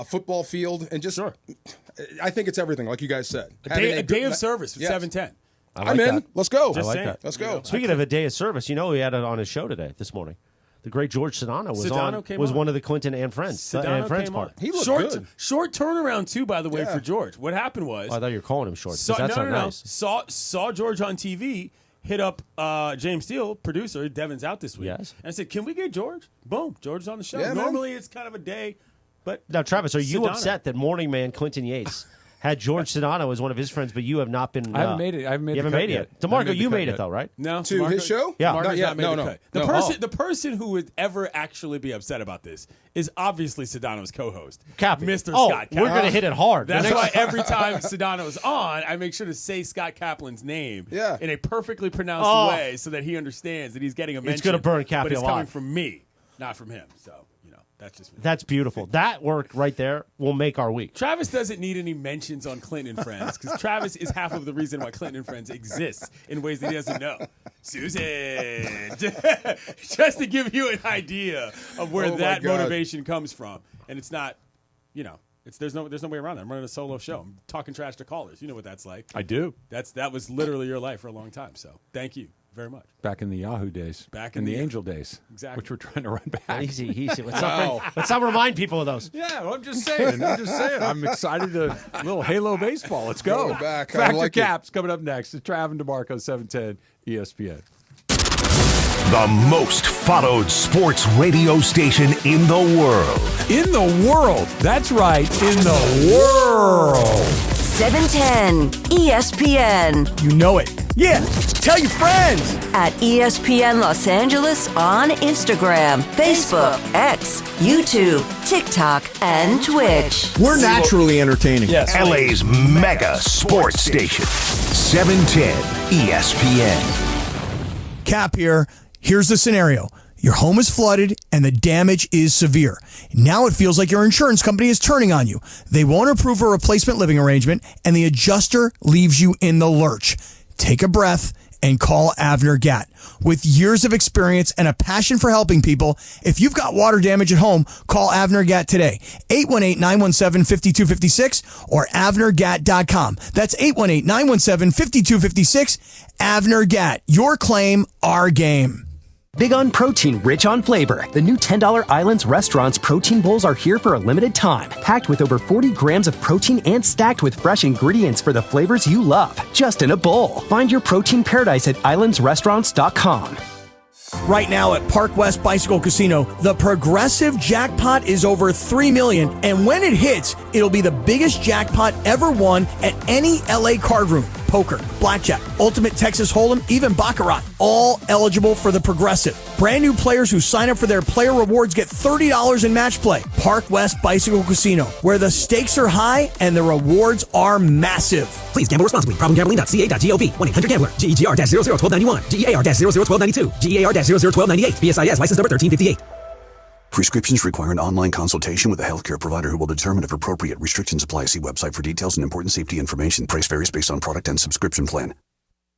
football field and just.
Sure.
I think it's everything, like you guys said.
A day of service for
Yes.
710.
I'm in.
that.
Let's go.
Just
I like
saying.
that.
Let's go.
Speaking of a day of service, he had it on his show today, this morning. The great George Sedano was
on.
one of the Clinton and Friends
Sedano
Friends
came
part.
on.
He looked good.
Short turnaround too, by the way, for George. What happened was
Oh, I thought you were calling him short. 'Cause
Saw,
that's
no,
not
no, no.
nice.
Saw George on TV, hit up James Steele, producer. Devin's out this week.
Yes.
And I said, can we get George? Boom. George's on the show.
Yeah, man.
Normally it's kind of a day, but
Now, Travis, are you
Sedano.
upset that morning man Clinton Yates had George Sedano as one of his friends, but you have not been?
I haven't made it. I haven't made
You
the
haven't
cut
made it
yet.
yet.
I haven't
DeMarco,
made the
you
cut
made it
yet.
though, right?
No,
To his show?
Yeah.
Marco's
Not yet.
not made
No,
the
no.
cut.
No.
The person who would ever actually be upset about this is obviously Sedano's co-host,
Cappy.
Mr.
Oh,
Scott
we're
Kaplan.
going to hit it hard.
That's
The
why
next-
every time Sedano's on, I make sure to say Scott Kaplan's name in a perfectly pronounced way so that he understands that he's getting a mention.
It's going to burn Cappy
but it's coming
alive.
from me, not from him. So, that's just me.
That's beautiful. That work right there will make our week.
Travis doesn't need any mentions on Clinton and Friends because Travis is half of the reason why Clinton and Friends exists in ways that he doesn't know. Susan, just to give you an idea of where that motivation comes from, and it's not, there's no way around that. I'm running a solo show. I'm talking trash to callers. You know what that's like.
I do.
That was literally your life for a long time. So thank you very much.
Back in the Yahoo days.
Back
in
in
the
the-
Angel days.
Exactly.
Which we're trying to run back.
Easy. Let's not remind people of those.
Yeah, well, I'm just saying. I'm excited to little Halo baseball. Let's go.
Go back. I
Factor
like it.
Caps coming up next. It's Trav and DeMarco, 710 ESPN.
The most followed sports radio station in the world.
In the world. That's right. In the world.
710 ESPN.
You know it. Yeah, tell your friends.
At ESPN Los Angeles on Instagram, Facebook, X, YouTube, TikTok, and Twitch.
We're naturally entertaining.
Yes. LA's mega sports station. 710 ESPN.
Cap here. Here's the scenario. Your home is flooded and the damage is severe. Now it feels like your insurance company is turning on you. They won't approve a replacement living arrangement and the adjuster leaves you in the lurch. Take a breath and call Avner Gatt. With years of experience and a passion for helping people, if you've got water damage at home, call Avner Gatt today. 818-917-5256 or avnergatt.com. That's 818-917-5256. Avner Gatt. Your claim, our game.
Big on protein, rich on flavor. The new $10 Islands Restaurant's protein bowls are here for a limited time. Packed with over 40 grams of protein and stacked with fresh ingredients for the flavors you love. Just in a bowl. Find your protein paradise at islandsrestaurants.com.
Right now at Park West Bicycle Casino, the progressive jackpot is over $3 million. And when it hits, it'll be the biggest jackpot ever won at any LA card room. Poker, blackjack, ultimate Texas Hold'em, even Baccarat. All eligible for the progressive. Brand new players who sign up for their player rewards get $30 in match play. Park West Bicycle Casino, where the stakes are high and the rewards are massive.
Please gamble responsibly. Problemgambling.ca.gov. 1-800-GAMBLER. GEGR-001291. DEAR-001292. DEAR-001298. BSIS license number 1358.
Prescriptions require an online consultation with a healthcare provider who will determine if appropriate. Restrictions apply. See website for details and important safety information. Price varies based on product and subscription plan.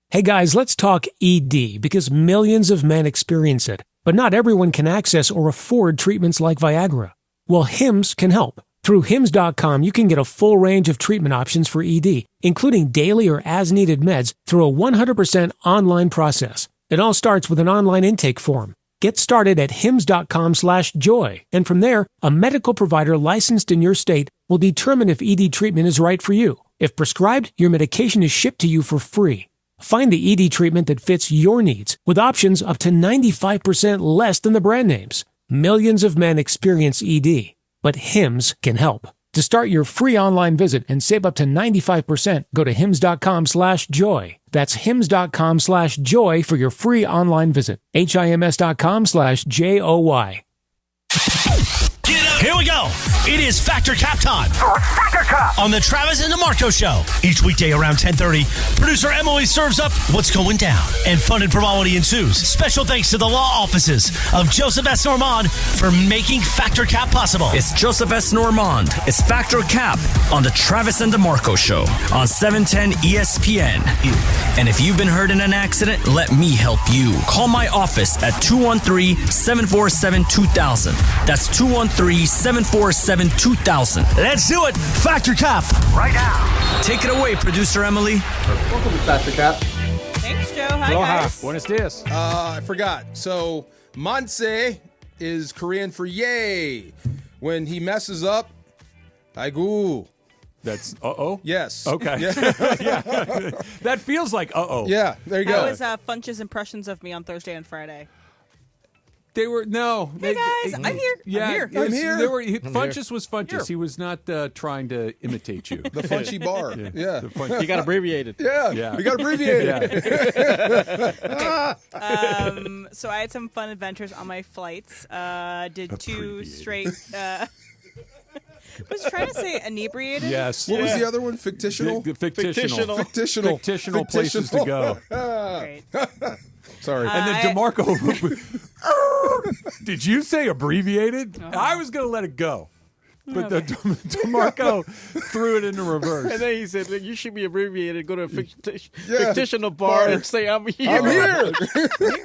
Hey guys, let's talk ED because millions of men experience it, but not everyone can access or afford treatments like Viagra. Well, Hims can help. Through Hims.com, you can get a full range of treatment options for ED, including daily or as-needed meds through a 100% online process. It all starts with an online intake form. Get started at hims.com/joy, and from there, a medical provider licensed in your state will determine if ED treatment is right for you. If prescribed, your medication is shipped to you for free. Find the ED treatment that fits your needs, with options up to 95% less than the brand names. Millions of men experience ED, but Hims can help. To start your free online visit and save up to 95%, go to hims.com/joy. That's hims.com/joy for your free online visit. HIMS.com/JOY.
Here we go. It is Factor Cap time. Factor Cap on the Travis and DeMarco Show. Each weekday around 10:30, producer Emily serves up what's going down, and fun and frivolity ensues. Special thanks to the law offices of Joseph S. Normand for making Factor Cap possible.
It's Joseph S. Normand. It's Factor Cap on the Travis and DeMarco Show on 710 ESPN. And if you've been hurt in an accident, let me help you. Call my office at 213-747-2000. That's 213-747-2000.
Let's do it. Factor Cap right now.
Take it away, producer Emily.
Welcome to Factor Cap.
Thanks, Joe. Hi, guys.
Buenos dias.
I forgot. So, Manse is Korean for yay. When he messes up, aigu.
That's uh-oh?
Yes.
Okay.
Yeah.
Yeah. That feels like uh-oh.
Yeah, there you go.
How was Funch's impressions of me on Thursday and Friday?
They were, no.
Hey, guys, I'm here.
Yeah,
I'm here.
I'm here.
Funchess was Funchess.
Here.
He was not trying to imitate you.
The Funchy bar. Yeah.
You got abbreviated.
Yeah. We got abbreviated.
So I had some fun adventures on my flights. Did two straight. Was trying to say inebriated.
Yes.
What was the other one? Fictional?
Fictional places to go.
Great.
Sorry.
And then DeMarco, did you say abbreviated? I was going to let it go. But DeMarco threw it into reverse.
And then he said, you should be abbreviated. Go to a fictional bar and say, I'm here.
I'm here.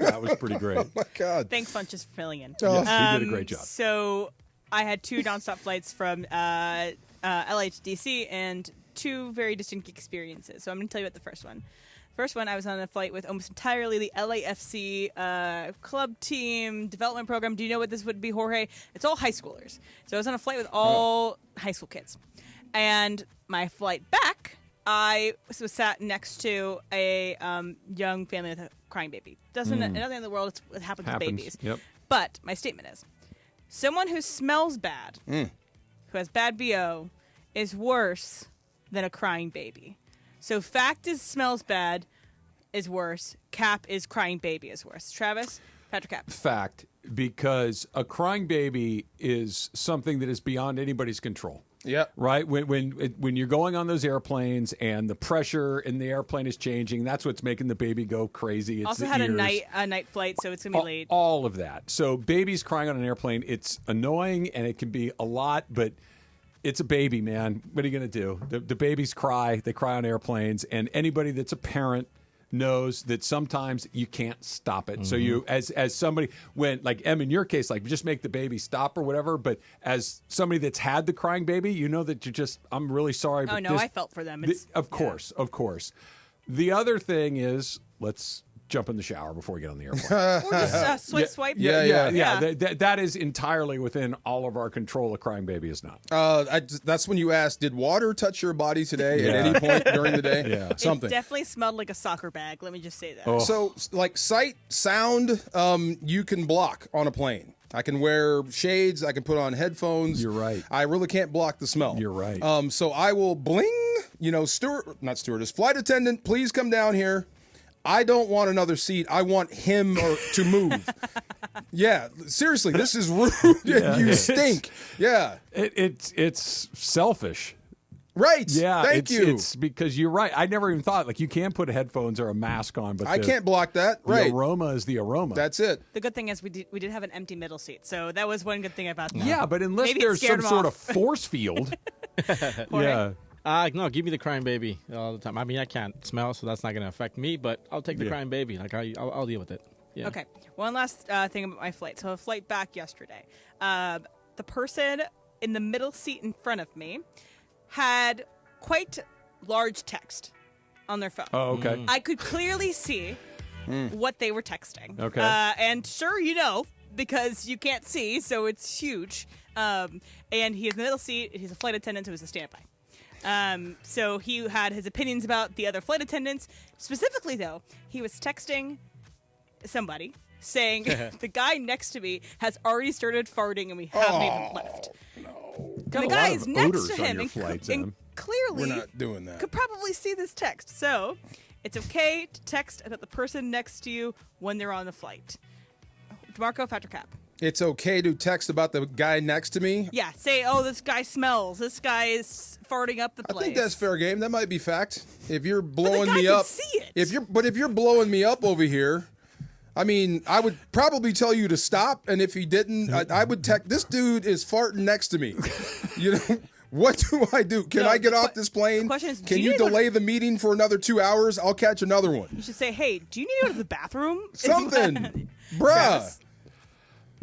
That was pretty great.
Oh, my God.
Thanks, Funchess, for filling in.
Yes, he did a great job.
So I had two nonstop flights from LA to DC and two very distinct experiences. So I'm going to tell you about the first one. First one, I was on a flight with almost entirely the LAFC club team development program. Do you know what this would be, Jorge? It's all high schoolers. So I was on a flight with all high school kids. And my flight back, I was sat next to a young family with a crying baby. Nothing in the world, it happens with babies.
Yep.
But my statement is, someone who smells bad, who has bad BO, is worse than a crying baby. So fact is smells bad is worse. Cap is crying baby is worse. Travis, Patrick Cap.
Fact, because a crying baby is something that is beyond anybody's control.
Yeah.
Right? When you're going on those airplanes and the pressure in the airplane is changing, that's what's making the baby go crazy. It's
Also
the
had
ears.
a night flight, so it's gonna be late.
All of that. So babies crying on an airplane, it's annoying and it can be a lot, but it's a baby, man. What are you going to do? The babies cry. They cry on airplanes. And anybody that's a parent knows that sometimes you can't stop it. So you, as somebody, when, like Em, in your case, like just make the baby stop or whatever. But as somebody that's had the crying baby, you know that I'm really sorry.
Oh,
but
no, I felt for them.
Of course. The other thing is, let's jump in the shower before we get on the airplane.
Or just swipe.
Yeah. That is entirely within all of our control. A crying baby is not.
That's when you ask, did water touch your body today at any point during the day?
Yeah.
Something.
It definitely smelled like a soccer bag. Let me just say that.
Oh.
So, like sight, sound, you can block on a plane. I can wear shades. I can put on headphones.
You're right.
I really can't block the smell.
You're right.
So I will bling. Not stewardess, flight attendant, please come down here. I don't want another seat. I want him to move. Yeah, seriously, this is rude. You stink. Yeah,
it's selfish.
Right.
Yeah.
Thank you.
It's because you're right. I never even thought you can't put headphones or a mask on, but
I can't block that.
The
right.
aroma is the aroma.
That's it.
The good thing is we did have an empty middle seat, so that was one good thing about that.
Yeah, but unless
Maybe it
there's
scared
some
him
sort
off.
of force field. Yeah.
No, give me the crying baby all the time. I mean, I can't smell, so that's not going to affect me, but I'll take the crying baby. Like, I'll deal with it. Yeah.
Okay. One last thing about my flight. So a flight back yesterday. The person in the middle seat in front of me had quite large text on their phone.
Oh, okay.
I could clearly see what they were texting.
Okay.
And sure, because you can't see, so it's huge. And he is in the middle seat. He's a flight attendant who is a standby. So he had his opinions about the other flight attendants. Specifically, though, he was texting somebody saying the guy next to me has already started farting and we haven't even left.
No.
The guy is next to him and clearly
we're not doing that.
could probably see this text. So it's okay to text about the person next to you when they're on the flight. DeMarco, Patrick Cap.
It's okay to text about the guy next to me.
Yeah, say, oh, this guy smells. This guy is farting up the place.
I think that's fair game. That might be fact. If you're blowing
guy
me
can
up,
see it.
if you're blowing me up over here, I mean, I would probably tell you to stop. And if he didn't, I would text. This dude is farting next to me. You know. What do I do? Can I get off this plane?
The question is,
can you delay the meeting for another 2 hours? I'll catch another one.
You should say, hey, do you need to go to the bathroom?
Something. Bruh.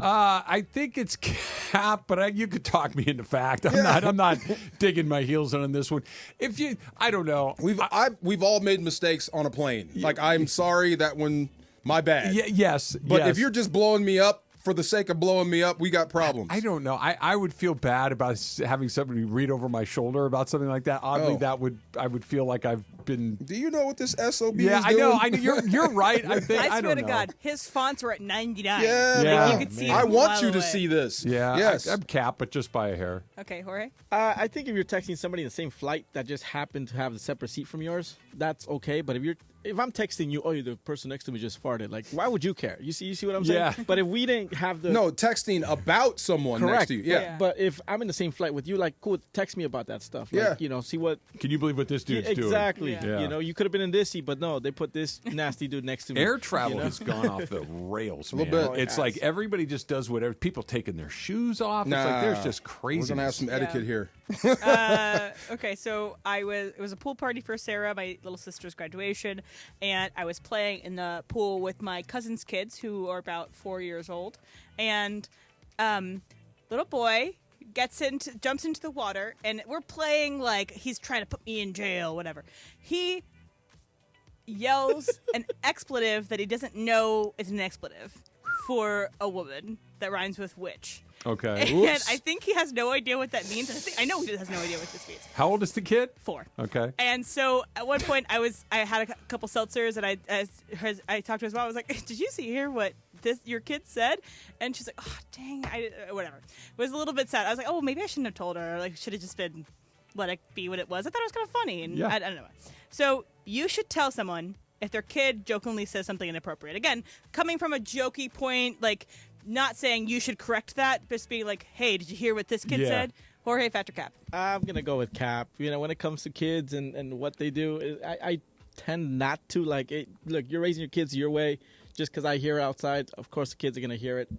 I think it's cap, but you could talk me into fact. I'm not digging my heels in on this one. I don't know.
We've all made mistakes on a plane. Like, I'm sorry that one, my bad.
Yes.
But if you're just blowing me up for the sake of blowing me up, we got problems.
I don't know. I would feel bad about having somebody read over my shoulder about something like that. Oddly, I would feel like I've been.
Do you know what this SOB
is
doing?
I know. You're right. I think.
I swear
don't
to
know.
God, his fonts were at 99.
Yeah,
like you could see.
I want you
to
see this.
Yeah.
Yes.
I'm capped, but just by a hair.
Okay, Jorge.
I think if you're texting somebody in the same flight that just happened to have a separate seat from yours, that's okay. But if I'm texting you, oh, the person next to me just farted. Like, why would you care? You see what I'm saying?
Yeah.
But if we didn't have the
texting about someone next to you. Yeah.
But if I'm in the same flight with you, like, cool, text me about that stuff. Like, see what.
Can you believe what this dude's doing?
Exactly.
Yeah.
You could have been in this seat, but no, they put this nasty dude next to me.
Air travel has gone off the rails, man.
A little bit.
It's like everybody just does whatever. People taking their shoes off.
Nah,
it's like there's just crazy.
We're gonna have some etiquette here.
Okay, so it was a pool party for Sarah, my little sister's graduation, and I was playing in the pool with my cousin's kids who are about 4 years old, and little boy jumps into the water, and we're playing like he's trying to put me in jail, whatever. He yells an expletive that he doesn't know is an expletive for a woman that rhymes with witch.
Okay.
And I think he has no idea what that means. I know he has no idea what this means.
How old is the kid?
4.
Okay.
And so at one point I had a couple seltzers, and I talked to his mom. I was like, "Did you hear what your kid said?" And she's like, "Oh, dang, whatever." It was a little bit sad. I was like, "Oh, maybe I shouldn't have told her. Like, should have just been let it be what it was." I thought it was kind of funny, and I don't know. So you should tell someone if their kid jokingly says something inappropriate. Again, coming from a jokey point, like. Not saying you should correct that, just be like, hey, did you hear what this kid said? Jorge, fact or cap?
I'm going to go with cap. When it comes to kids and what they do, I tend not to. Like, look, you're raising your kids your way. Just because I hear it outside, of course the kids are going to hear it.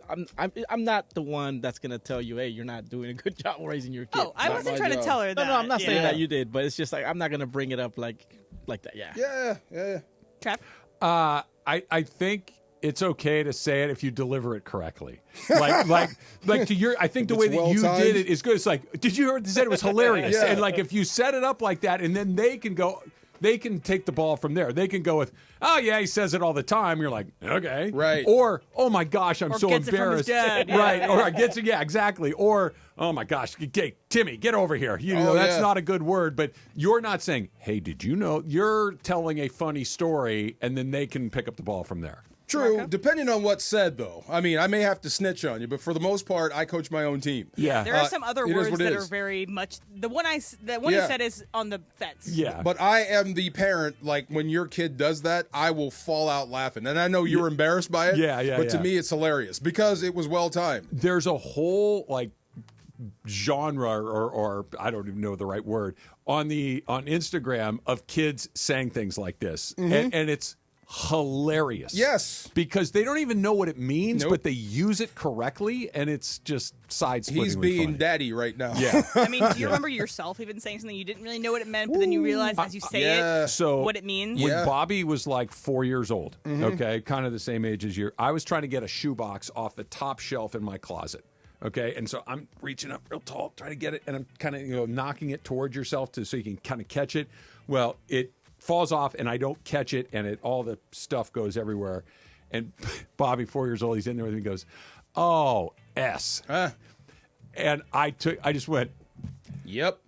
I'm not the one that's going to tell you, hey, you're not doing a good job raising your kid.
Oh, I wasn't trying to tell her that.
No, I'm not saying that you did, but it's just like I'm not going to bring it up like that. Yeah.
Yeah.
Trav?
I think it's okay to say it if you deliver it correctly. Like to your. I think the way that you did it is good. It's like, did you hear what they said? It was hilarious.
Yeah.
And like if you set it up like that, and then they can go. They can take the ball from there. They can go with, oh, yeah, he says it all the time. You're like, okay.
Right.
Or, oh, my gosh, I'm
or
so
gets
embarrassed.
It from his dad.
Right. Or gets it. Yeah, exactly. Or, oh, my gosh, Timmy, get over here. That's not a good word. But you're not saying, hey, did you know? You're telling a funny story, and then they can pick up the ball from there.
True,
Marco?
depending on what's said, though. I mean, I may have to snitch on you, but for the most part, I coach my own team.
Yeah.
There are some other words that are very much. The one he said is on the fence.
Yeah.
But I am the parent, like, when your kid does that, I will fall out laughing. And I know you're embarrassed by it.
Yeah.
But to me, it's hilarious because it was well timed.
There's a whole, like, genre or I don't even know the right word on Instagram of kids saying things like this.
Mm-hmm.
And it's hilarious.
Yes.
Because they don't even know what it means,
Nope.
but they use it correctly, and it's just side-splittingly
He's being
funny.
daddy right now.
Yeah.
I mean, do you remember yourself even saying something you didn't really know what it meant, but then you realize as you say it
So
what it means?
When Bobby was like 4 years old, okay, kind of the same age as you, I was trying to get a shoebox off the top shelf in my closet. Okay, and so I'm reaching up real tall, trying to get it, and I'm kind of knocking it towards yourself so you can kind of catch it. Well, it falls off, and I don't catch it, and all the stuff goes everywhere. And Bobby, 4 years old, he's in there with me, goes, "Oh, S," and I just went,
"Yep."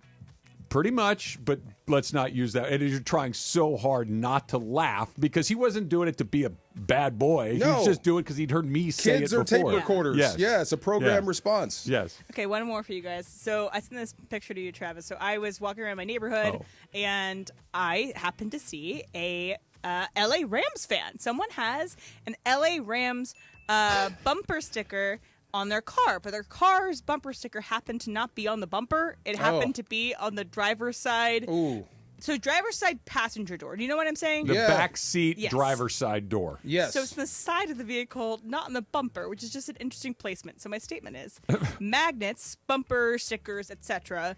Pretty much, but let's not use that. And you're trying so hard not to laugh because he wasn't doing it to be a bad boy.
No.
He was just doing it because he'd heard me say it
Kids
before.
are tape recorders.
Yes.
Yeah, it's a program response.
Yes.
Okay, one more for you guys. So I sent this picture to you, Travis. So I was walking around my neighborhood, and I happened to see a LA Rams fan. Someone has an LA Rams bumper sticker on their car, but their car's bumper sticker happened to not be on the bumper. It happened to be on the driver's side.
Ooh.
So driver's side passenger door. Do you know what I'm saying?
The back seat driver's side door.
Yes.
So it's the side of the vehicle, not on the bumper, which is just an interesting placement. So my statement is magnets, bumper stickers, etc.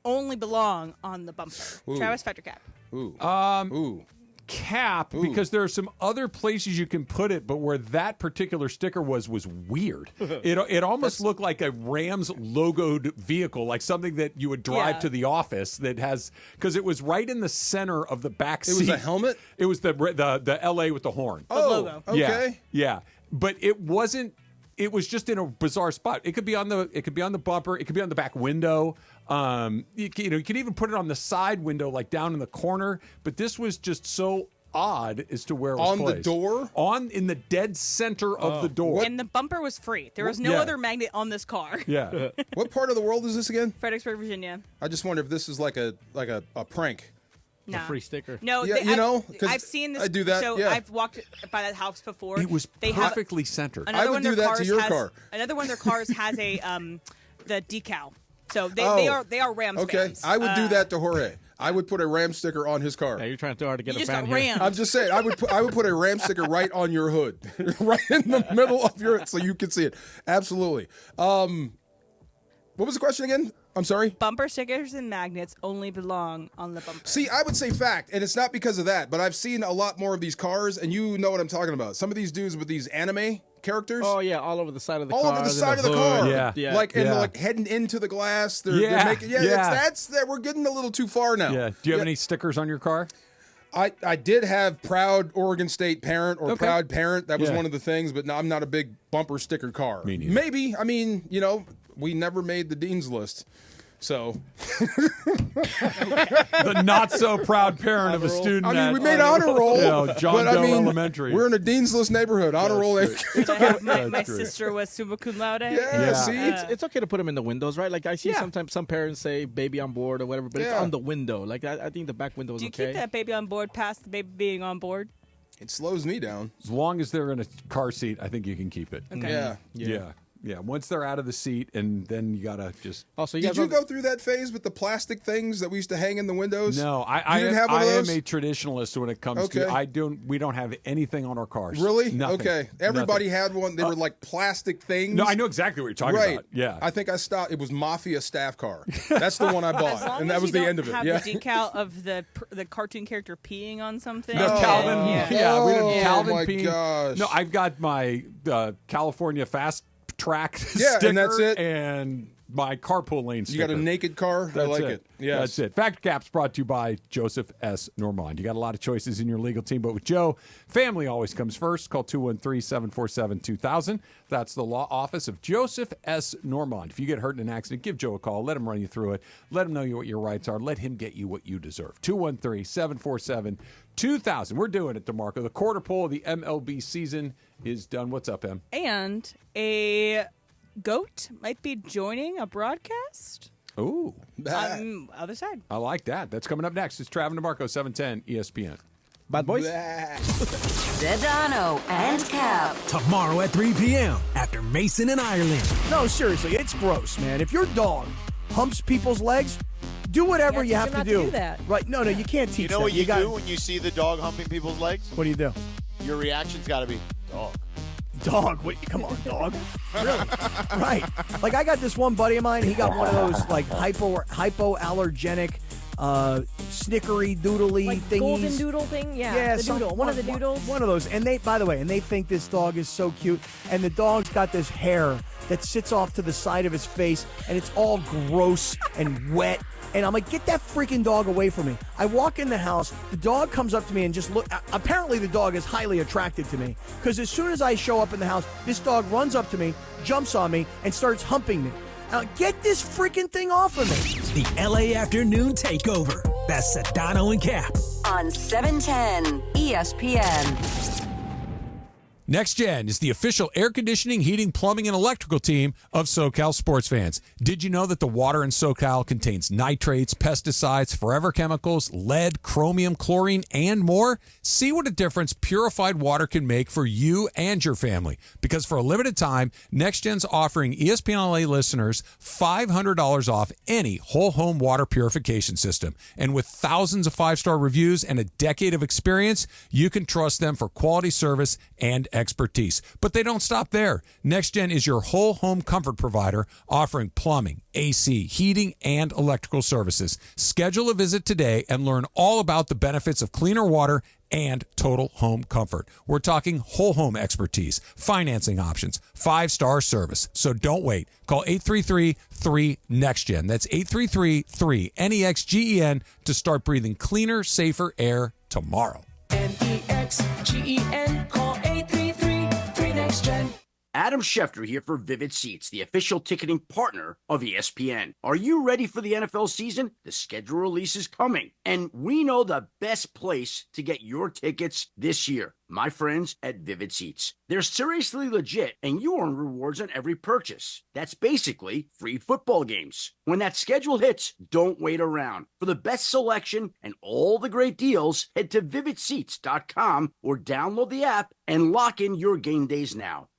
only belong on the bumper.
Ooh.
Travis, Factor Cap.
Ooh.
Cap, because there are some other places you can put it, but where that particular sticker was weird. It almost looked like a Rams logoed vehicle, like something that you would drive to the office that has, because it was right in the center of the back seat.
It was a helmet?
It was the LA with the horn.
Oh, logo. Okay.
Yeah. But it wasn't. It was just in a bizarre spot. It could be on the bumper. It could be on the back window. You could even put it on the side window, like down in the corner. But this was just so odd as to where it was placed.
The door?
In the dead center of the door.
And the bumper was free. There was no other magnet on this car.
Yeah.
What part of the world is this again?
Fredericksburg, Virginia.
I just wonder if this is like a prank.
A free sticker.
No,
Yeah,
I've seen this.
I do that,
So
yeah.
I've walked by that house before.
It was
They
perfectly centered.
Another
I would
one
do
of their
that to
cars
your
has,
car.
Another one of their cars has a the decal. So they are Rams fans.
I would do that to Jorge. I would put a Ram sticker on his car.
Yeah, you're trying too hard to get
You
a
just
fan
got
here.
rammed.
I'm just saying, I would put a Ram sticker right on your hood, right in the middle of your, so you can see it. Absolutely. What was the question again? I'm sorry?
Bumper stickers and magnets only belong on the bumper.
See, I would say fact, and it's not because of that, but I've seen a lot more of these cars, and you know what I'm talking about. Some of these dudes with these anime characters.
Oh yeah, all over the side of the
all
car.
over the side of the car.
Yeah.
Like heading into the glass. They're making that's that we're getting a little too far now.
Yeah. Do you have any stickers on your car?
I did have proud Oregon State parent or proud parent. That was one of the things, but no, I'm not a big bumper sticker car.
Me neither.
Maybe. I mean, we never made the dean's list. So
The not so proud parent of a student.
I mean, we made honor roll.
John
but
Doe
I mean,
Elementary.
We're in a dean's list neighborhood. Honor roll.
My sister was summa cum laude.
Yeah, see?
It's okay to put them in the windows, right? Like I see sometimes some parents say baby on board or whatever, but it's on the window. Like I think the back window is
Do you
okay.
keep that baby on board past the baby being on board?
It slows me down.
As long as they're in a car seat, I think you can keep it.
Okay.
Yeah. Once they're out of the seat, and then you gotta just.
Also,
Did you go through that phase with the plastic things that we used to hang in the windows?
No,
You didn't have one of
I am
those?
a traditionalist when it comes to. We don't have anything on our cars.
Really?
Nothing.
Okay. Everybody
Nothing.
had one. They were like plastic things.
No, I know exactly what you're talking
right.
about. Yeah.
I think I stopped. It was Mafia staff car. That's the one I
As
bought,
long
and that
as
was
you
the
don't
end of it.
have
Yeah.
the decal of the cartoon character peeing on something.
No, Calvin.
Yeah.
We didn't Calvin
Oh my
peeing.
gosh.
No, I've got my California Fast Track
Yeah,
sticker
and that's it.
and my carpool lane
You
sticker.
got a naked car?
That's
I like it. Yes.
That's it. Factor Cap's brought to you by Joseph S. Normand. You got a lot of choices in your legal team, but with Joe, family always comes first. Call 213-747-2000. That's the law office of Joseph S. Normand. If you get hurt in an accident, give Joe a call. Let him run you through it. Let him know what your rights are. Let him get you what you deserve. 213-747-2000. We're doing it, DeMarco. The quarter pole of the MLB season is done. What's up, Em?
And a goat might be joining a broadcast.
Ooh.
Other side.
I like that. That's coming up next. It's Travis DeMarco, 710 ESPN.
Bad boys.
Sedano and Cap.
Tomorrow at 3 p.m. after Mason and Ireland.
No, seriously, it's gross, man. If your dog humps people's legs, do whatever you have to do. Right? No, you can't teach
You know
that.
what you
gotta-
do when you see the dog humping people's legs?
What do you do?
Your reaction's got to be, dog.
Dog? Wait, come on, dog. Really? Right. Like, I got this one buddy of mine. He got one of those, like, hypoallergenic, snickery, doodly
Like
thingies.
golden doodle thing? Yeah, the doodle. One of the doodles.
One of those. And they, by the way, and they think this dog is so cute. And the dog's got this hair that sits off to the side of his face, and it's all gross and wet. And I'm like, get that freaking dog away from me. I walk in the house. The dog comes up to me and just look. Apparently, the dog is highly attracted to me because as soon as I show up in the house, this dog runs up to me, jumps on me, and starts humping me. Now, get this freaking thing off of me.
The LA Afternoon Takeover. That's Sedano and Cap.
On 710 ESPN.
Next Gen is the official air conditioning, heating, plumbing, and electrical team of SoCal sports fans. Did you know that the water in SoCal contains nitrates, pesticides, forever chemicals, lead, chromium, chlorine, and more? See what a difference purified water can make for you and your family. Because for a limited time, Next Gen's offering ESPN LA listeners $500 off any whole home water purification system. And with thousands of 5-star reviews and a decade of experience, you can trust them for quality service and expertise. But they don't stop there. NextGen is your whole home comfort provider, offering plumbing, AC, heating, and electrical services. Schedule a visit today and learn all about the benefits of cleaner water and total home comfort. We're talking whole home expertise, financing options, 5-star service. So don't wait. Call 833-3NEXTGEN. That's 833-3NEXGEN to start breathing cleaner, safer air tomorrow.
NEXGEN. Call 833-3NEXTGEN.
Adam Schefter here for Vivid Seats, the official ticketing partner of ESPN. Are you ready for the NFL season? The schedule release is coming, and we know the best place to get your tickets this year. My friends at Vivid Seats. They're seriously legit, and you earn rewards on every purchase. That's basically free football games. When that schedule hits, don't wait around. For the best selection and all the great deals, head to vividseats.com or download the app and lock in your game days now.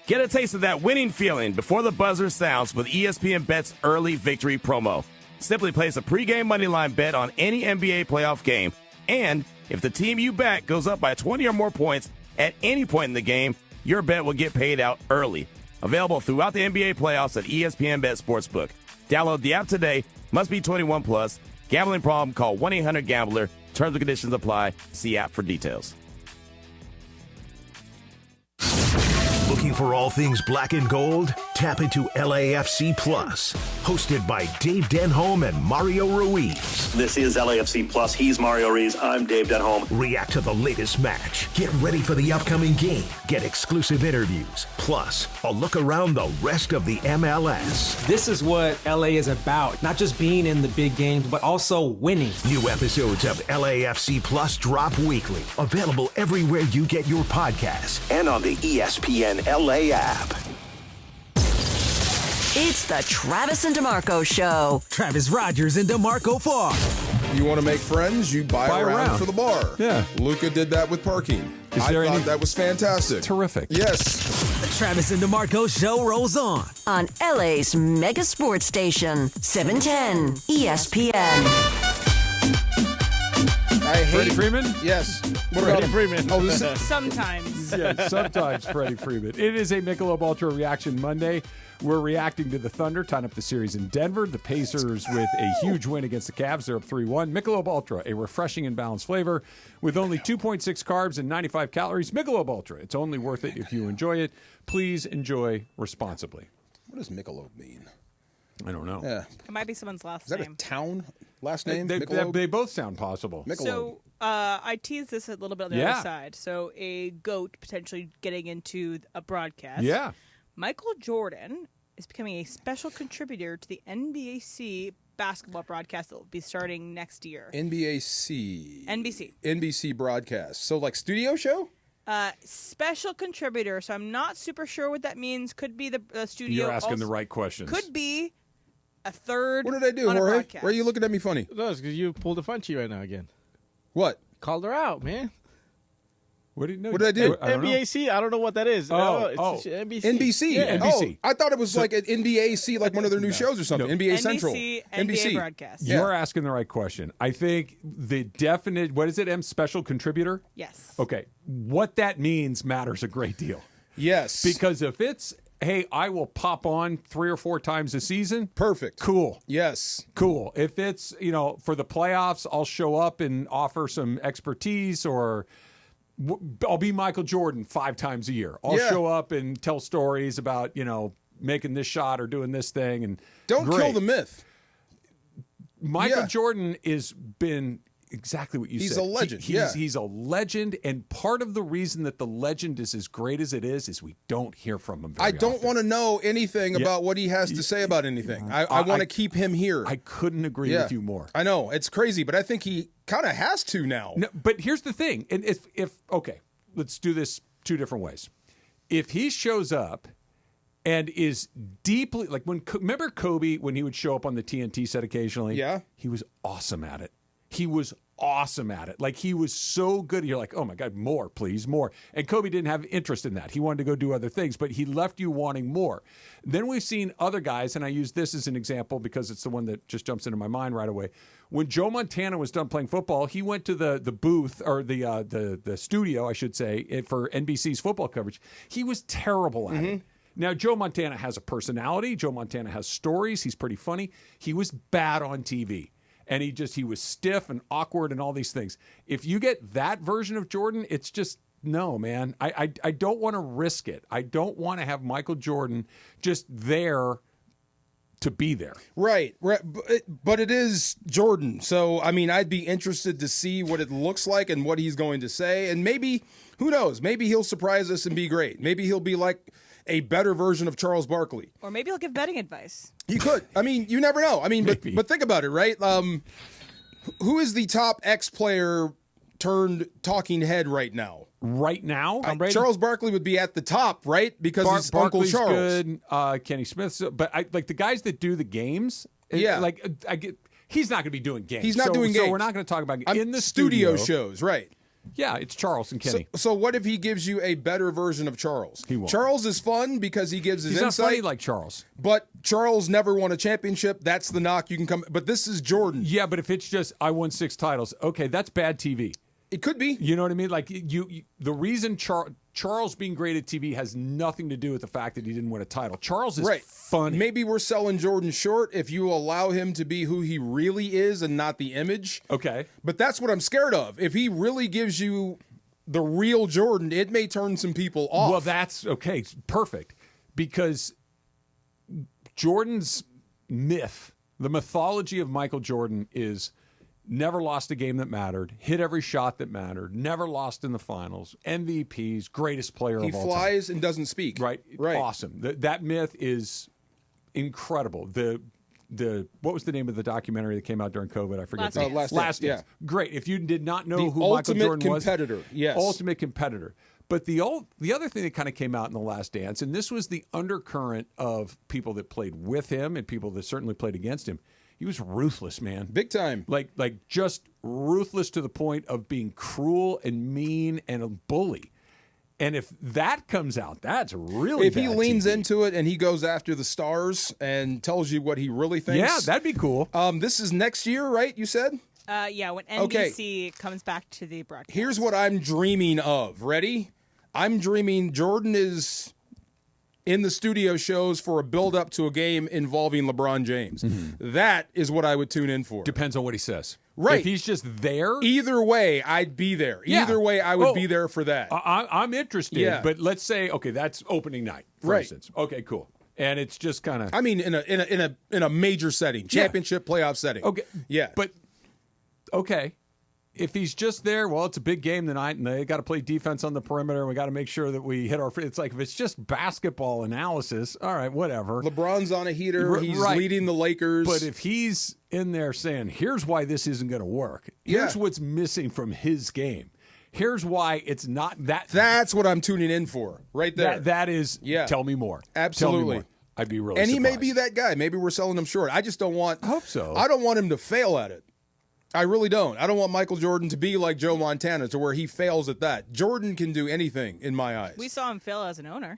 Get a taste of that winning feeling before the buzzer sounds with ESPN Bet's Early Victory promo. Simply place a pregame moneyline bet on any NBA playoff game, and if the team you back goes up by 20 or more points at any point in the game, your bet will get paid out early. Available throughout the NBA playoffs at ESPN Bet Sportsbook. Download the app today. Must be 21 plus. Gambling problem? Call 1-800-GAMBLER. Terms and conditions apply. See app for details.
Looking for all things black and gold? Tap into LAFC Plus. Hosted by Dave Denholm and Mario Ruiz.
This is LAFC Plus. He's Mario Ruiz. I'm Dave Denholm.
React to the latest match. Get ready for the upcoming game. Get exclusive interviews. Plus, a look around the rest of the MLS.
This is what LA is about. Not just being in the big games, but also winning.
New episodes of LAFC Plus drop weekly. Available everywhere you get your podcasts and on the ESPN LA app.
It's the Travis and DeMarco Show.
Travis Rogers and DeMarco Farr.
You want to make friends? You buy around for the bar.
Yeah.
Luca did that with parking. I thought that was fantastic.
Terrific.
Yes.
The Travis and DeMarco Show rolls on.
On LA's mega sports station, 710 ESPN.
I hate
Freddie Freeman?
Yes.
What about Freeman?
Oh, this is
Sometimes.
Yeah, sometimes Freddie Freeman. It is a Michelob Ultra Reaction Monday. We're reacting to the Thunder tying up the series in Denver. The Pacers with a huge win against the Cavs. They're up 3-1. Michelob Ultra, a refreshing and balanced flavor with only 2.6 carbs and 95 calories. Michelob Ultra. It's only worth it if you enjoy it. Please enjoy responsibly.
What does Michelob mean?
I don't know.
Yeah.
It might be someone's last
Is that
name.
a town last name?
They both sound possible.
Michelob.
So I teased this a little bit on the
Yeah.
other side. So a GOAT potentially getting into a broadcast.
Yeah.
Michael Jordan is becoming a special contributor to the NBC basketball broadcast that will be starting next year.
NBC broadcast. So like studio show?
Special contributor. So I'm not super sure what that means. Could be the studio.
You're asking
also,
the right questions.
Could be a third.
What did I do,
on a
Jorge?
broadcast.
Why are you looking at me funny?
No, it's because you pulled a Funchy right now again.
What?
Called her out, man.
What did you know?
What did I do?
I don't know.
NBAC, I don't know what that is. It's NBC.
NBC.
Yeah.
Oh, I thought it was like an NBAC, like one of their new shows or something. NBA Central.
NBA broadcast.
You're asking the right question. I think the definite, what is it, special contributor?
Yes.
Okay. What that means matters a great deal.
Yes.
Because if it's, hey, I will pop on 3 or 4 times a season.
Perfect.
Cool.
Yes.
Cool. If it's, for the playoffs, I'll show up and offer some expertise, or I'll be Michael Jordan 5 times a year. I'll show up and tell stories about, making this shot or doing this thing. And
don't kill the myth.
Michael Jordan has been exactly what you said.
He's a legend.
He's a legend, and part of the reason that the legend is as great as it is we don't hear from him very
I don't
often.
want to know anything about what he has to say about anything. I want to keep him here.
I couldn't agree with you more.
I know. It's crazy, but I think he kind of has to now.
No, but here's the thing. And if okay, let's do this two different ways. If he shows up and is deeply like remember Kobe when he would show up on the TNT set occasionally?
Yeah.
He was awesome at it. He was awesome at it. Like he was so good. You're like, oh my God, more, please, more. And Kobe didn't have interest in that. He wanted to go do other things, but he left you wanting more. Then we've seen other guys, and I use this as an example because it's the one that just jumps into my mind right away. When Joe Montana was done playing football, he went to the booth or the studio, I should say, for NBC's football coverage. He was terrible at it. Now, Joe Montana has a personality. Joe Montana has stories. He's pretty funny. He was bad on TV. And he was stiff and awkward and all these things. If you get that version of Jordan, it's just, no, man. I don't want to risk it. I don't want to have Michael Jordan just there to be there.
Right. But it is Jordan. So, I mean, I'd be interested to see what it looks like and what he's going to say. And maybe, who knows, maybe he'll surprise us and be great. Maybe he'll be like a better version of Charles Barkley.
Or maybe he'll give betting advice.
He could. I mean, you never know. I mean, but think about it, right? Who is the top ex-player turned talking head right now?
Right now?
Charles Barkley would be at the top, right? Because he's
Barkley's
Uncle Charles.
Good. Kenny Smith. But like the guys that do the games, he's not going to be doing games.
He's not doing games.
So we're not going to talk about in the
studio shows, right?
Yeah, it's Charles and Kenny.
So what if he gives you a better version of Charles?
He won't.
Charles is fun because he gives his
He's
insight.
not funny like Charles.
But Charles never won a championship. That's the knock. You can come. But this is Jordan.
Yeah, but if it's just, I won 6 titles, okay, that's bad TV.
It could be.
You know what I mean? Like the reason Charles being great at TV has nothing to do with the fact that he didn't win a title. Charles is funny.
Maybe we're selling Jordan short if you allow him to be who he really is and not the image.
Okay.
But that's what I'm scared of. If he really gives you the real Jordan, it may turn some people off.
Well, that's okay. Perfect. Because Jordan's myth, the mythology of Michael Jordan is never lost a game that mattered, hit every shot that mattered, never lost in the finals, MVPs, greatest player of all time.
He flies and doesn't speak.
Right. Awesome. That myth is incredible. What was the name of the documentary that came out during COVID? I forget. Last Dance.
Yeah.
Great. If you did not know
the
who Michael Jordan was.
Ultimate competitor. Yes.
Ultimate competitor. But the other thing that kind of came out in The Last Dance, and this was the undercurrent of people that played with him and people that certainly played against him, he was ruthless, man.
Big time.
Like just ruthless to the point of being cruel and mean and a bully. And if that comes out, that's really
if he
bad
leans
TV.
into it and he goes after the stars and tells you what he really thinks.
Yeah, that'd be cool.
This is next year, right? You said?
Yeah, when NBC comes back to the broadcast.
Here's what I'm dreaming of. Ready? I'm dreaming Jordan is in the studio shows for a build-up to a game involving LeBron James.
Mm-hmm.
That is what I would tune in for.
Depends on what he says.
Right.
If he's just there.
Either way, I'd be there.
Yeah.
Either way, I would be there for that.
I'm interested.
Yeah.
But let's say, okay, that's opening night, for instance. Okay, cool. And it's just kind of.
I mean, in a major setting, championship playoff setting.
Okay.
Yeah.
But okay. If he's just there, well, it's a big game tonight, and they got to play defense on the perimeter, and we got to make sure that we hit our. It's like if it's just basketball analysis, all right, whatever.
LeBron's on a heater. He's leading the Lakers.
But if he's in there saying, "Here's why this isn't going to work. Here's what's missing from his game. Here's why it's not that."
That's what I'm tuning in for, right there.
That is.
Yeah.
Tell me more.
Absolutely.
Tell me more. I'd be really.
And he
surprised.
may be that guy. Maybe we're selling him short. I just don't want.
I hope so.
I don't want him to fail at it. I really don't. I don't want Michael Jordan to be like Joe Montana to where he fails at that. Jordan can do anything in my eyes.
We saw him fail as an owner.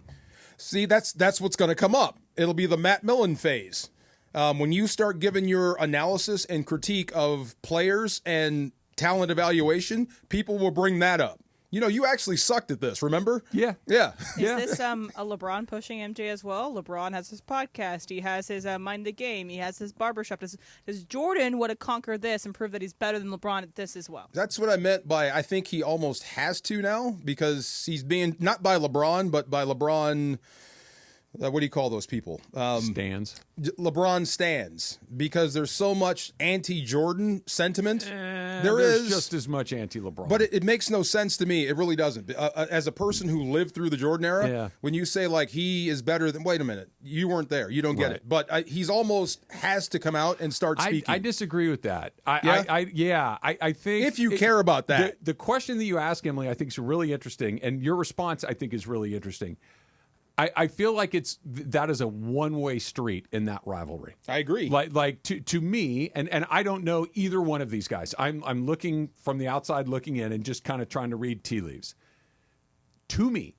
See, that's what's going to come up. It'll be the Matt Millen phase. When you start giving your analysis and critique of players and talent evaluation, people will bring that up. You know, you actually sucked at this, remember?
Yeah.
Yeah.
Is this a LeBron pushing MJ as well? LeBron has his podcast. He has his Mind the Game. He has his barbershop. Does Jordan want to conquer this and prove that he's better than LeBron at this as well?
That's what I meant by I think he almost has to now because he's being, not by LeBron, but by LeBron what do you call those people?
Stands.
LeBron stands, because there's so much anti-Jordan sentiment.
There's just as much anti-LeBron.
But it makes no sense to me. It really doesn't. As a person who lived through the Jordan era, when you say like he is better than, wait a minute, you weren't there. You don't get it. But he's almost has to come out and start speaking.
I disagree with that. I think
if you care about that.
The question that you ask, Emily, I think is really interesting. And your response, I think, is really interesting. I feel like that is a one-way street in that rivalry.
I agree.
Like to me, and I don't know either one of these guys. I'm looking from the outside looking in and just kind of trying to read tea leaves. To me,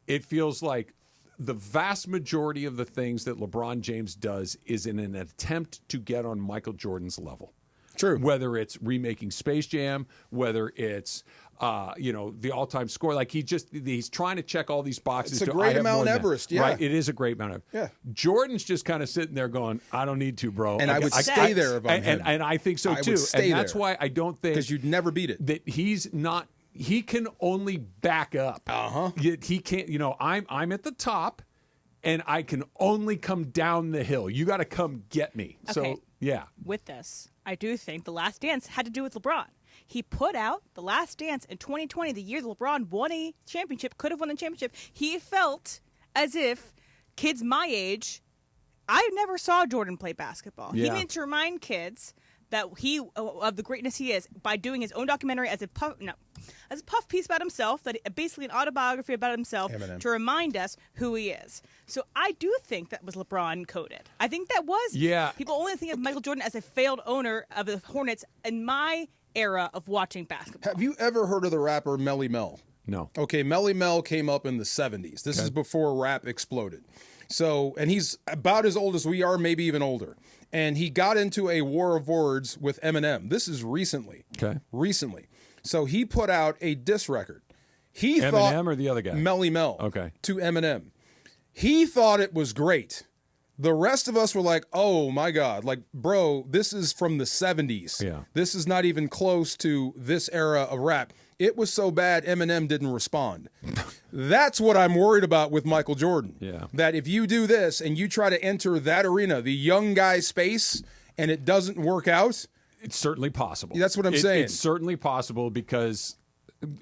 it feels like the vast majority of the things that LeBron James does is in an attempt to get on Michael Jordan's level.
True.
Whether it's remaking Space Jam, whether it's the all-time score, like he's trying to check all these boxes.
It's a great Mount Everest,
right? It is a great Mount Everest.
Yeah.
Jordan's just kind of sitting there going, "I don't need to, bro."
And I would stay there if I'm him.
And I think so too. And that's why I don't think,
because you'd never beat it.
That he's not. He can only back up. He can't. I'm at the top, and I can only come down the hill. You got to come get me.
Okay.
So yeah.
With this, I do think The Last Dance had to do with LeBron. He put out The Last Dance in 2020, the year that LeBron won a championship, could have won the championship. He felt as if kids my age, I never saw Jordan play basketball.
Yeah.
He needed to remind kids that of the greatness he is by doing his own documentary as a puff piece about himself, basically an autobiography about himself, to remind us who he is. So I do think that was LeBron coded. I think that was.
Yeah.
People only think of Michael Jordan as a failed owner of the Hornets in my era of watching basketball.
Have you ever heard of the rapper Melly Mel?
No.
Okay, Melly Mel came up in the 70s. This is before rap exploded. So, and he's about as old as we are, maybe even older. And he got into a war of words with Eminem. This is recently.
Okay.
Recently. So he put out a diss record. He
Eminem
thought,
or the other guy?
Melly Mel.
Okay.
To Eminem. He thought it was great. The rest of us were like, oh my God, like, bro, this is from the 70s.
Yeah.
This is not even close to this era of rap. It was so bad, Eminem didn't respond. That's what I'm worried about with Michael Jordan.
Yeah.
That if you do this and you try to enter that arena, the young guy space, and it doesn't work out.
It's certainly possible.
That's what I'm saying.
It's certainly possible because,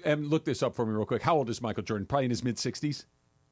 and look this up for me real quick. How old is Michael Jordan? Probably in his mid-60s. Is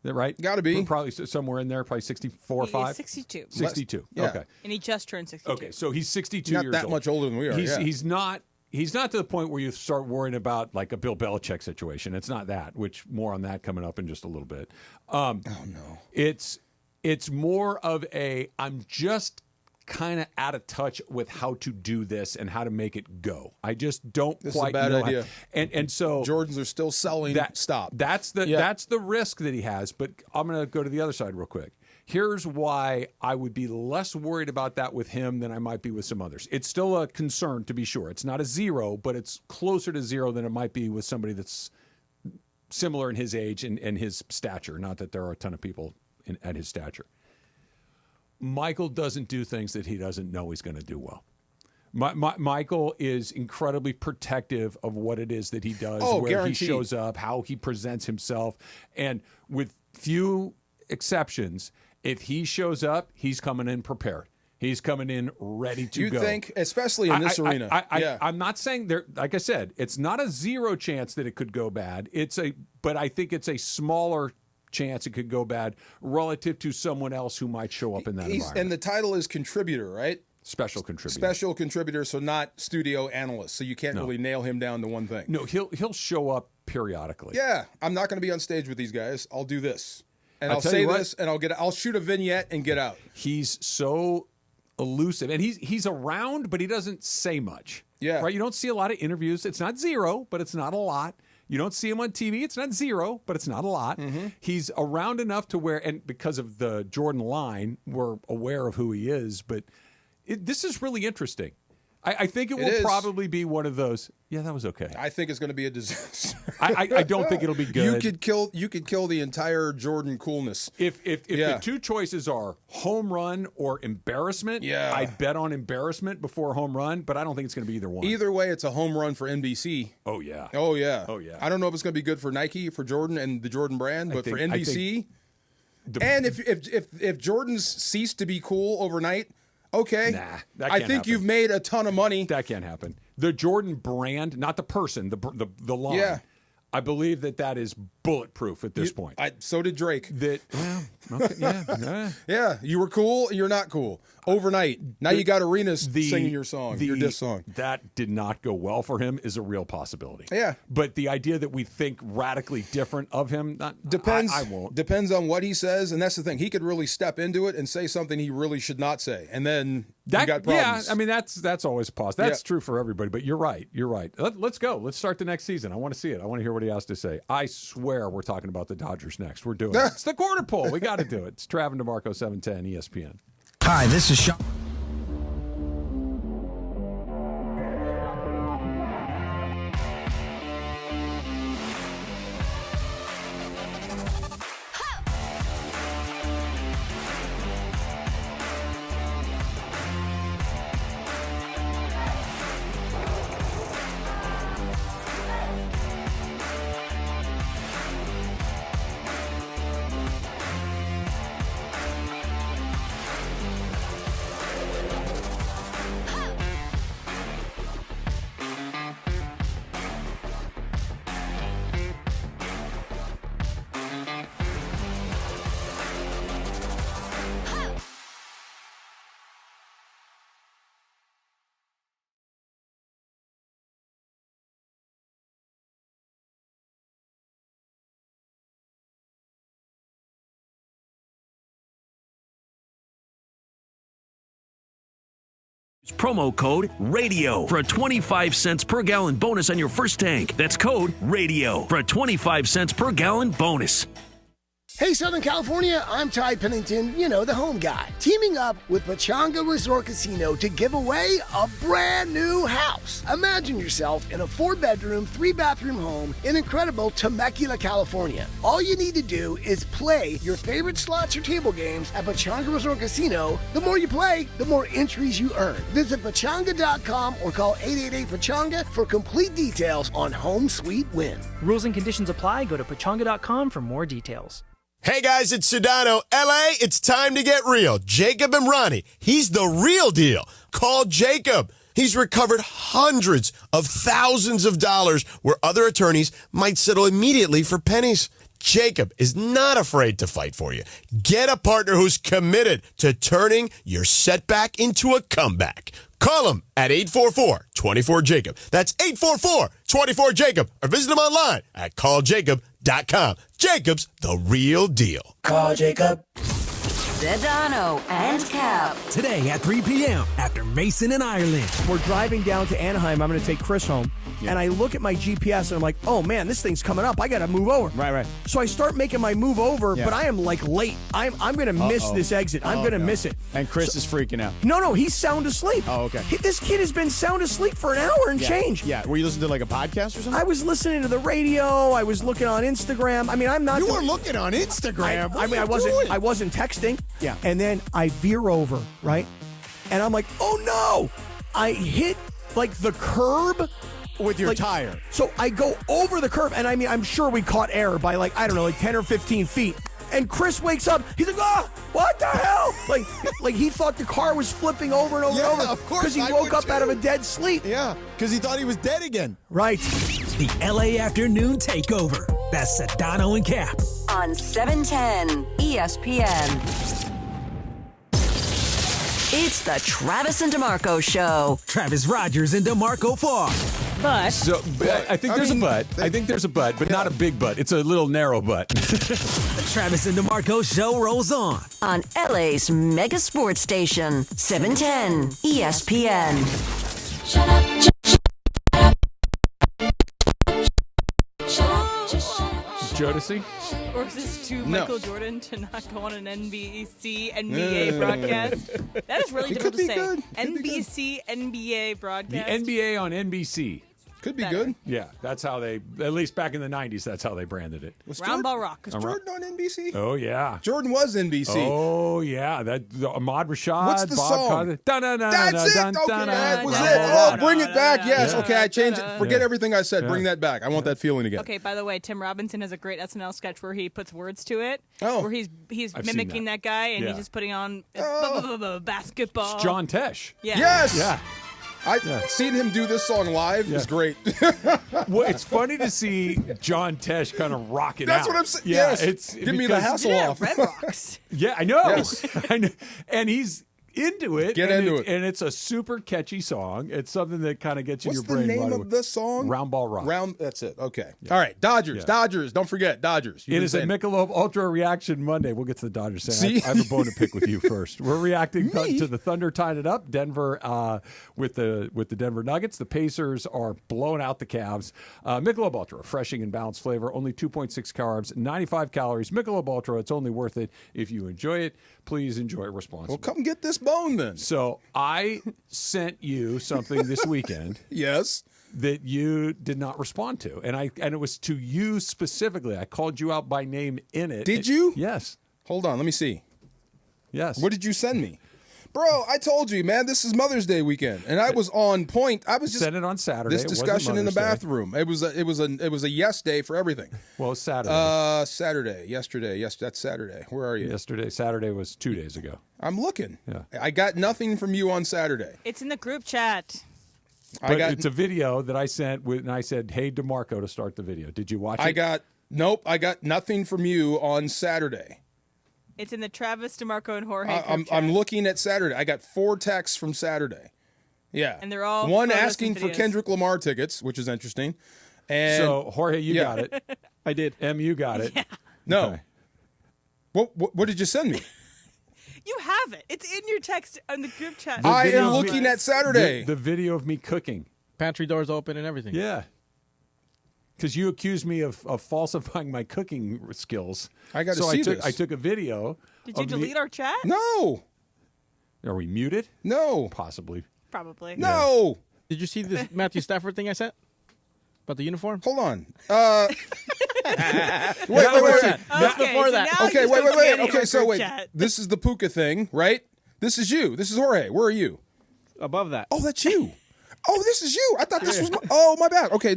that right?
Got to be.
Probably somewhere in there, probably 64 or 5?
62.
62.
Yeah.
Okay.
And he just turned 62.
Okay, so he's 62
Not
years
that
old.
much older than we are.
He's not to the point where you start worrying about like a Bill Belichick situation. It's not that, which more on that coming up in just a little bit.
Oh no.
It's more of a I'm just kind of out of touch with how to do this and how to make it go. I just don't
This
quite
is a bad
know
idea.
And so
Jordans are still selling. Stop.
That's the risk that he has. But I'm going to go to the other side real quick. Here's why I would be less worried about that with him than I might be with some others. It's still a concern, to be sure. It's not a 0, but it's closer to 0 than it might be with somebody that's similar in his age and his stature. Not that there are a ton of people at his stature. Michael doesn't do things that he doesn't know he's going to do well. Michael is incredibly protective of what it is that he does, where
guaranteed.
he shows up, how he presents himself. And with few exceptions, if he shows up, he's coming in prepared. He's coming in ready to go.
You think, especially in this arena.
I'm not saying there, like I said, it's not a 0 chance that it could go bad. But I think it's a smaller chance it could go bad relative to someone else who might show up in that environment.
And the title is contributor, right?
Special contributor.
Special contributor, so not studio analyst. So you can't really nail him down to one thing.
No, he'll show up periodically.
Yeah, I'm not going to be on stage with these guys. I'll do this, and I'll say this, and I'll shoot a vignette and get out.
He's so elusive, and he's around, but he doesn't say much.
Yeah,
right. You don't see a lot of interviews. It's not 0, but it's not a lot. You don't see him on TV. It's not 0, but it's not a lot. Mm-hmm. He's around enough to where, and because of the Jordan line, we're aware of who he is. But this is really interesting. I think it will probably be one of those. Yeah, that was okay.
I think it's going to be a disaster.
I don't think it'll be good.
You could kill the entire Jordan coolness.
If the two choices are home run or embarrassment, I'd bet on embarrassment before home run, but I don't think it's going to be either one.
Either way, it's a home run for NBC.
Oh yeah.
Oh yeah.
Oh yeah.
I don't know if it's going to be good for Nike, for Jordan and the Jordan brand, but for NBC. And if Jordan's ceased to be cool overnight, okay.
Nah, that
I
can't
think
happen.
you've made a ton of money.
That can't happen. The Jordan brand, not the person, the line.
Yeah.
I believe that is bulletproof at this point.
So did Drake.
Okay, yeah.
Yeah, you were cool, you're not cool. Overnight. Now you got arenas singing your song, your diss song.
That did not go well for him is a real possibility.
Yeah.
But the idea that we think radically different of him,
Depends.
I won't.
Depends on what he says, and that's the thing. He could really step into it and say something he really should not say, and then you got problems.
Yeah, I mean that's always possible. That's true for everybody. But you're right. Let's go. Let's start the next season. I want to see it. I want to hear what he has to say. I swear we're talking about the Dodgers next. We're doing it. It's the quarter poll. We got to do it. It's Trav and DeMarco 710 ESPN.
Hi, this is Sean.
Promo code RADIO for a 25 cents per gallon bonus on your first tank. That's code RADIO for a 25 cents per gallon bonus.
Hey, Southern California, I'm Ty Pennington, the home guy, teaming up with Pechanga Resort Casino to give away a brand new house. Imagine yourself in a 4-bedroom, 3-bathroom home in incredible Temecula, California. All you need to do is play your favorite slots or table games at Pechanga Resort Casino. The more you play, the more entries you earn. Visit Pechanga.com or call 888-PECHANGA for complete details on Home Sweet Win.
Rules and conditions apply. Go to Pechanga.com for more details.
Hey guys, it's Sedano. LA, it's time to get real. Jacob and Ronnie, he's the real deal. Call Jacob. He's recovered hundreds of thousands of dollars where other attorneys might settle immediately for pennies. Jacob is not afraid to fight for you. Get a partner who's committed to turning your setback into a comeback. Call him at 844-24-JACOB. That's 844-24-JACOB. Or visit him online at calljacob.com. Jacob's the real deal.
Call Jacob.
Sedano and Cap.
Today at 3 p.m. after Mason and Ireland.
We're driving down to Anaheim. I'm going to take Chris home. And I look at my GPS and I'm like, oh man, this thing's coming up. I got to move over.
Right.
So I start making my move over, but I am like late. I'm going to miss this exit. I'm going to miss it.
And Chris is freaking out.
No, he's sound asleep.
Oh, okay.
This kid has been sound asleep for an hour and change.
Yeah. Were you listening to like a podcast or something?
I was listening to the radio. I was looking on Instagram. I mean, I'm not.
You were looking on Instagram.
I wasn't texting.
Yeah.
And then I veer over, right? And I'm like, oh no! I hit like the curb
with your tire.
So I go over the curb, and I mean, I'm sure we caught air by like 10 or 15 feet. And Chris wakes up. He's like, "Oh, what the hell?" Like he thought the car was flipping over and over and over.
Of course,
because he woke up out of a dead sleep.
Yeah, because he thought he was dead again.
Right.
The LA Afternoon Takeover. That's Sedano and Cap
on 710 ESPN. It's the Travis and DeMarco Show.
Travis Rogers and DeMarco Farr.
But
I think there's a but. I think there's a but, but not a big but. It's a little narrow but.
The Travis and DeMarco Show rolls on
LA's mega sports station, 710 ESPN.
Shut up.
Jodeci?
Or is this too Michael Jordan to not go on an NBA broadcast? That is really difficult to say. NBA broadcast.
The NBA on NBC.
Could be
Better.
good.
Yeah, that's how they, at least back in the 90s, that's how they branded it.
Round Ball Rock.
Was Jordan on NBC?
Oh, yeah.
Jordan was NBC.
Oh, yeah. Ahmad Rashad.
What's the
Bob
song?
Cosby.
That's it. Okay, that was it. Oh, bring it back. Yes. Okay, I changed it. Forget everything I said. Bring that back. I want that feeling again.
Okay, by the way, Tim Robinson has a great SNL sketch where he puts words to it. Where he's
I've
mimicking
seen
that guy and
Yeah.
he's just putting on basketball.
It's John Tesh.
Yeah.
Yes.
Yeah.
Seen him do this song live is great.
Well, it's funny to see John Tesh kind of rock it out.
That's what I'm saying.
Yeah,
Yes. Give me the hassle off.
Red Rocks.
Yeah, I know.
Yes.
I know. And he's into it.
Get
and
into it.
And it's a super catchy song. It's something that kind of gets in
What's
your brain.
the name
right
of
away.
the song?
Round Ball Rock.
That's it. Okay. All right. Dodgers. Dodgers. Don't forget Dodgers.
It is a Michelob Ultra Reaction Monday. We'll get to the Dodgers.
See?
I have a bone to pick with you first. We're reacting to the Thunder tying it up. Denver with the Denver Nuggets. The Pacers are blowing out the Cavs. Michelob Ultra, refreshing and balanced flavor. Only 2.6 carbs, 95 calories. Michelob Ultra. It's only worth it if you enjoy it. Please enjoy it responsibly.
Well, come get this bone then.
So I sent you something this weekend.
Yes.
That you did not respond to, and it was to you specifically. I called you out by name in it.
Did you?
Yes.
Hold on, let me see.
Yes.
What did you send me? Bro, I told you, man, this is Mother's Day weekend, and I was on point. I was just
sent it on Saturday.
This discussion in the bathroom. It was a yes day for everything.
Well, Saturday.
Saturday, yesterday. Yes, that's Saturday. Where are you?
Saturday was 2 days ago.
I'm looking.
Yeah.
I got nothing from you on Saturday.
It's in the group chat.
But it's a video that I sent and I said, "Hey, DeMarco," to start the video. Did you watch it?
I got nothing from you on Saturday.
It's in the Travis, DeMarco, and Jorge group chat.
I'm looking at Saturday. I got 4 texts from Saturday. Yeah.
And they're all
one
photos
asking
and
for
videos.
Kendrick Lamar tickets, which is interesting. And
so, Jorge, you got it.
I did.
You got it.
Yeah.
No. Okay. What did you send me?
You have it. It's in your text on the group chat.
I am looking at Saturday.
The video of me cooking.
Pantry doors open and everything.
Yeah. Because you accused me of falsifying my cooking skills.
I got to see this.
I took a video.
Did you delete our chat?
No.
Are we muted?
No.
Possibly.
Probably.
No.
Did you see this Matthew Stafford thing I sent about the uniform?
Hold on.
Wait. Before that.
Okay, wait. Okay, so wait. This is the Puka thing, right? This is you. This is Jorge. Where are you?
Above that.
Oh, that's you. Oh, this is you. I thought this was oh, my bad. Okay,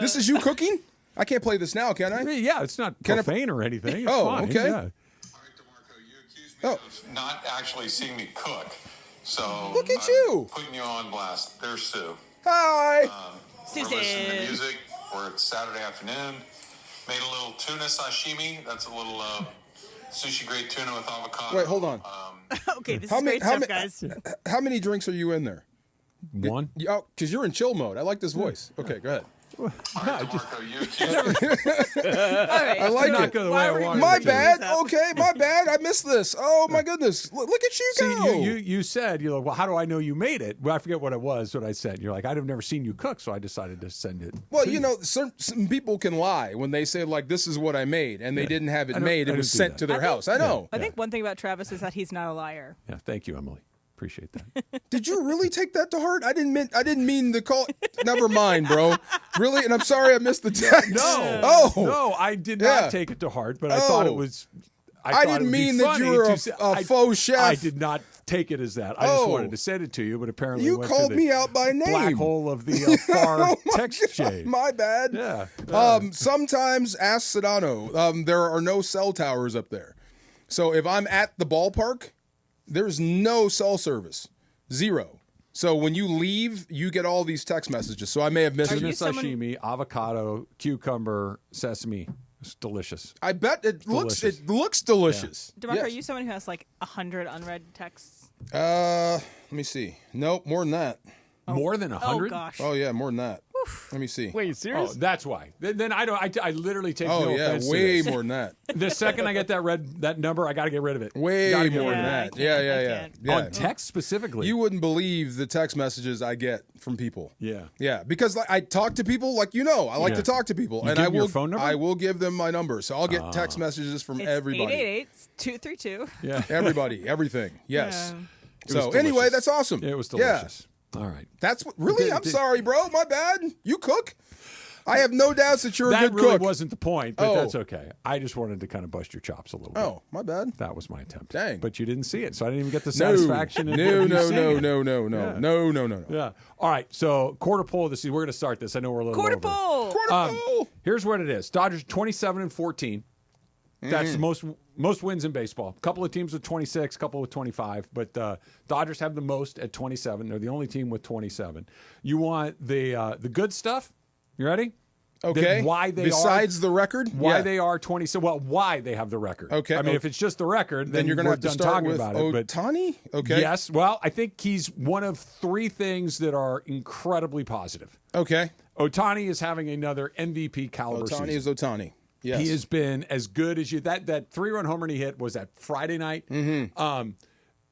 this is you cooking? I can't play this now, can I?
Yeah, it's not profane or anything. It's fine.
Okay.
Yeah.
Of not actually seeing me cook. So
look at you.
Putting you on blast. There's Sue.
Hi.
We're listening to music. It's Saturday afternoon. Made a little tuna sashimi. That's a little sushi grade tuna with avocado.
Wait, hold on.
Okay, this is great stuff, guys.
How many drinks are you in there?
One.
Oh, because you're in chill mode. I like this voice. Okay, go ahead.
I
like
not
it.
go the way I wanted
My
it to.
bad. Okay, my bad. I missed this. Oh my goodness. Look at you go.
See, you said, you're like, well, how do I know you made it? Well, I forget what it was, what I said. You're like, I've never seen you cook, so I decided to send it.
Well, you know, some people can lie when they say, like, this is what I made, and they didn't have it made. It was sent to their house. I know.
I think one thing about Travis is that he's not a liar.
Yeah, thank you, Emily. Appreciate that.
Did you really take that to heart? I didn't mean to call. Never mind, bro. Really? And I'm sorry I missed the text.
No, I did not take it to heart, but I thought it was.
I didn't mean that you were a faux chef.
I did not take it as that. I just wanted to send it to you, but apparently
you
went
called
to the
me out by name.
Black hole of the far text chain.
My bad.
Yeah.
Sometimes, ask Sedano. There are no cell towers up there, so if I'm at the ballpark, there's no cell service. Zero. So when you leave, you get all these text messages. So I may have missed
Tuna
it.
sashimi, avocado, cucumber, sesame. It's delicious.
I bet it looks delicious.
DeMarco, are you someone who has like 100 unread texts?
Let me see. Nope, more than that.
More than 100?
Oh gosh.
Oh yeah, more than that. Let me see.
Wait, serious?
Oh, that's why. Then I don't. I literally take no offense
way
to this.
more than that.
The second I get that number, I got to get rid of it.
Way
Gotta get
more
rid
than
of it.
that. Yeah.
On text specifically.
You wouldn't believe the text messages I get from people.
Yeah.
Yeah, because I talk to people, like I like to talk to people,
You
and
give
I
them
will
your phone number?
I will give them my number, so I'll get text messages from
It's
everybody.
888-232.
Yeah.
Everybody, everything. Yes.
It was
So anyway,
delicious.
that's awesome.
It was delicious. All right.
That's what. Really? I'm sorry, bro. My bad. You cook. I have no doubts that you're a good
That really
cook.
wasn't the point, but that's okay. I just wanted to kind of bust your chops a little bit.
Oh, my bad.
That was my attempt.
Dang.
But you didn't see it, so I didn't even get the satisfaction.
No.
Yeah. All right, so quarter pole of the season. We're going to start this. I know we're a little
Quarter
over.
pole.
Quarter pole.
Here's what it is. Dodgers 27-14. That's the most wins in baseball. A couple of teams with 26, a couple with 25, but Dodgers have the most at 27. They're the only team with 27. You want the good stuff? You ready?
Okay.
Why they
besides the record?
Why they are 27? Well, why they have the record?
Okay.
I mean, if it's just the record, then
you're going to
we're
have to
done
start
talking
with
about it. But
Ohtani. Okay.
yes. Well, I think he's one of three things that are incredibly positive.
Okay.
Ohtani is having another MVP caliber season.
Ohtani is Ohtani. Yes.
He has been as good as you. That 3-run homer he hit was that Friday night.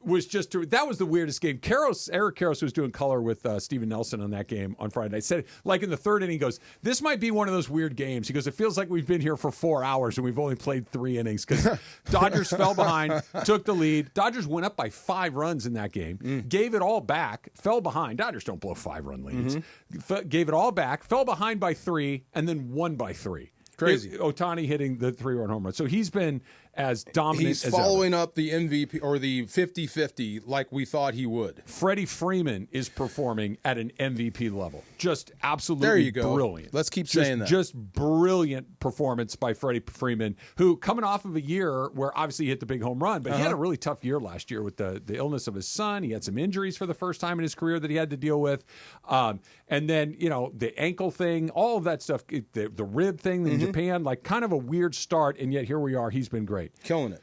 Was just that was the weirdest game. Eric Karros was doing color with Steven Nelson on that game on Friday night. Said like in the third inning, he goes, "This might be one of those weird games." He goes, "It feels like we've been here for 4 hours and we've only played 3 innings because Dodgers fell behind, took the lead. Dodgers went up by 5 runs in that game, gave it all back, fell behind. Dodgers don't blow 5-run leads. Gave it all back, fell behind by 3, and then won by 3.
Crazy.
Ohtani hitting the 3-run home run. So he's been as dominant
He's
as
following
ever.
up the MVP or the 50-50 like we thought he would.
Freddie Freeman is performing at an MVP level. Just absolutely
there you go.
Brilliant.
Let's keep saying that.
Just brilliant performance by Freddie Freeman, who coming off of a year where obviously he hit the big home run, but he had a really tough year last year with the illness of his son. He had some injuries for the first time in his career that he had to deal with. And then, the ankle thing, all of that stuff, the rib thing in Japan, like kind of a weird start, and yet here we are. He's been great.
Killing it.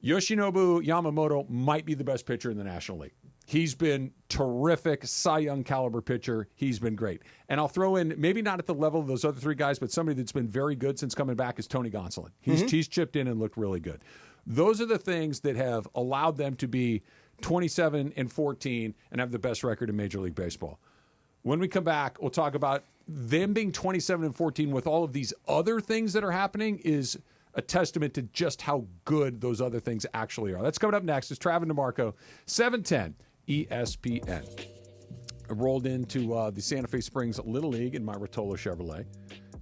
Yoshinobu Yamamoto might be the best pitcher in the National League. He's been terrific, Cy Young caliber pitcher. He's been great. And I'll throw in, maybe not at the level of those other 3 guys, but somebody that's been very good since coming back is Tony Gonsolin. He's chipped in and looked really good. Those are the things that have allowed them to be 27-14 and have the best record in Major League Baseball. When we come back, we'll talk about them being 27-14 with all of these other things that are happening is a testament to just how good those other things actually are. That's coming up next. It's Travis DeMarco, 710 ESPN. I rolled into the Santa Fe Springs Little League in my Rotolo Chevrolet.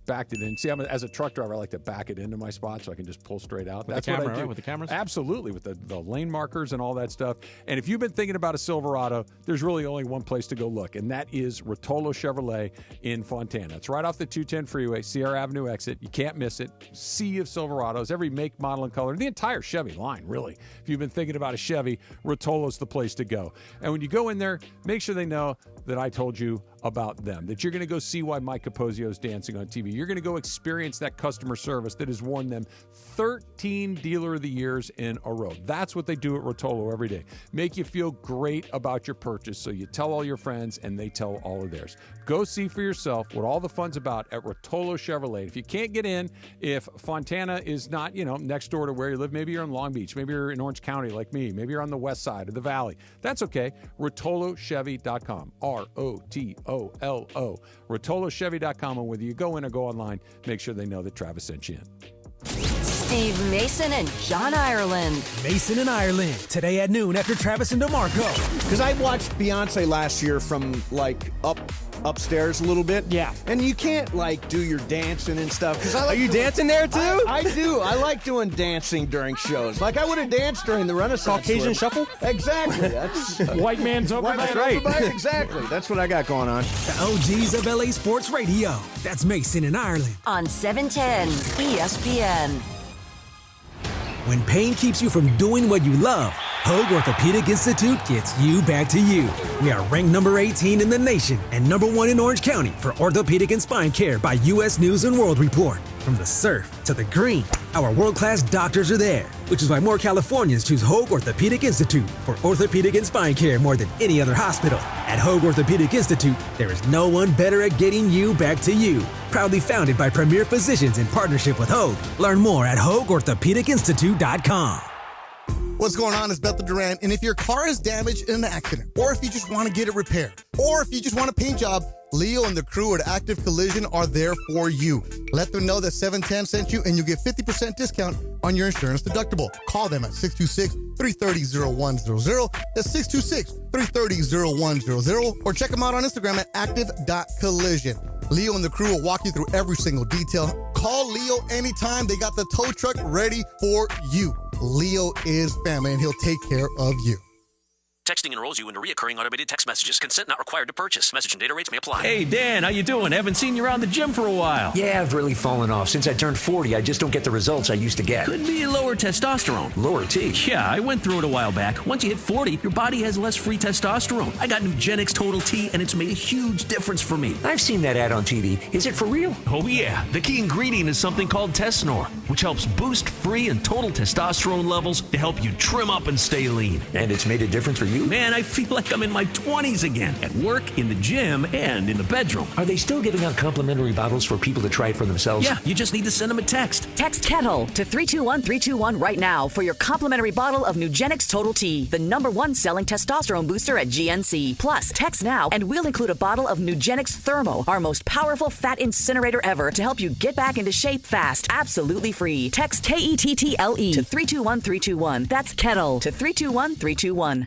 Backed it in. See, as a truck driver, I like to back it into my spot so I can just pull straight out.
With
That's
the camera,
what I do.
right? With the cameras?
Absolutely, with the lane markers and all that stuff. And if you've been thinking about a Silverado, there's really only one place to go look, and that is Rotolo Chevrolet in Fontana. It's right off the 210 freeway, Sierra Avenue exit. You can't miss it. Sea of Silverados, every make, model, and color. The entire Chevy line, really. If you've been thinking about a Chevy, Rotolo's the place to go. And when you go in there, make sure they know that I told you about them, that you're going to go see why Mike Capozio is dancing on TV. You're going to go experience that customer service that has won them 13 Dealer of the Years in a row. That's what they do at Rotolo every day. Make you feel great about your purchase so you tell all your friends and they tell all of theirs. Go see for yourself what all the fun's about at Rotolo Chevrolet. If you can't get in, if Fontana is not, next door to where you live, maybe you're in Long Beach, maybe you're in Orange County like me, maybe you're on the west side of the valley. That's okay. RotoloChevy.com. ROTOLO. RotoloChevy.com. And whether you go in or go online, make sure they know that Travis sent you in.
Steve Mason and John Ireland.
Mason and Ireland, today at noon after Travis and DeMarco.
Because I watched Beyonce last year from upstairs a little bit.
Yeah.
And you can't do your dancing and stuff.
Are you dancing there too?
I do. I like doing dancing during shows. Like I would have danced during the Renaissance.
Caucasian shuffle?
Exactly. That's
White man's over
White
right.
Exactly. That's what I got going on.
The OGs of LA Sports Radio. That's Mason and Ireland.
On 710 ESPN.
When pain keeps you from doing what you love, Hoag Orthopedic Institute gets you back to you. We are ranked number 18 in the nation and number 1 in Orange County for orthopedic and spine care by U.S. News & World Report. From the surf to the green, our world-class doctors are there, which is why more Californians choose Hoag Orthopedic Institute for orthopedic and spine care more than any other hospital. At Hoag Orthopedic Institute, there is no one better at getting you back to you. Proudly founded by premier physicians in partnership with Hoag. Learn more at HoagOrthopedicInstitute.com.
What's going on? It's Bethel Duran, and if your car is damaged in an accident, or if you just want to get it repaired, or if you just want a paint job, Leo and the crew at Active Collision are there for you. Let them know that 710 sent you, and you get 50% discount on your insurance deductible. Call them at 626-330-0100. That's 626-330-0100. Or check them out on Instagram at active.collision. Leo and the crew will walk you through every single detail. Call Leo anytime. They got the tow truck ready for you. Leo is family, and he'll take care of you.
Texting enrolls you into recurring automated text messages. Consent not required to purchase. Message and data rates may apply.
Hey, Dan, how you doing? Haven't seen you around the gym for a while.
Yeah, I've really fallen off. Since I turned 40, I just don't get the results I used to get.
Could be lower testosterone.
Lower T?
Yeah, I went through it a while back. Once you hit 40, your body has less free testosterone. I got Nugenix Total T, and it's made a huge difference for me.
I've seen that ad on TV. Is it for real?
Oh, yeah. The key ingredient is something called Tesnor, which helps boost free and total testosterone levels to help you trim up and stay lean.
And it's made a difference for you?
Man, I feel like I'm in my 20s again, at work, in the gym, and in the bedroom.
Are they still giving out complimentary bottles for people to try it for themselves?
Yeah, you just need to send them a text.
Text Kettle to 321-321 right now for your complimentary bottle of Nugenix Total T, the #1 selling testosterone booster at GNC. Plus, text now and we'll include a bottle of Nugenix Thermo, our most powerful fat incinerator ever, to help you get back into shape fast, absolutely free. Text KETTLE to 321-321. That's Kettle to 321-321.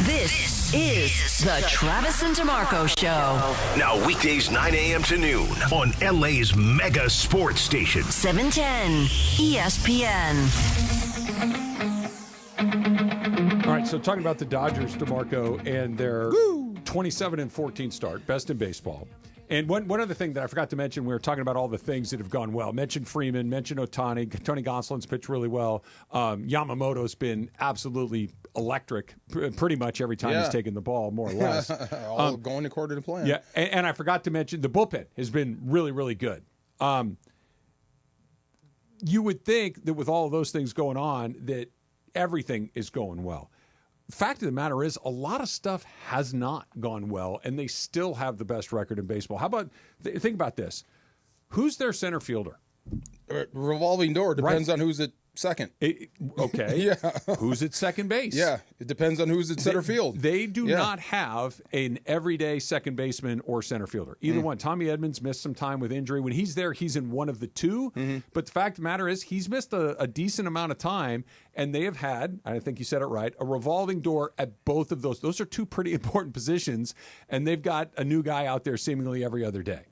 This is the Travis and DeMarco Show.
Now weekdays 9 a.m. to noon on LA's mega sports station.
710 ESPN.
All right, so talking about the Dodgers, DeMarco, and their 27-14 start, best in baseball. And one other thing that I forgot to mention, we were talking about all the things that have gone well. Mentioned Freeman, mentioned Ohtani. Tony Gonsolin's pitched really well. Yamamoto's been absolutely electric pretty much every time he's taken the ball, more or less.
All going according to plan.
Yeah, and I forgot to mention the bullpen has been really, really good. You would think that with all of those things going on that everything is going well. Fact of the matter is, a lot of stuff has not gone well, and they still have the best record in baseball. How about, think about this. Who's their center fielder?
Revolving door. Depends on who's at second.
Okay.
Yeah.
Who's at second base?
Yeah. It depends on who's at center field.
They do not have an everyday second baseman or center fielder. Either one. Tommy Edmonds missed some time with injury. When he's there, he's in one of the two. But the fact of the matter is, he's missed a decent amount of time, and they have had, I think you said it right, a revolving door at both of those. Those are two pretty important positions, and they've got a new guy out there seemingly every other day.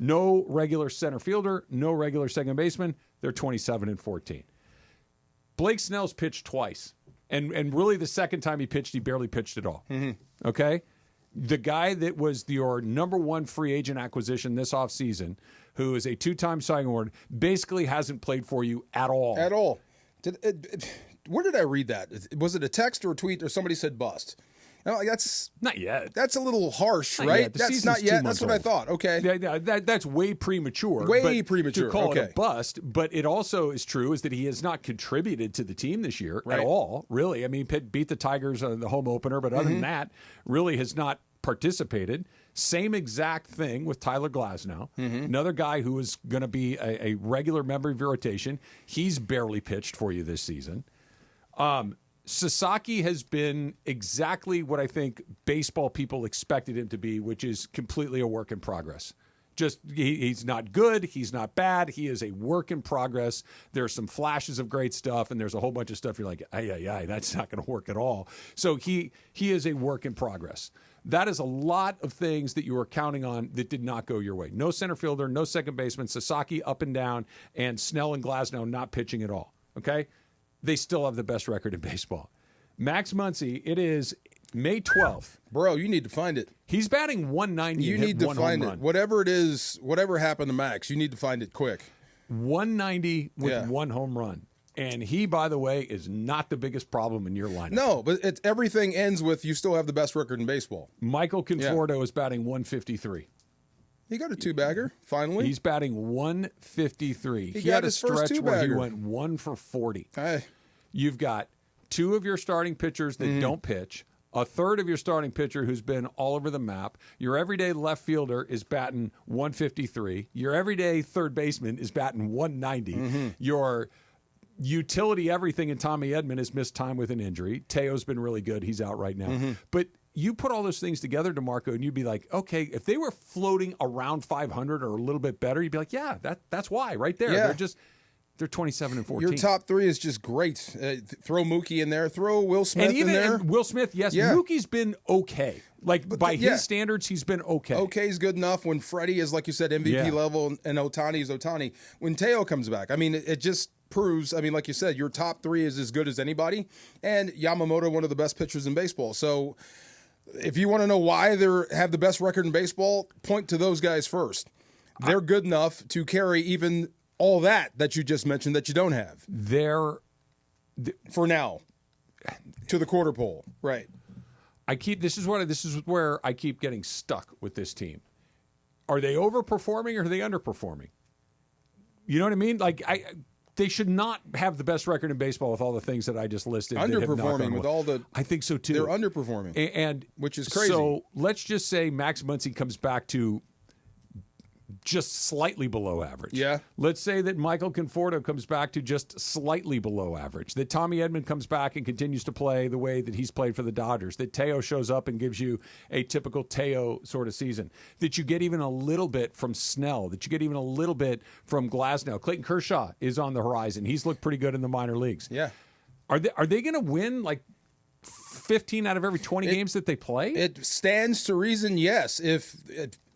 No regular center fielder, no regular second baseman. They're 27-14. Blake Snell's pitched twice. And really the second time he pitched, he barely pitched at all. Okay? The guy that was your #1 free agent acquisition this offseason, who is a 2-time Cy Young Award, basically hasn't played for you at all.
At all. Where did I read that? Was it a text or a tweet or somebody said bust? No, that's
not yet.
That's a little harsh,
Not
right?
yet. The
That's
season's
not
2
yet.
months
That's what
old.
I thought. Okay.
Yeah, that's way premature.
Way
but
premature.
To call it
Okay.
a bust, but it also is true is that he has not contributed to the team this year at all, really. I mean, Pitt beat the Tigers on the home opener, but other than that, really has not participated. Same exact thing with Tyler Glasnow, another guy who is going to be a regular member of your rotation. He's barely pitched for you this season. Sasaki has been exactly what I think baseball people expected him to be, which is completely a work in progress. Just he's not good, he's not bad, he is a work in progress. There's some flashes of great stuff, and there's a whole bunch of stuff you're like, ay, that's not going to work at all. So he is a work in progress. That is a lot of things that you were counting on that did not go your way. No center fielder, no second baseman, Sasaki up and down, and Snell and Glasnow not pitching at all. Okay? They still have the best record in baseball. Max Muncy, it is May 12th.
Bro, you need to find it.
He's batting 190
You
and hit
need to
one
find
home
it.
run.
Whatever it is, whatever happened to Max, you need to find it quick.
190 with one home run. And he, by the way, is not the biggest problem in your lineup.
No, but everything ends with you still have the best record in baseball.
Michael Conforto is batting 153.
He got a 2-bagger, finally.
He's batting 153.
He
He
got
had a
his first
stretch where he
2-bagger.
went 1 for 40.
Hey.
You've got 2 of your starting pitchers that don't pitch, a third of your starting pitcher who's been all over the map. Your everyday left fielder is batting 153. Your everyday third baseman is batting 190. Your utility everything in Tommy Edman has missed time with an injury. Teo's been really good. He's out right now. But you put all those things together, DeMarco, and you'd be like, okay, if they were floating around 500 or a little bit better, you'd be like, yeah, that's why right there.
Yeah.
They're 27 and 14.
Your top three is just great. Throw Mookie in there. Throw Will Smith in there.
And Will Smith, yes. Yeah. Mookie's been okay. By his standards, he's been okay.
Okay is good enough when Freddie is, like you said, MVP level, and Ohtani is Ohtani. When Teo comes back, I mean, it just proves, I mean, like you said, your top three is as good as anybody. And Yamamoto, one of the best pitchers in baseball. So if you want to know why they have the best record in baseball, point to those guys first. They're good enough to carry even all that you just mentioned that you don't have. For now, to the quarter pole, right?
This is where I keep getting stuck with this team. Are they overperforming or are they underperforming? You know what I mean? They should not have the best record in baseball with all the things that I just listed.
Underperforming with all the.
I think so too.
They're underperforming,
and
which is crazy.
So let's just say Max Muncy comes back to just slightly below average.
Yeah.
Let's say that Michael Conforto comes back to just slightly below average. That Tommy Edman comes back and continues to play the way that he's played for the Dodgers. That Teo shows up and gives you a typical Teo sort of season. That you get even a little bit from Snell. That you get even a little bit from Glasnow. Clayton Kershaw is on the horizon. He's looked pretty good in the minor leagues.
Yeah.
Are they going to win 15 out of every 20 games that they play?
It stands to reason, yes.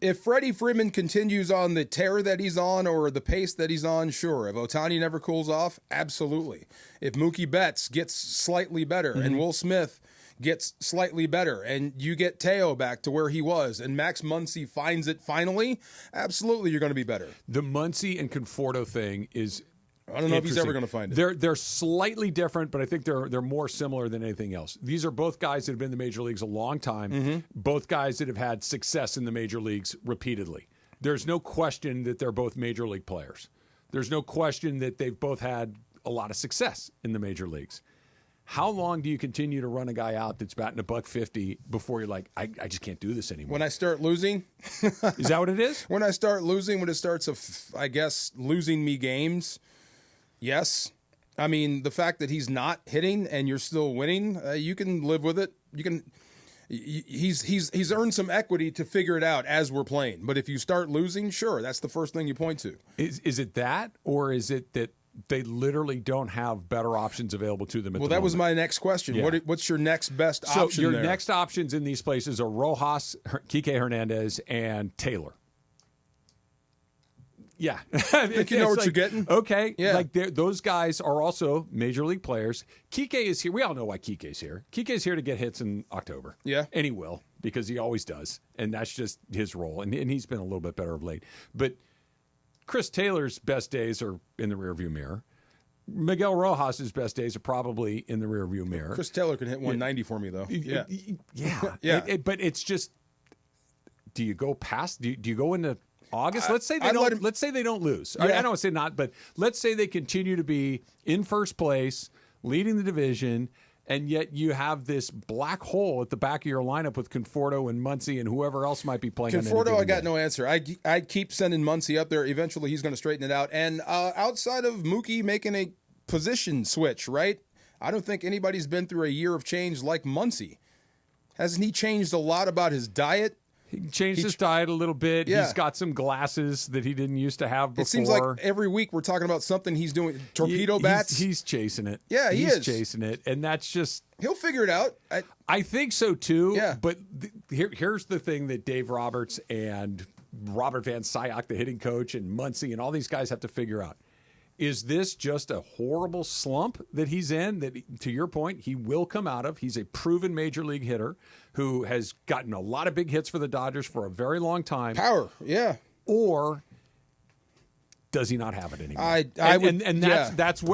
If Freddie Freeman continues on the tear that he's on or the pace that he's on, sure. If Ohtani never cools off, absolutely. If Mookie Betts gets slightly better and Will Smith gets slightly better and you get Teo back to where he was and Max Muncy finds it finally, absolutely you're going to be better.
The Muncy and Conforto thing is...
I don't know if he's ever going to find it.
They're slightly different, but I think they're more similar than anything else. These are both guys that have been in the major leagues a long time, both guys that have had success in the major leagues repeatedly. There's no question that they're both major league players. There's no question that they've both had a lot of success in the major leagues. How long do you continue to run a guy out that's batting $150 before you're like, I just can't do this anymore?
When I start losing.
Is that what it is?
When I start losing, when it starts, I guess, losing me games. Yes. I mean, the fact that he's not hitting and you're still winning, you can live with it. You can. He's earned some equity to figure it out as we're playing. But if you start losing, sure, that's the first thing you point to.
Is it that, or is it that they literally don't have better options available to them? Well,
that was my next question. Yeah. What's your next best option?
So your next options in these places are Rojas, Kike Hernandez, and Taylor. Yeah.
I think you know what you're getting.
Okay.
Yeah.
Those guys are also major league players. Kike is here. We all know why Kike's here. Kike's here to get hits in October.
Yeah.
And he will, because he always does. And that's just his role. And he's been a little bit better of late. But Chris Taylor's best days are in the rearview mirror. Miguel Rojas' best days are probably in the rearview mirror.
Chris Taylor can hit 190 for me, though. Yeah.
Yeah.
Yeah.
But it's just, do you go past, do you go into August? Let's say they don't lose.
Yeah.
I don't want to say not, but let's say they continue to be in first place, leading the division, and yet you have this black hole at the back of your lineup with Conforto and Muncy and whoever else might be playing.
Conforto, I got no answer. I keep sending Muncy up there. Eventually, he's going to straighten it out. And outside of Mookie making a position switch, right? I don't think anybody's been through a year of change like Muncy. Hasn't he changed a lot about his diet?
He changed his diet a little bit. Yeah. He's got some glasses that he didn't used to have before.
It seems like every week we're talking about something he's doing. Torpedo bats.
He's chasing it.
Yeah,
he's chasing it. And that's just...
He'll figure it out.
I think so, too.
Yeah.
But here's the thing that Dave Roberts and Robert Van Sciak, the hitting coach, and Muncy and all these guys have to figure out. Is this just a horrible slump that he's in that, to your point, he will come out of? He's a proven major league hitter who has gotten a lot of big hits for the Dodgers for a very long time.
Power, yeah.
Or does he not have it anymore?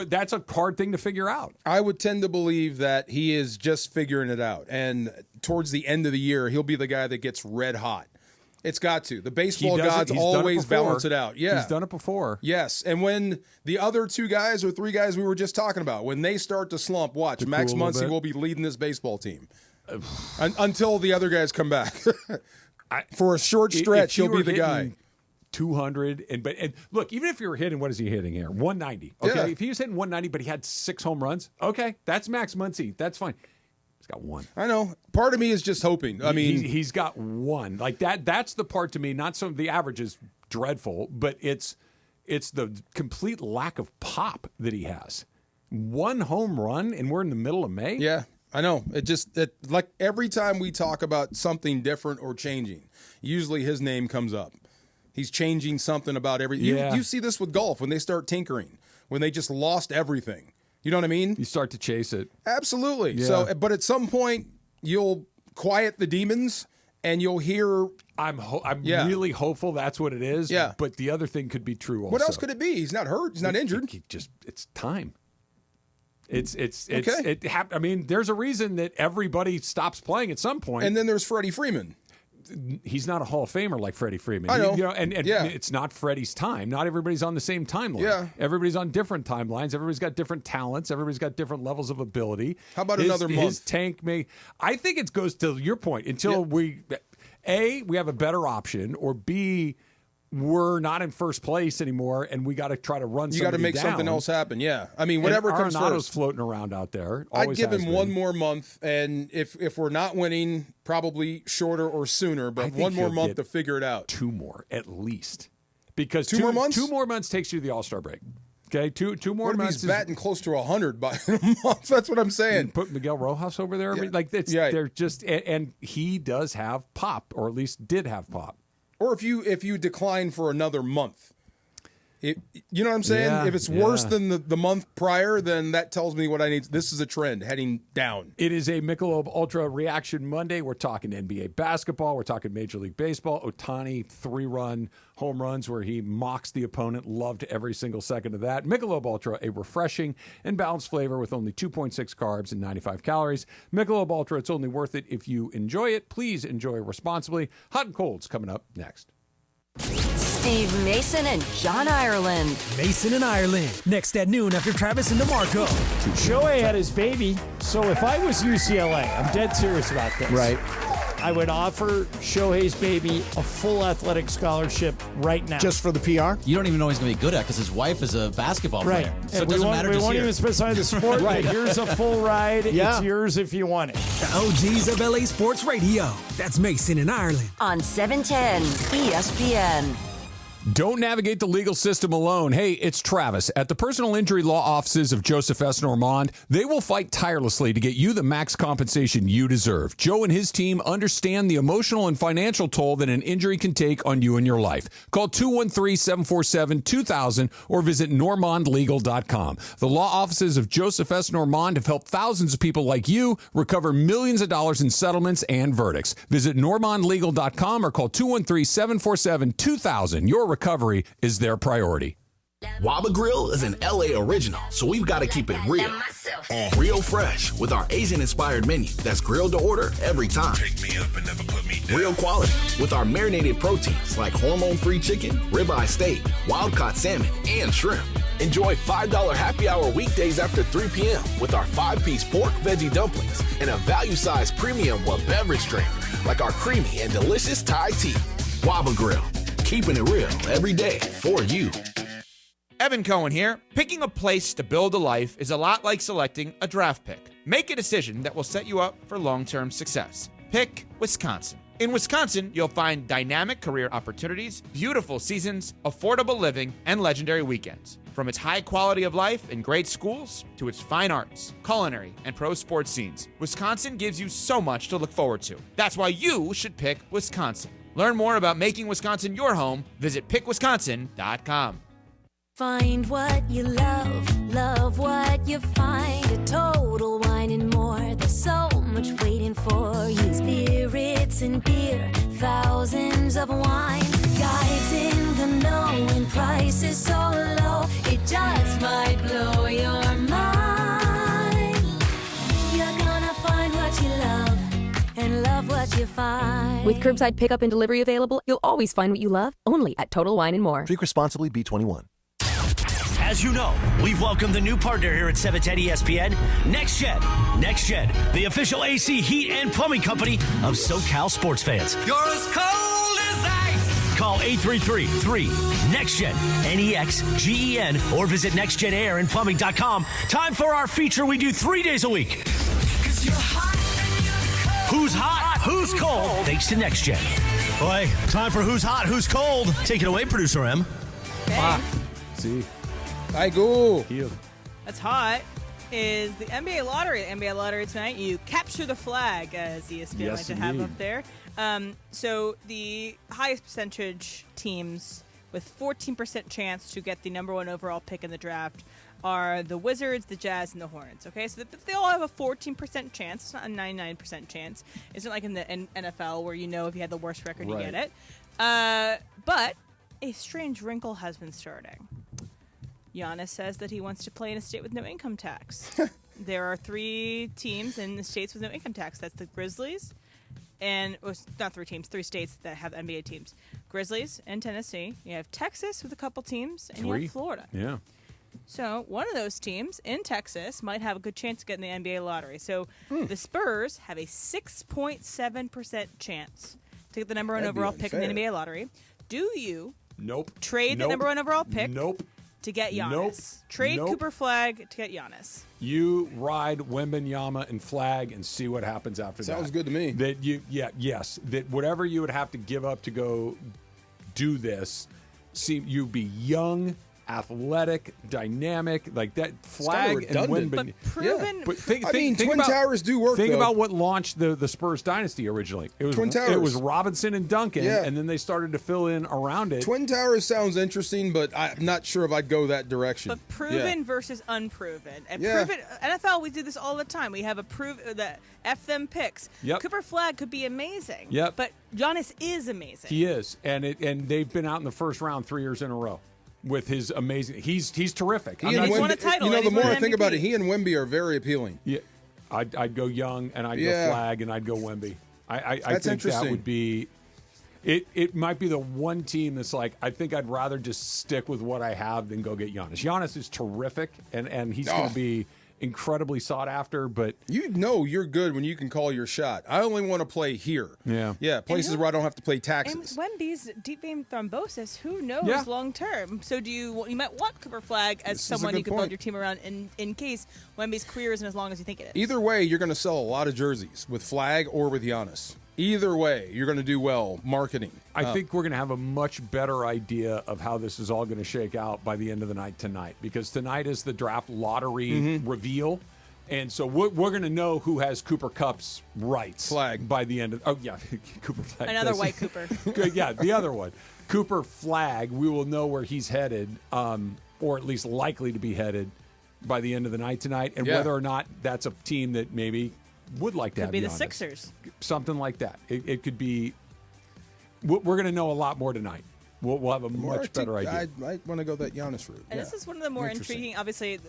That's a hard thing to figure out.
I would tend to believe that he is just figuring it out. And towards the end of the year, he'll be the guy that gets red hot. It's got to. The baseball gods always balance it out. Yeah.
He's done it before.
Yes. And when the other two guys or three guys we were just talking about, when they start to slump, watch, Max Muncy will be leading this baseball team. Until the other guys come back. For a short stretch, he'll be the guy.
200 and look, even if you're hitting, what is he hitting here? 190. Okay.
Yeah.
If he was hitting 190, but he had 6 home runs, okay, that's Max Muncy. That's fine. He's got one.
I know. Part of me is just hoping. I mean,
he's got one. Like that. That's the part to me. Not so the average is dreadful, but it's the complete lack of pop that he has. One home run, and we're in the middle of May.
Yeah, I know. Like every time we talk about something different or changing, usually his name comes up. He's changing something about everything.
Yeah.
You see this with golf when they start tinkering, when they just lost everything. You know what I mean?
You start to chase it.
Absolutely.
Yeah.
So, but at some point, you'll quiet the demons, and you'll hear.
I'm really hopeful that's what it is.
Yeah.
But the other thing could be true also.
What else could it be? He's not hurt. He's not injured.
It's time.
Okay.
I mean, there's a reason that everybody stops playing at some point.
And then there's Freddie Freeman.
He's not a Hall of Famer like Freddie Freeman.
I know.
And it's not Freddie's time. Not everybody's on the same timeline.
Yeah.
Everybody's on different timelines. Everybody's got different talents. Everybody's got different levels of ability.
How about another month?
His tank may. I think it goes to your point until we have a better option, or B, we're not in first place anymore, and we got to try to run.
You got to make something else happen. Yeah, I mean, whatever comes
Arenado's
first.
Floating around out there.
I'd give him one more month, and if we're not winning, probably shorter or sooner, but one more month to figure it out.
2 more at least, because
two more months.
2 more months takes you to the All-Star break. Okay, two more
what
months.
If he's batting close to 100 by a month? That's what I'm saying.
Put Miguel Rojas over there.
Yeah.
Like they're just, and he does have pop, or at least did have pop.
Or if you decline for another month, you know what I'm saying?
Yeah,
if it's worse than the month prior, then that tells me what I need. This is a trend heading down.
It is a Michelob Ultra Reaction Monday. We're talking NBA basketball. We're talking Major League Baseball. Otani 3-run home runs where he mocks the opponent. Loved every single second of that. Michelob Ultra, a refreshing and balanced flavor with only 2.6 carbs and 95 calories. Michelob Ultra, it's only worth it if you enjoy it. Please enjoy responsibly. Hot and cold's coming up next.
Steve Mason and John Ireland.
Mason and Ireland. Next at noon after Travis and DeMarco.
Shohei had his baby, so if I was UCLA, I'm dead serious about this.
Right.
I would offer Shohei's baby a full athletic scholarship right now.
Just for the PR?
You don't even know what he's going to be good at because his wife is a basketball
right.
player. So
and
it doesn't matter.
We won't even specify the sport.
Right.
But here's a full ride.
Yeah.
It's yours if you want it.
The OGs of LA Sports Radio. That's Mason and Ireland.
On 710 ESPN.
Don't navigate the legal system alone. Hey, it's Travis. At the personal injury law offices of Joseph S. Normand, they will fight tirelessly to get you the max compensation you deserve. Joe and his team understand the emotional and financial toll that an injury can take on you and your life. Call 213-747-2000 or visit normandlegal.com. The law offices of Joseph S. Normand have helped thousands of people like you recover millions of dollars in settlements and verdicts. Visit normandlegal.com or call 213-747-2000. Your recovery is their priority.
Waba Grill is an LA original, so we've got to keep it real. Real fresh with our Asian-inspired menu that's grilled to order every time.
Pick me up and never put me down.
Real quality with our marinated proteins like hormone-free chicken, ribeye steak, wild-caught salmon, and shrimp. Enjoy $5 happy hour weekdays after 3 p.m. with our 5-piece pork veggie dumplings and a value-sized premium beverage drink like our creamy and delicious Thai tea. Waba Grill. Keeping it real every day for you.
Evan Cohen here. Picking a place to build a life is a lot like selecting a draft pick. Make a decision that will set you up for long-term success. Pick Wisconsin. In Wisconsin, you'll find dynamic career opportunities, beautiful seasons, affordable living, and legendary weekends. From its high quality of life and great schools to its fine arts, culinary, and pro sports scenes, Wisconsin gives you so much to look forward to. That's why you should pick Wisconsin. Learn more about making Wisconsin your home. Visit pickwisconsin.com.
Find what you love, love what you find. A Total Wine and More. There's so much waiting for you. Spirits and beer, thousands of wines. Guides in the know and prices so low. It just might blow your mind. You're gonna find what you love and love what you find.
With curbside pickup and delivery available, you'll always find what you love, only at Total Wine & More.
Drink responsibly, B21.
As you know, we've welcomed a new partner here at 710 ESPN, NextGen. NextGen, the official AC, heat, and plumbing company of SoCal sports fans.
You're as cold as ice.
Call 833-3-NEXTGEN, NEXGEN, or visit nextgenairandplumbing.com. Time for our feature we do 3 days a week.
'Cause you're hot.
Who's hot? Who's cold? Thanks to Next Gen. Boy, time for Who's Hot? Who's Cold? Take it away, Producer M.
See.
I go.
That's hot. Is the NBA lottery. The NBA lottery tonight, you capture the flag, as ESPN like to have up there. So the highest percentage teams with 14% chance to get the number 1 overall pick in the draft are the Wizards, the Jazz, and the Hornets. Okay, so they all have a 14% chance. It's not a 99% chance. It's not like in the NFL where you know if you had the worst record, you get it. But a strange wrinkle has been starting. Giannis says that he wants to play in a state with no income tax. There are 3 teams in the states with no income tax. That's the Grizzlies, and not 3 teams, 3 states that have NBA teams. Grizzlies and Tennessee. You have Texas with a couple teams, and 3. You have Florida.
Yeah.
So one of those teams in Texas might have a good chance of getting the NBA lottery. So the Spurs have a 6.7% chance to get the number 1 overall pick in the NBA lottery. Do you trade the number 1 overall pick to get Giannis? Trade Cooper Flag to get Giannis.
You ride Wembanyama and Flag and see what happens after that.
Sounds good to me.
That whatever you would have to give up to go do this, you'd be young, athletic, dynamic, like that. Flag and Wembanyama.
But proven.
But
Twin Towers do work.
Think about what launched the Spurs dynasty originally. It was
Twin Towers.
It was Robinson and Duncan, and then they started to fill in around it.
Twin Towers sounds interesting, but I'm not sure if I'd go that direction.
But proven versus unproven. And proven, NFL, we do this all the time. We have the F them picks. Cooper Flag could be amazing. But Giannis is amazing.
He is, and they've been out in the first round 3 years in a row. With his amazing, he's terrific.
He's won a title.
The more I think about it, he and Wemby are very appealing.
Yeah, I'd go Young, and I'd go Flag, and I'd go Wemby. I think that would be. It might be the one team that's like, I think I'd rather just stick with what I have than go get Giannis. Giannis is terrific, and he's going to be incredibly sought after, but
you know you're good when you can call your shot. I only want to play here. Places where I don't have to play taxes.
And with Wemby's deep vein thrombosis, who knows long term? So you might want Cooper Flag as someone you can build your team around in case Wemby's career isn't as long as you think it is.
Either way, you're going to sell a lot of jerseys with Flag or with Giannis. Either way, you're going to do well marketing.
I think we're going to have a much better idea of how this is all going to shake out by the end of the night tonight, because tonight is the draft lottery reveal. And so we're going to know who has Cooper Kupp's rights
Flag
by the end of Cooper Flag.
Another white Cooper.
The other one. Cooper Flag, we will know where he's headed, or at least likely to be headed by the end of the night tonight, and whether or not that's a team that maybe would like to have
be the
Giannis.
Sixers.
Something like that. It could be. We're going to know a lot more tonight. We'll have a much better idea.
I might want to go that Giannis route.
And this is one of the more intriguing. Obviously,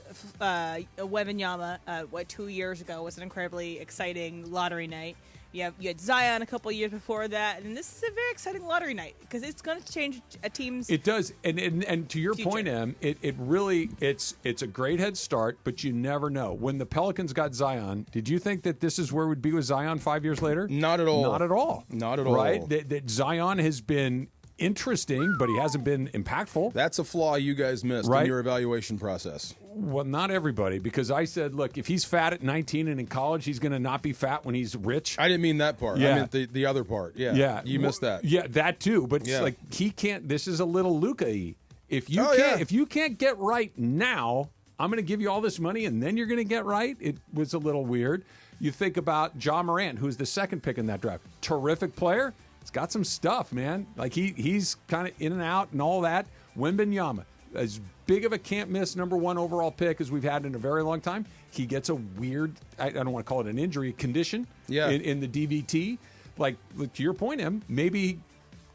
Wembanyama, 2 years ago was an incredibly exciting lottery night. You had Zion a couple of years before that, and this is a very exciting lottery night because it's going to change a team's.
It does, and to your point, Em, it really it's a great head start, but you never know. When the Pelicans got Zion, did you think that this is where we'd be with Zion 5 years later?
Not at all.
Not at all.
Not at all.
Right? That Zion has been interesting, but he hasn't been impactful.
That's a flaw you guys missed in your evaluation process.
Well, not everybody, because I said, look, if he's fat at 19 and in college, he's going to not be fat when he's rich.
I didn't mean that part. I meant the other part. Yeah. You missed that.
Yeah, that too. But it's like he can't. This is a little Luka-y. If you can't get right now, I'm going to give you all this money and then you're going to get right. It was a little weird. You think about Ja Morant, who's the second pick in that draft. Terrific player. He's got some stuff, man. Like he's kind of in and out and all that. Wembanyama, as big of a can't-miss number 1 overall pick as we've had in a very long time. He gets a weird, I don't want to call it an injury, condition in the DVT. Like, to your point, Em, maybe he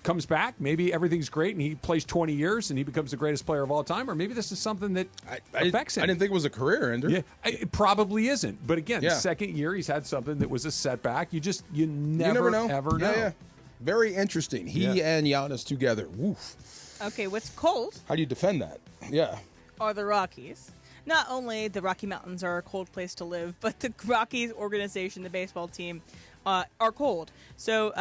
comes back, maybe everything's great and he plays 20 years and he becomes the greatest player of all time, or maybe this is something that affects him.
I didn't think it was a career ender.
Yeah, it probably isn't. But again, second year, he's had something that was a setback. You never know. Ever know.
Yeah. Very interesting. He and Giannis together. Woof.
Okay, what's cold?
How do you defend that? Yeah.
Are the Rockies. Not only the Rocky Mountains are a cold place to live, but the Rockies organization, the baseball team, are cold. So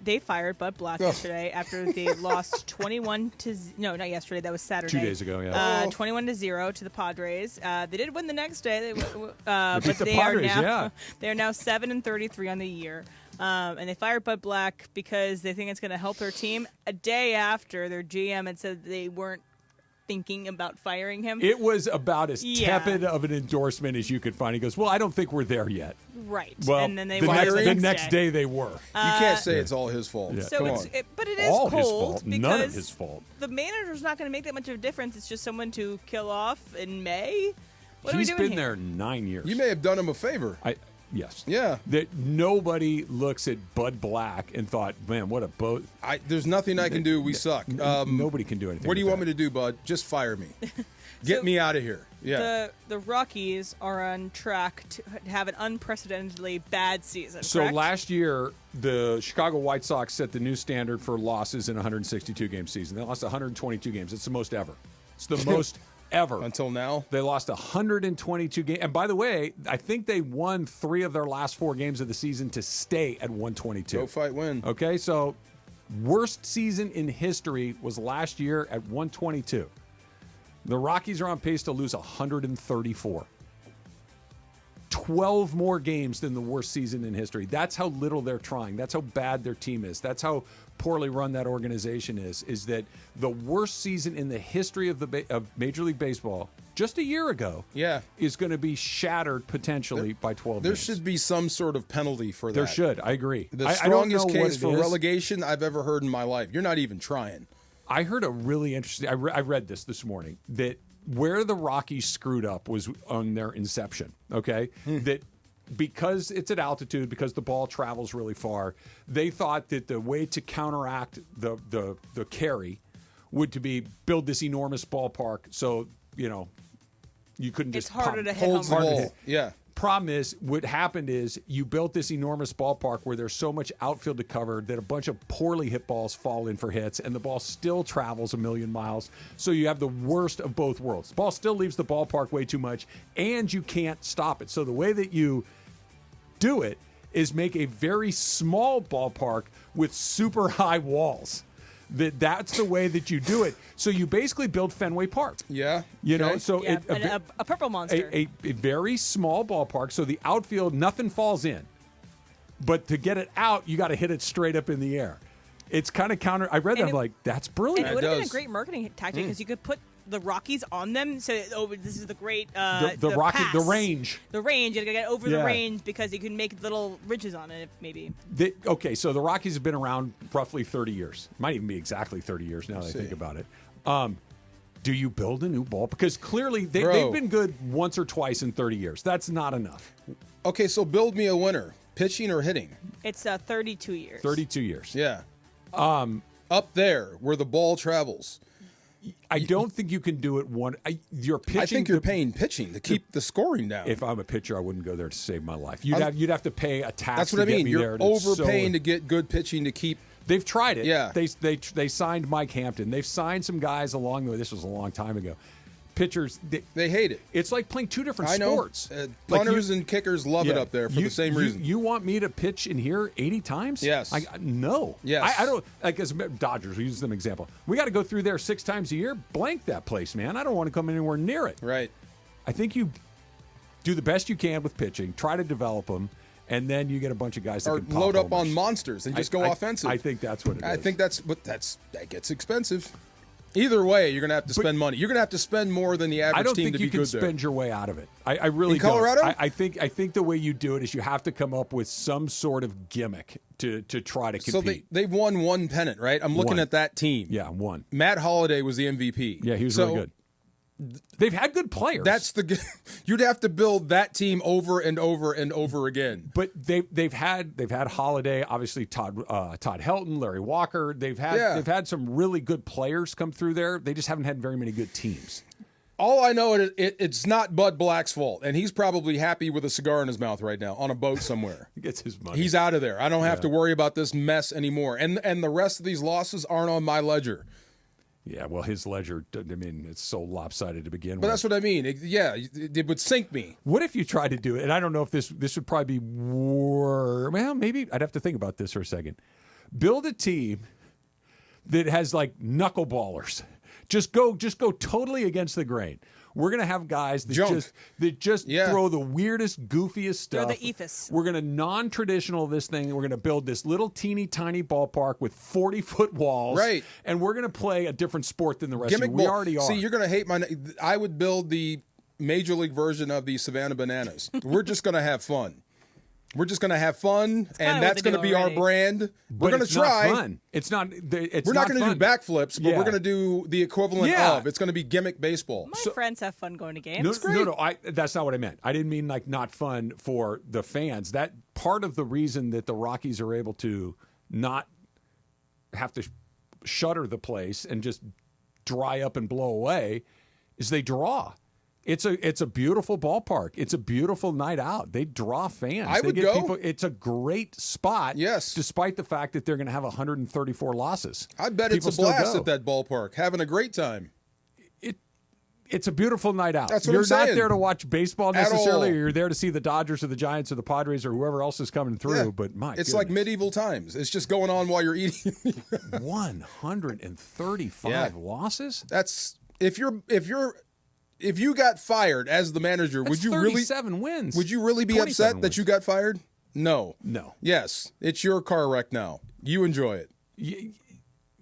they fired Bud Black yesterday after they lost 21 to no, not yesterday. That was Saturday.
2 days ago, yeah.
21-0 to the Padres. They did win the next day,
They beat the
they
Padres,
are now
yeah.
they are now 7-33 on the year. And they fired Bud Black because they think it's going to help their team. A day after their GM had said they weren't thinking about firing him.
It was about as tepid of an endorsement as you could find. He goes, well, I don't think we're there yet.
Right.
Well,
and then they
the next day they were.
You can't say it's all his fault.
Yeah.
So
Come
it's,
on.
but it is
All
cold
his fault.
because
None of his fault.
the manager's not going to make that much of a difference. It's just someone to kill off in May. What
He's
are we doing
been
here?
there 9 years.
You may have done him a favor.
Yes.
Yeah.
That nobody looks at Bud Black and thought, man, what a boat.
There's nothing I can do. We suck.
Nobody can do anything.
What do you
with
want me to do, Bud? Just fire me. Get me out of here. Yeah.
The Rockies are on track to have an unprecedentedly bad season.
So
correct?
last year, the Chicago White Sox set the new standard for losses in a 162-game season. They lost 122 games. It's the most ever. It's the most ever.
Until now?
They lost 122 games. And by the way, I think they won 3 of their last 4 games of the season to stay at 122.
Go fight, win.
Okay, so worst season in history was last year at 122. The Rockies are on pace to lose 134. 12 more games than the worst season in history. That's how little they're trying. That's how bad their team is. That's how poorly run that organization is that the worst season in the history of of Major League Baseball just a year ago is going to be shattered potentially by 12
There
games.
should be some sort of penalty for that.
There should. I agree.
The
I don't know
strongest
what
case
it
for
is.
relegation I've ever heard in my life. You're not even trying.
I heard a really interesting. I read this morning that where the Rockies screwed up was on their inception. Okay, that because it's at altitude, because the ball travels really far, they thought that the way to counteract the carry would to be build this enormous ballpark. So you couldn't just
It's harder to hit
Holds the
home runs.
ball. Yeah.
Problem is, what happened is you built this enormous ballpark where there's so much outfield to cover that a bunch of poorly hit balls fall in for hits, and the ball still travels 1,000,000 miles. So you have the worst of both worlds. The ball still leaves the ballpark way too much, and you can't stop it. So the way that you do it is make a very small ballpark with super high walls. That's the way that you do it. So you basically build Fenway Park.
Yeah.
So
Yeah, a purple monster.
a very small ballpark. So the outfield, nothing falls in. But to get it out, you got to hit it straight up in the air. It's kind of counter. I read that. I'm like, that's brilliant.
And it would have been a great marketing tactic because you could put the Rockies on them. So, this is the great
the Rocky,
pass.
the range.
The range. You got to get over the
Yeah.
range because you can make little ridges on it, maybe.
Okay, so the Rockies have been around roughly 30 years. Might even be exactly 30 years now that I think about it. Do you build a new ball? Because clearly they've been good once or twice in 30 years. That's not enough.
Okay, so build me a winner. Pitching or hitting?
It's 32 years.
32 years.
Yeah. Up there where the ball travels.
I don't think you can do it you're pitching.
I think you're paying pitching to keep the scoring down.
If I'm a pitcher, I wouldn't go there to save my life. You'd have to pay a tax.
That's what I
to
mean.
Get me
You're
there.
overpaying to get good pitching to keep.
They've tried it.
Yeah.
They signed Mike Hampton. They've signed some guys along the way. This was a long time ago. Pitchers,
they hate it.
It's like playing two different
I know.
sports.
Punters and kickers love it up there for the same reason.
You want me to pitch in here 80 times?
Yes.
No.
Yes.
I don't, like as Dodgers, we use them example. We got to go through there 6 times a year. Blank that place, man. I don't want to come anywhere near it.
Right.
I think you do the best you can with pitching, try to develop them, and then you get a bunch of guys that
Or
can pop
load up
homers.
on monsters and just go offensive.
I think that's what it is.
I think that gets expensive. Either way, you're going to have to spend money. You're going to have to spend more than the average team to be good there.
I don't think you can spend your way out of it. I really
in Colorado?
don't. I think the way you do it is you have to come up with some sort of gimmick to try to compete.
So they've won one pennant, right? I'm looking at that team.
Yeah, one.
Matt Holliday was the MVP.
Yeah, he was really good. They've had good players.
You'd have to build that team over and over and over again.
But they've had Holiday, obviously Todd Helton, Larry Walker. They've had some really good players come through there. They just haven't had very many good teams.
All I know is it's not Bud Black's fault, and he's probably happy with a cigar in his mouth right now on a boat somewhere.
He gets his money.
He's out of there. I don't have to worry about this mess anymore. And the rest of these losses aren't on my ledger.
Yeah, well, his ledger, I mean, it's so lopsided to begin with.
But that's what I mean. It would sink me.
What if you tried to do it? And I don't know if this would probably be well, maybe I'd have to think about this for a second. Build a team that has like knuckleballers. Just go totally against the grain. We're going to have guys that just throw the weirdest, goofiest stuff.
Throw the ethos.
We're going to non-traditional this thing. We're going to build this little teeny tiny ballpark with 40-foot walls.
Right.
And we're going to play a different sport than the rest of you. We already are.
See, you're going to hate I would build the Major League version of the Savannah Bananas. We're just going to have fun. We're just going to have fun, and that's going to be our brand. We're going to try.
Not fun. It's not.
We're not going to do backflips, but we're going to do the equivalent of. It's going to be gimmick baseball.
My friends have fun going to games.
No,
It's great.
no. That's not what I meant. I didn't mean like not fun for the fans. That part of the reason that the Rockies are able to not have to shutter the place and just dry up and blow away is they draw. It's a beautiful ballpark. It's a beautiful night out. They draw fans.
I would go.
People, it's a great spot.
Yes.
Despite the fact that they're going to have 134 losses.
I bet
People
it's a blast
go.
at that ballpark. Having a great time.
It's a beautiful night out.
That's what
You're
I'm saying.
not there to watch baseball
At
necessarily.
all.
Or you're there to see the Dodgers or the Giants or the Padres or whoever else is coming through.
Yeah.
But my
It's like medieval times. It's just going on while you're eating.
135 losses?
That's if you got fired as the manager, would you really
37 wins?
Would you really be
27
upset that you got fired? No. Yes, it's your car wreck now. You enjoy it.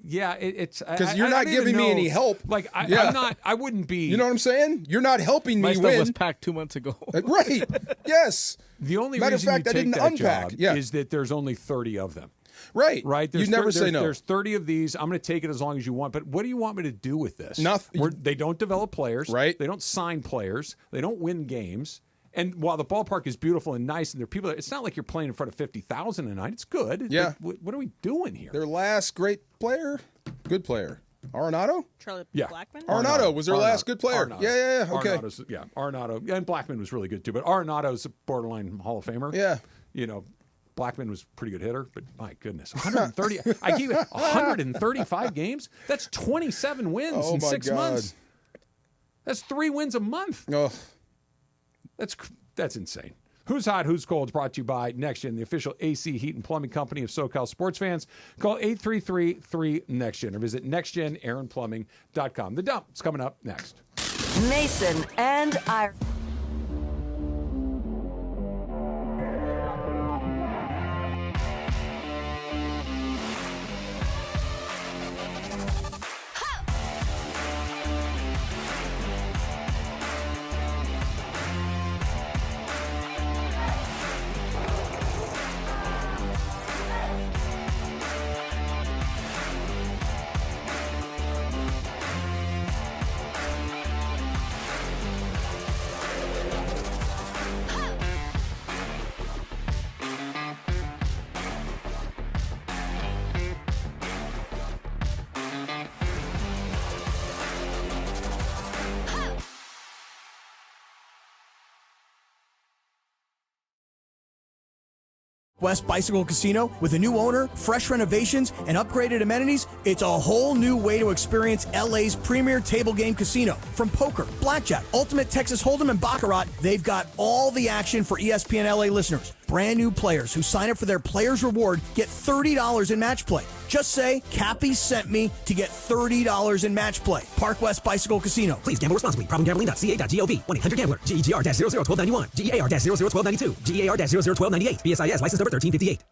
Yeah, it's
because you're not giving me any help.
Like I'm not. I wouldn't be.
You know what I'm saying? You're not helping
My
me
stuff
win.
was packed 2 months ago.
Right. Yes.
The only
Matter of
reason
fact,
you
I
take
didn't
that
unpack.
job
Yeah.
is that there's only 30 of them.
Right.
Right.
You never say no.
There's 30 of these. I'm going to take it as long as you want. But what do you want me to do with this?
Nothing.
They don't develop players.
Right.
They don't sign players. They don't win games. And while the ballpark is beautiful and nice, and there are people, it's not like you're playing in front of 50,000 a night. It's good.
Yeah.
But what are we doing here?
Their last great player, good player, Arenado.
Charlie
Yeah.
Blackman.
Arenado was their last good player.
Arenado.
Yeah. Okay.
Arenado. And Blackman was really good too. But Arenado's a borderline Hall of Famer.
Yeah.
You know, Blackman was a pretty good hitter, but my goodness, 130. I keep 135 games. That's 27 wins in 6 months. That's 3 wins a month.
Oh.
That's insane. Who's Hot, Who's Cold is brought to you by NextGen, the official AC heat and plumbing company of SoCal sports fans. Call 833-3NextGen or visit nextgenaironplumbing.com. The Dump is coming up next.
Mason and Ira.
West Bicycle Casino, with a new owner, fresh renovations, and upgraded amenities, it's a whole new way to experience LA's premier table game casino. From poker, blackjack, ultimate Texas Hold'em, and Baccarat, they've got all the action for ESPN LA listeners. Brand new players who sign up for their Players Reward get $30 in match play. Just say, Cappy sent me to get $30 in match play. Park West Bicycle Casino.
Please gamble responsibly. Problemgambling.ca.gov. 1-800-GAMBLER. GEGR-001291. GEAR-001292. GEAR-001298. BSIS license number 1358.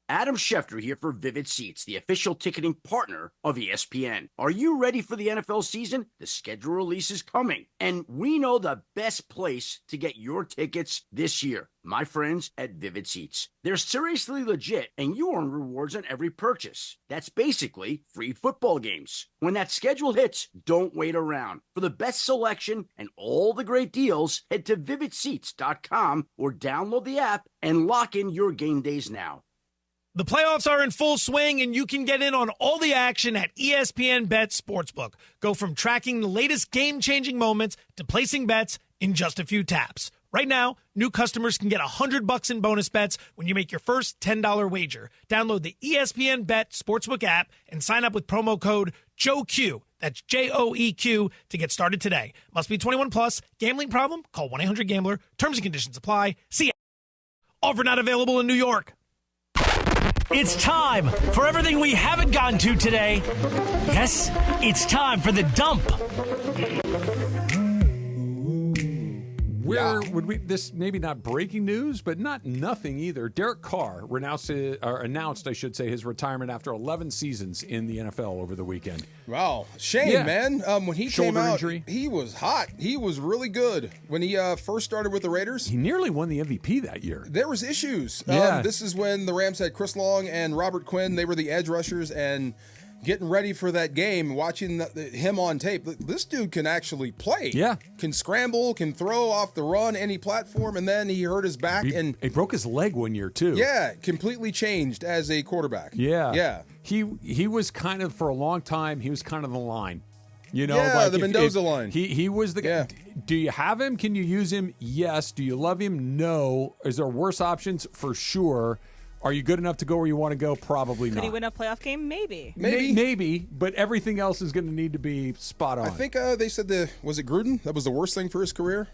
Adam Schefter here for Vivid Seats, the official ticketing partner of ESPN. Are you ready for the NFL season? The schedule release is coming, and we know the best place to get your tickets this year. My friends at Vivid Seats. They're seriously legit, and you earn rewards on every purchase. That's basically free football games. When that schedule hits, don't wait around. For the best selection and all the great deals, head to vividseats.com or download the app and lock in your game days now.
The playoffs are in full swing, and you can get in on all the action at ESPN Bet Sportsbook. Go from tracking the latest game-changing moments to placing bets in just a few taps. Right now, new customers can get $100 in bonus bets when you make your first $10 wager. Download the ESPN Bet Sportsbook app and sign up with promo code JOEQ. That's JOEQ to get started today. Must be 21 plus. Gambling problem? Call 1-800-GAMBLER. Terms and conditions apply. See offer not available in New York.
It's time for everything we haven't gotten to today. Yes, it's time for the dump.
Where would we? This maybe not breaking news, but not nothing either. Derek Carr announced, I should say, his retirement after 11 seasons in the NFL over the weekend.
Wow, shame, man. When he
Shoulder
came out,
injury.
he was hot. He was really good when he first started with the Raiders.
He nearly won the MVP that year.
There was issues.
Yeah.
This is when the Rams had Chris Long and Robert Quinn. They were the edge rushers, and getting ready for that game, watching him on tape, this dude can actually play.
Yeah.
Can scramble, can throw off the run, any platform, and then he hurt his back.
He broke his leg one year, too.
Yeah, completely changed as a quarterback.
Yeah.
Yeah.
He was kind of, for a long time, he was kind of the line. You know,
yeah,
like
the Mendoza line.
He was the guy.
Yeah.
Do you have him? Can you use him? Yes. Do you love him? No. Is there worse options? For sure. Are you good enough to go where you want to go? Probably not.
Could he win a playoff game? Maybe.
Maybe, but everything else is going to need to be spot on.
I think they said was it Gruden? That was the worst thing for his career?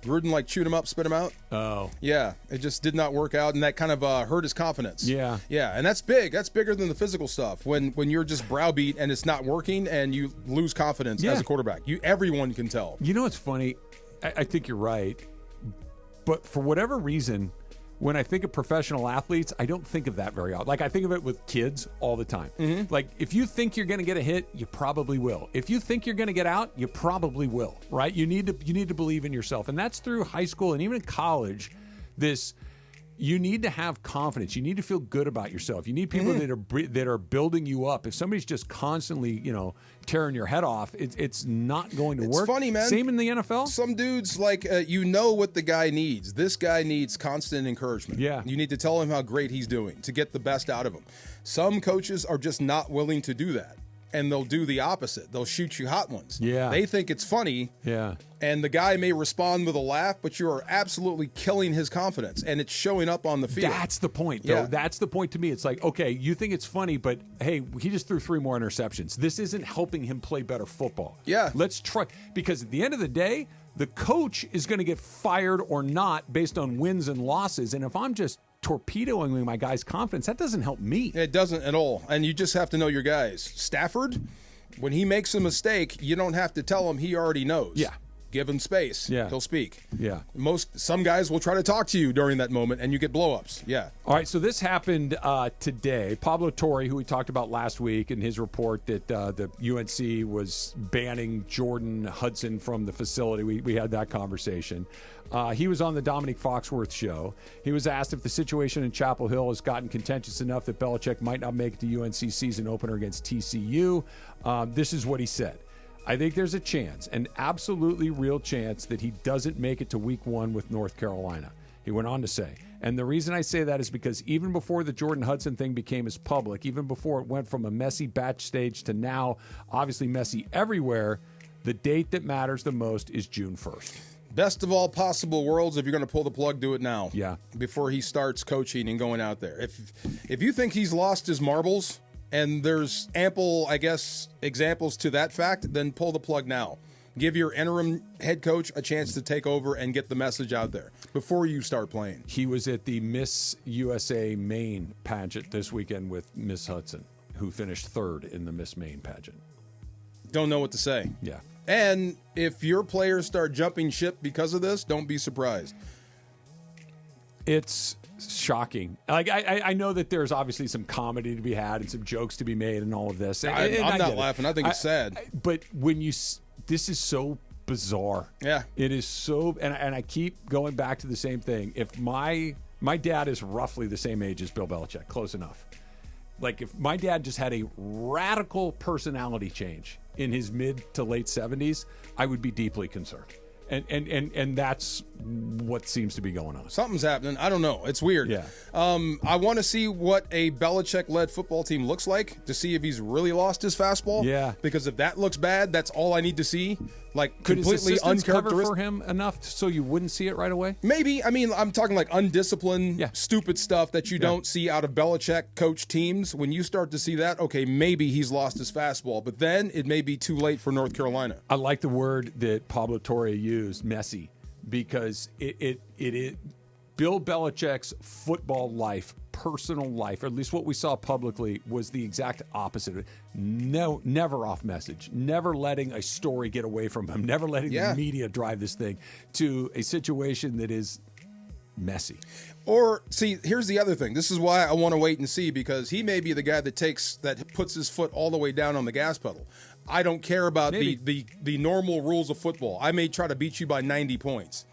Gruden chewed him up, spit him out.
Oh.
Yeah, it just did not work out, and that kind of hurt his confidence.
Yeah.
Yeah, and that's big. That's bigger than the physical stuff. When you're just browbeat and it's not working and you lose confidence as a quarterback. Everyone can tell.
You know what's funny? I think you're right. But for whatever reason, when I think of professional athletes, I don't think of that very often. Like, I think of it with kids all the time.
Mm-hmm.
Like, if you think you're going to get a hit, you probably will. If you think you're going to get out, you probably will, right? You need to believe in yourself. And that's through high school and even in college. You need to have confidence. You need to feel good about yourself. You need people that are building you up. If somebody's just constantly, tearing your head off, it's not going to work.
It's funny, man.
Same in the NFL.
Some dudes, what the guy needs. This guy needs constant encouragement.
Yeah.
You need to tell him how great he's doing to get the best out of him. Some coaches are just not willing to do that. And they'll do the opposite. They'll shoot you hot ones.
Yeah.
They think it's funny.
Yeah.
And the guy may respond with a laugh, but you are absolutely killing his confidence. And it's showing up on the field.
That's the point, though.
Yeah.
That's the point to me. It's like, okay, you think it's funny, but hey, he just threw 3 more interceptions. This isn't helping him play better football.
Yeah.
Let's try. Because at the end of the day, the coach is going to get fired or not based on wins and losses. And if I'm just torpedoing my guy's confidence, that doesn't help me.
It doesn't at all. And you just have to know your guys. Stafford, when he makes a mistake, you don't have to tell him, he already knows.
Yeah.
Give him space.
Yeah.
He'll speak.
Yeah.
Some guys will try to talk to you during that moment, and you get blow-ups. Yeah.
All right, so this happened today. Pablo Torre, who we talked about last week, in his report that the UNC was banning Jordan Hudson from the facility. We had that conversation. He was on the Dominic Foxworth show. He was asked if the situation in Chapel Hill has gotten contentious enough that Belichick might not make the UNC season opener against TCU. This is what he said. I think there's a chance, an absolutely real chance, that he doesn't make it to week 1 with North Carolina. He went on to say, and the reason I say that is because even before the Jordan Hudson thing became as public, even before it went from a messy batch stage to now obviously messy everywhere, the date that matters the most is June 1st.
Best of all possible worlds, if you're going to pull the plug, do it now.
Yeah.
Before he starts coaching and going out there. If you think he's lost his marbles, and there's ample, I guess, examples to that fact, then pull the plug now. Give your interim head coach a chance to take over and get the message out there before you start playing.
He was at the Miss USA Maine pageant this weekend with Miss Hudson, who finished 3rd in the Miss Maine pageant.
Don't know what to say.
Yeah.
And if your players start jumping ship because of this, don't be surprised.
It's shocking. Like I know that there's obviously some comedy to be had and some jokes to be made and all of this.
I'm not laughing. I think it's sad.
But when this is so bizarre.
Yeah.
It is so, and I keep going back to the same thing. If my dad is roughly the same age as Bill Belichick, close enough. Like if my dad just had a radical personality change in his mid to late 70s, I would be deeply concerned. And that's what seems to be going on.
Something's happening. I don't know. It's weird.
Yeah.
I want to see what a Belichick-led football team looks like to see if he's really lost his fastball.
Yeah.
Because if that looks bad, that's all I need to see like
Could his
completely
assistants cover
uncharacteristic
for him enough so you wouldn't see it right away?
Maybe. I mean, I'm talking like undisciplined, stupid stuff that you don't see out of Belichick coach teams. When you start to see that, okay, maybe he's lost his fastball, but then it may be too late for North Carolina.
I like the word that Pablo Torre used, messy, because it Bill Belichick's football life, personal life, or at least what we saw publicly, was the exact opposite. No, never off message, never letting a story get away from him, never letting the media drive this thing to a situation that is messy.
Or, see, here's the other thing. This is why I want to wait and see, because he may be the guy that puts his foot all the way down on the gas pedal. I don't care about the normal rules of football. I may try to beat you by 90 points.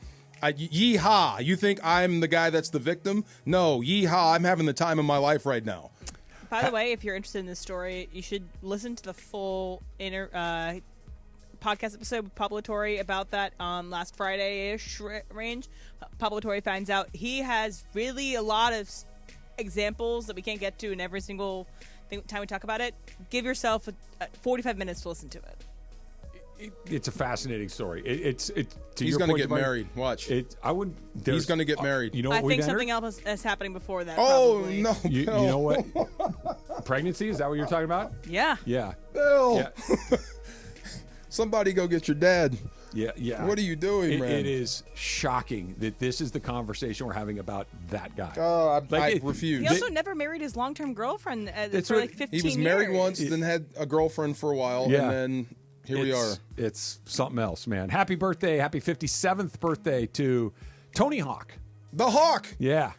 Yeehaw, you think I'm the guy that's the victim? No, yeehaw, I'm having the time of my life right now.
By the way, if you're interested in this story, you should listen to the full podcast episode with Pablo Torre about that last Friday-ish range. Pablo Torre finds out he has really a lot of examples that we can't get to in every single time we talk about it. Give yourself 45 minutes to listen to it.
It's a fascinating story.
He's going to get married. Watch. He's going to get married.
You know what
I think something else is happening before that.
Oh,
probably.
no.
You know what? Pregnancy? Is that what you're talking about?
Yeah.
Yeah.
Bill.
Yeah.
Somebody go get your dad.
Yeah.
What are you doing, man?
It is shocking that this is the conversation we're having about that guy.
Oh, I refuse.
He also never married his long-term girlfriend for like 15 years.
He was married once, then had a girlfriend for a while, and then here we are.
It's something else, man. Happy birthday, happy 57th birthday to Tony Hawk.
The Hawk.
Yeah.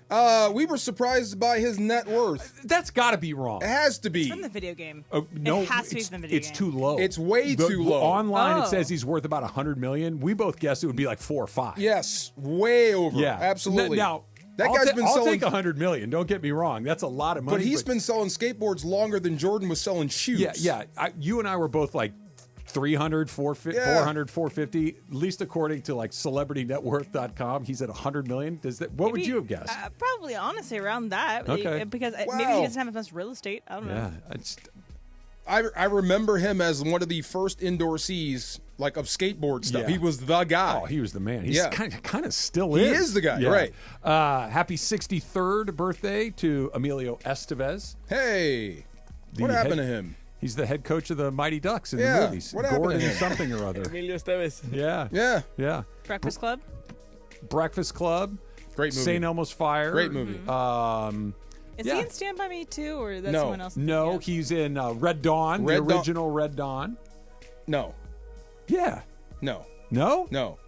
We were surprised by his net worth.
That's got to be wrong.
It has to be.
It's from the video game.
No,
it has to be from the video game.
It's too low.
It's way too low.
Online, it says he's worth about $100 million. We both guessed it would be like 4 or 5.
Yes, way over.
Yeah,
absolutely.
Now,
that guy's been
I'll
selling.
take $100 million. Don't get me wrong. That's a lot of money.
But he's been selling skateboards longer than Jordan was selling shoes.
Yeah. You and I were both like 300, 400, 450, at least according to like celebritynetworth.com. He's at 100 million. What would you have guessed?
Probably, honestly, around that.
Okay.
Because maybe he doesn't have as much real estate. I don't know.
I remember him as one of the first endorsees like of skateboard stuff.
Yeah.
He was the guy.
Oh, he was the man. He's kind of still
he
is.
He is the guy,
yeah.
right.
Happy 63rd birthday to Emilio Estevez.
Hey, what happened to him?
He's the head coach of the Mighty Ducks in the movies.
What happened
Gordon
to him?
something or other.
Emilio Estevez.
Yeah.
Breakfast Club.
Great movie.
St. Elmo's Fire.
Great movie.
Is he in Stand By Me too, or that's
No.
someone else?
No, he's in Red Dawn, the original Red Dawn.
No.
Yeah.
No.
No?
No.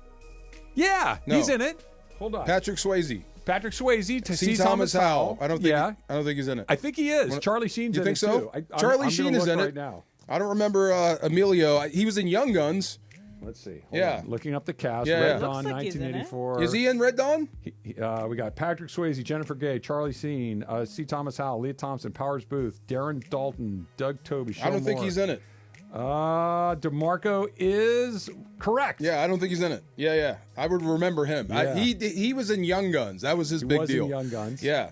Yeah,
No.
he's in it. Hold on.
Patrick Swayze.
Patrick Swayze to
C. Thomas Howell. I don't think he's in it.
I think he is. Charlie Sheen's
you
in
think
it
so?
too.
Charlie Sheen is in
right
it.
Now.
I don't remember Emilio. He was in Young Guns.
Let's see. Hold on. Looking up the cast.
Yeah,
Red
yeah.
Dawn,
Looks like he's in it.
1984.
Is he in Red Dawn?
We got Patrick Swayze, Jennifer Gay, Charlie Sheen, C. Thomas Howell, Leah Thompson, Powers Booth, Darren Dalton, Doug Toby.
I don't think he's in it.
DeMarco is correct.
Yeah, I don't think he's in it. Yeah. I would remember him.
Yeah.
He was in Young Guns. That was his big
was
deal.
in Young Guns.
Yeah.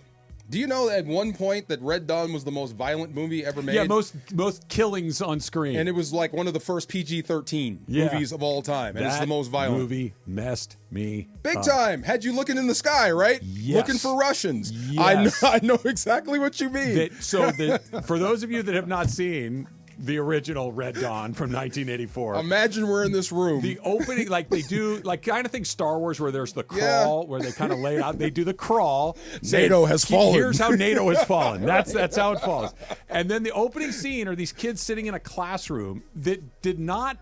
Do you know at one point that Red Dawn was the most violent movie ever made?
Yeah, most killings on screen.
And it was like one of the first PG-13 movies of all time. And it's the most violent.
Movie messed me
Big
up.
time. Had you looking in the sky, right?
Yes.
Looking for Russians.
Yes.
I know exactly what you mean.
For those of you that have not seen the original Red Dawn from 1984.
Imagine we're in this room.
The opening, like they do, like kind of think Star Wars where there's the crawl, where they kind of lay it out. They do the crawl.
NATO has fallen.
Here's how NATO has fallen. That's how it falls. And then the opening scene are these kids sitting in a classroom that did not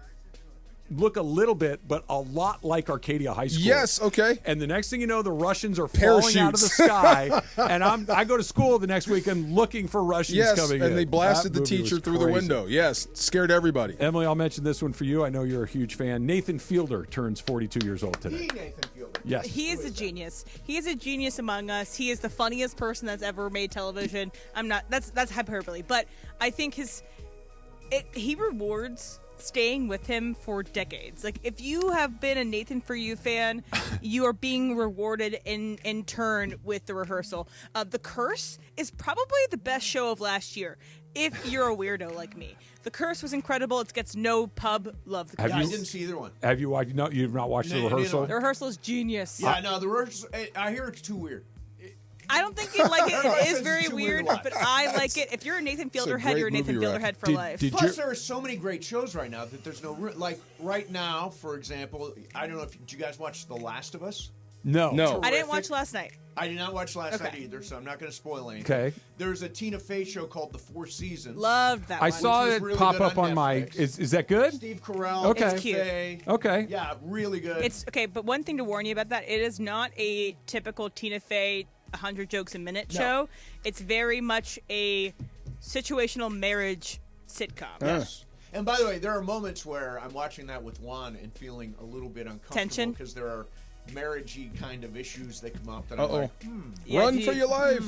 look a little bit, but a lot like Arcadia High School.
Yes, okay.
And the next thing you know, the Russians are falling out of the sky. And I go to school the next weekend looking for Russians coming in.
Yes, and they blasted
That
the
movie
teacher
was
through the
crazy.
window. Yes, scared everybody.
Emily, I'll mention this one for you. I know you're a huge fan. Nathan Fielder turns 42 years old today.
Nathan Fielder.
Yes.
He is a genius. He is a genius among us. He is the funniest person that's ever made television. That's hyperbole, but I think he rewards staying with him for decades. Like, if you have been a Nathan For You fan, you are being rewarded in turn with The Rehearsal. The Curse is probably the best show of last year. if you're a weirdo like me. The Curse was incredible. It gets no pub love. The Curse.
Have
I didn't see either one.
Have you watched? No, you've not watched the
No,
rehearsal.
The rehearsal is genius.
Yeah, no, the rehearsal. I hear it's too weird.
I don't think you'd like it. It is
It's
very
too
weird,
to watch.
but I like it. If you're a Nathan Fielder head, you're a Nathan Fielder head for life.
Plus, there are so many great shows right now that there's no like right now. For example, I don't know if did you guys watch The Last of Us?
No.
I didn't watch last night.
I did not watch last night either, so I'm not going to spoil anything.
Okay.
There's a Tina Fey show called The Four Seasons.
Loved that
I
one.
saw
Which
it
was really
pop
good
up on my.
Netflix.
Is that good?
Steve Carell.
Okay.
It's cute.
Fey.
Okay.
Yeah, really good.
It's okay, but one thing to warn you about that: it is not a typical Tina Fey 100 jokes a minute show. It's very much a situational marriage sitcom.
Yes. And by the way, there are moments where I'm watching that with Juan and feeling a little bit uncomfortable
Tension?
because there are marriagey kind of issues that come up that I'm like,
Run for your life.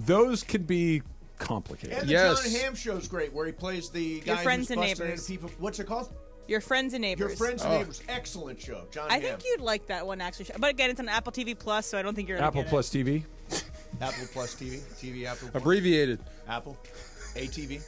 Those can be complicated.
And the John Hamm show's great, where he plays the guy
Friends
who's
and
busting
Neighbors.
into people. What's it called?
Your Friends and Neighbors.
Your Friends and Neighbors. Excellent show, John
I
Hamm.
think you'd like that one actually, but again, it's on Apple TV Plus, so I don't think you're gonna
Apple
get
Plus TV.
Apple Plus TV. TV Apple Plus.
Abbreviated.
Apple. ATV.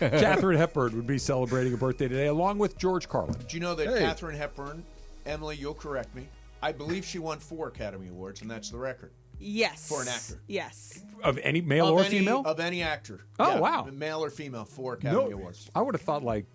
Katharine Hepburn would be celebrating a birthday today, along with George Carlin.
Do you know that Katharine Hepburn, Emily, you'll correct me, I believe she won 4 Academy Awards, and that's the record.
Yes.
For an actor.
Yes.
Of any male
Of
or
any-
female?
Of any actor.
Oh,
Yeah,
wow.
Male or female, 4 Academy Awards.
I would have thought like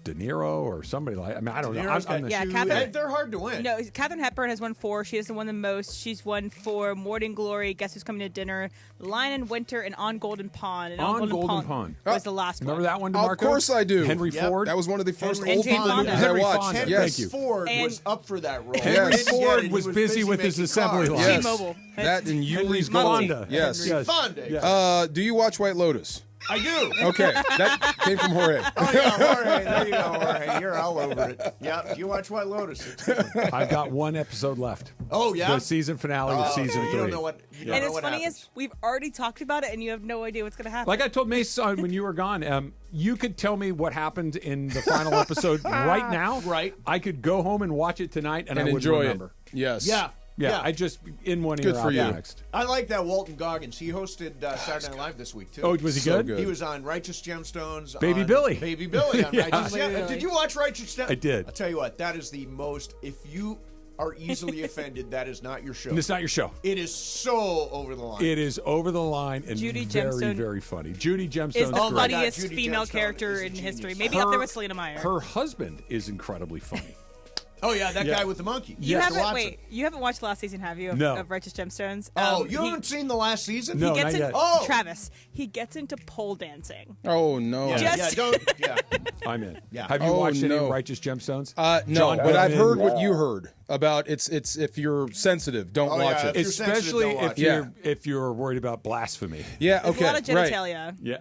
De Niro or somebody like. I mean, I don't know.
Catherine.
They're hard to win.
No, Katharine Hepburn has won 4. She hasn't won the most. She's won for Morning Glory, Guess Who's Coming to Dinner, Lion in Winter, and On Golden Pond. And
On Golden Pond.
was the last
Remember
one.
that one, DeMarco?
Of course I do.
Henry Ford.
That was one of the first
Henry
old people
Fonda.
movies I
Henry
watched.
Fonda.
Yes.
Thank you.
Ford
And-
was up for that role.
Henry
Yes.
Ford
He
was busy with his
making
assembly
cars.
line.
Yes.
T-Mobile.
That and Yuli's
Henry
Gold.
Fonda.
Yes.
Yes.
Fonda.
Yes.
Do you watch White Lotus?
I do.
Okay, that came from Jorge.
Oh, yeah, Jorge. There you go, Jorge. You're all over it. Yeah, you watch White Lotus. It's good.
I've got one episode left.
Oh, yeah?
The season finale of season 3.
You don't know what you don't
And
know
it's
what
funny
happens.
is we've already talked about it, and you have no idea what's going to happen.
Like I told Mace when you were gone, you could tell me what happened in the final episode right now.
Right.
I could go home and watch it tonight, and I wouldn't
enjoy
remember.
it. Yes.
Yeah.
Yeah, I just in one
Good
ear
for
out
you.
the next.
I like that Walton Goggins. He hosted Saturday Night Live this week, too.
Oh, was he
So
good?
good.
He was on Righteous Gemstones.
Baby
on
Billy.
Baby Billy on
Yeah.
Righteous Gemstones. Did you watch Righteous Gemstones?
I did.
I'll tell you what, that is the most, if you are easily offended, that is not your show.
And it's not your show.
It is so over the line.
It is over the line and
Judy
very,
Gemstone
very funny. Judy Gemstone
is the
great.
funniest
Judy
female
Gemstone
character
is a
in
genius.
history. Maybe up there with Selena Meyer.
Her husband is incredibly funny.
Oh, yeah, that
Yeah.
guy with the monkey.
You
Mr.
haven't
Watson.
you haven't watched the last season, have you?
No.
Of Righteous Gemstones.
Oh, you
he-
haven't seen the last season?
No,
he gets
not
in,
yet.
Oh.
Travis. He gets into pole dancing.
Oh no.
Yeah,
Just-
yeah.
I'm in.
Yeah.
Have you
Oh,
watched any
no.
of Righteous Gemstones?
No,
John
but I've
Goodman.
heard what you heard about it's if you're sensitive, don't
Oh,
watch
yeah,
it.
if you're sensitive,
Especially
don't watch
if
it.
you're if you're worried about blasphemy.
Yeah,
There's
okay,
a lot of
right.
genitalia.
Yeah.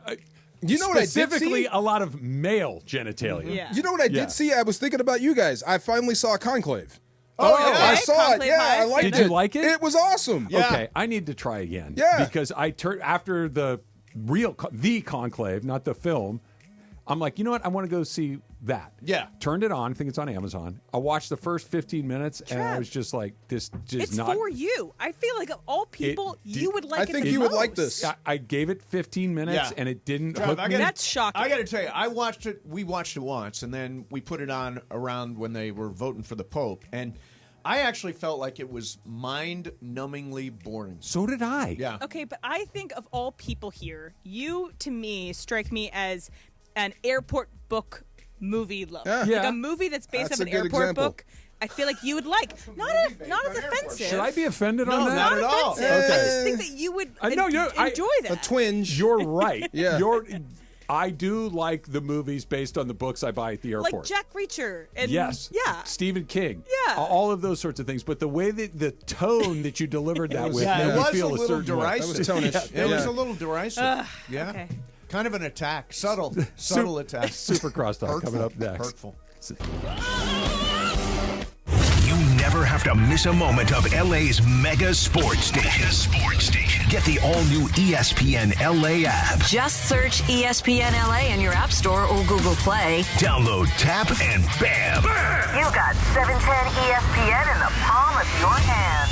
You know what I did
Specifically,
see?
a lot of male genitalia.
Yeah.
You know what I
Yeah.
did see? I was thinking about you guys. I finally saw Conclave.
Oh, yeah.
I saw
Conclave
it. Yeah,
High?
I liked it.
Did you like it?
It was awesome.
Yeah.
Okay, I need to try again.
Yeah.
Because I turned after the the Conclave, not the film. I'm like, you know what? I want to go see that.
Yeah.
Turned it on. I think it's on Amazon. I watched the first 15 minutes, and I
Trev.
was just like, this just
It's
not.
for you. I feel like of all people, you would like
I
it
think
the
you would like
most.
this.
I gave it 15 minutes,
Yeah.
and it didn't
Trev,
hook
I
me.
gotta-
That's shocking.
I got to tell you, I watched it. We watched it once, and then we put it on around when they were voting for the Pope, and I actually felt like it was mind-numbingly boring.
So did I.
Yeah.
Okay, but I think of all people here, you to me strike me as an airport book movie lover.
Yeah.
Like a movie that's based
That's
off
a
an
good
airport
example.
book. I feel like you would like. Not as offensive.
Should I be offended
No,
on that?
not at all.
offensive. I just think that you would
I know,
enjoy
A
that.
twinge.
You're right.
Yeah.
I do like the movies based on the books I buy at the airport.
Like Jack Reacher. And
Yes.
Yeah.
Stephen King.
Yeah.
All of those sorts of things. But the way that the tone that you delivered that with
Yeah,
made
it
me
was
feel
a little
certain way.
derisive.
That was tonish.
It was
Yeah.
a little derisive. Yeah.
Okay.
Kind of an attack. Subtle attack.
Super crosstalk coming up next.
Hurtful.
You never have to miss a moment of LA's mega sports station. Get the all-new ESPN LA app.
Just search ESPN LA in your App Store or Google Play.
Download, tap, and bam!
You got 710 ESPN in the palm of your hand.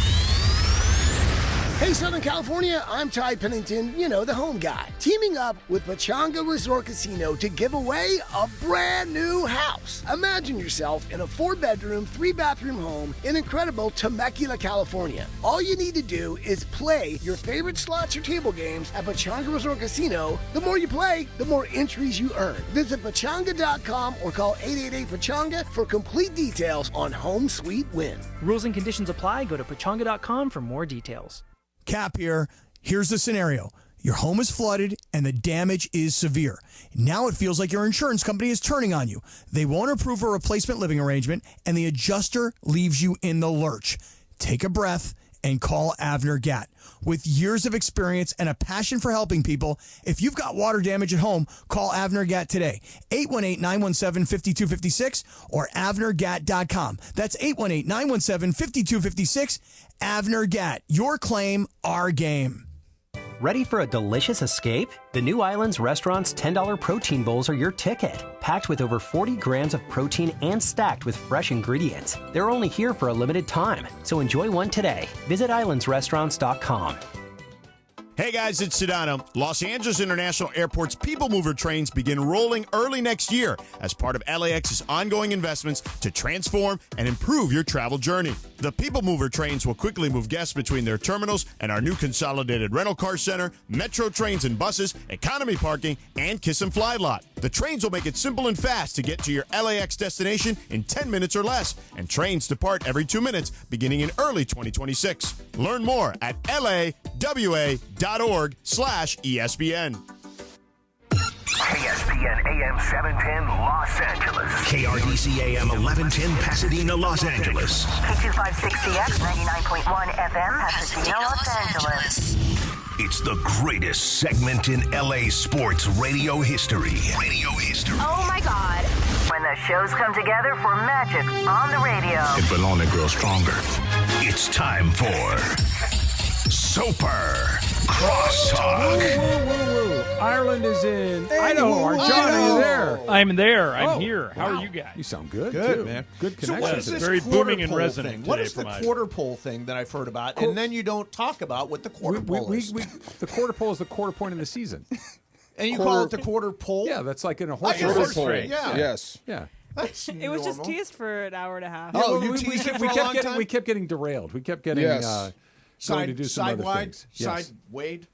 Hey, Southern California, I'm Ty Pennington, the home guy. Teaming up with Pechanga Resort Casino to give away a brand new house. Imagine yourself in a 4-bedroom, 3-bathroom home in incredible Temecula, California. All you need to do is play your favorite slots or table games at Pechanga Resort Casino. The more you play, the more entries you earn. Visit Pechanga.com or call 888-PECHANGA for complete details on Home Sweet Win.
Rules and conditions apply. Go to Pechanga.com for more details.
Cap here. Here's the scenario. Your home is flooded and the damage is severe. Now it feels like your insurance company is turning on you. They won't approve a replacement living arrangement and the adjuster leaves you in the lurch. Take a breath and call Avner Gatt. With years of experience and a passion for helping people, if you've got water damage at home, call Avner Gatt today. 818-917-5256 or avnergatt.com. That's 818-917-5256. Avner Gatt. Your claim, our game.
Ready for a delicious escape? The New Islands Restaurant's $10 protein bowls are your ticket. Packed with over 40 grams of protein and stacked with fresh ingredients. They're only here for a limited time, so enjoy one today. Visit islandsrestaurants.com.
Hey guys, it's Sedano. Los Angeles International Airport's People Mover trains begin rolling early next year as part of LAX's ongoing investments to transform and improve your travel journey. The People Mover trains will quickly move guests between their terminals and our new consolidated rental car center, metro trains and buses, economy parking, and Kiss and Fly lot. The trains will make it simple and fast to get to your LAX destination in 10 minutes or less, and trains depart every 2 minutes beginning in early 2026. Learn more at lawa.org/ESPN.
ESPN AM 710 Los Angeles. KRDC AM 1110 Pasadena, Los Angeles.
K256CX 99.1 FM Pasadena, Los Angeles.
It's the greatest segment in LA sports radio history.
Oh my God. When the shows come together for magic on the radio.
It will only grow stronger. It's time for Super Crosstalk.
Whoa. Ireland is in Idaho. Our John, are you there?
I'm there. I'm here. How are you guys?
You sound good,
Good,
too.
man.
Good
So
connection.
what is this
Very
quarter
booming and
pole
resonant
thing? What
today
is the
from Idaho.
quarter pole thing that I've heard about? And then you don't talk about what the quarter pole is.
The quarter pole is the quarter point in the season.
And you call it the quarter pole?
Yeah, that's like in a
Like
horse
a horse race. Yeah.
Yes.
Yeah.
That's
It was just
normal.
teased for an hour and a half.
Oh,
we
you teased it for
we
a
kept
long
getting
time?
we kept getting derailed. We kept getting
Yes.
going to do some
side
other
wide,
things.
side
Yes.
wade,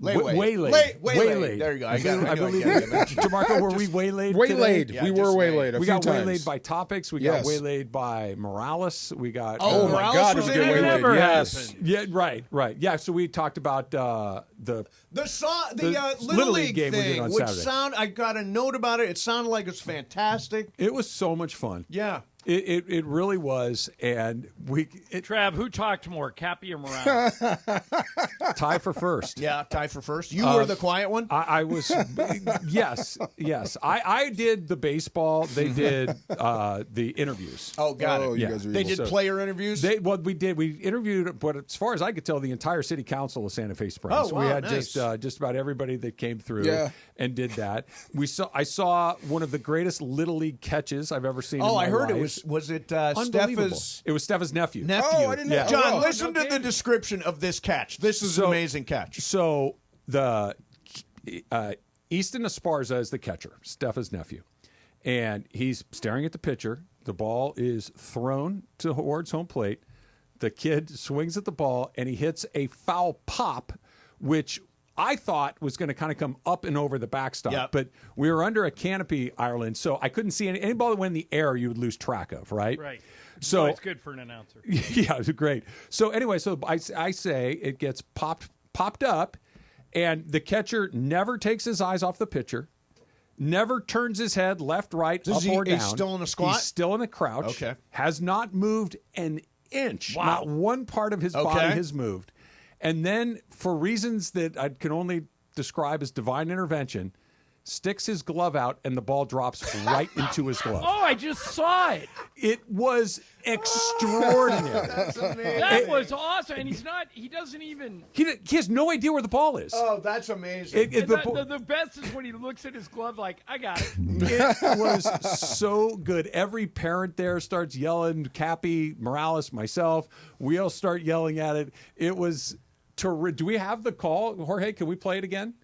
Waylaid.
waylaid. There you go. I believe
DeMarco, were we waylaid?
Waylaid.
Today?
We were waylaid a
We
few
got
times.
waylaid by topics. We
Yes.
got waylaid by Morales. We got.
Oh, my
Morales
God,
was
did
in
we get
it?
waylaid?
Never
Yes.
happened.
Yeah, right. Yeah, so we talked about the
The
The
Little League
game we did
thing,
on
which
Saturday.
I got a note about it. It sounded like it's fantastic.
It was so much fun.
Yeah.
It really was, and
Trav, who talked more, Cappy or Morales?
tie for first.
Yeah, tie for first. You were the quiet one?
I was, yes. I did the baseball. They did the interviews.
Oh, got it.
You guys are
They
evil.
did player interviews?
We did. We interviewed, but as far as I could tell, the entire city council of Santa Fe Springs.
Oh, wow,
we had
nice.
just about everybody that came through
Yeah.
and did that. I saw one of the greatest Little League catches I've ever seen.
Oh,
in my
I heard
life.
it was it
Unbelievable.
Stepha's
It was Stepha's nephew.
Oh, I didn't know.
Yeah.
John,
Oh,
listen to the description of this catch. This is an amazing catch.
So the Easton Esparza is the catcher, Stepha's nephew, and he's staring at the pitcher. The ball is thrown towards home plate. The kid swings at the ball and he hits a foul pop, which I thought was going to kind of come up and over the backstop.
Yep.
But we were under a canopy, Ireland, so I couldn't see any ball that went in the air you would lose track of, right?
Right.
So
it's good for an announcer.
yeah, it was great. So anyway, I say it gets popped up, and the catcher never takes his eyes off the pitcher, never turns his head left, right, up or down.
He's still in a squat?
He's still in a crouch.
Okay.
Has not moved an inch.
Wow.
Not one part of his
Okay.
body has moved. And then, for reasons that I can only describe as divine intervention, sticks his glove out and the ball drops right into his glove.
Oh, I just saw it.
It was extraordinary.
That's amazing.
That was awesome. And he doesn't even.
He has no idea where the ball is.
Oh, that's amazing.
The best is when he looks at his glove like, I got it.
It was so good. Every parent there starts yelling, Cappy, Morales, myself. We all start yelling at it. It was Do we have the call, Jorge? Can we play it again?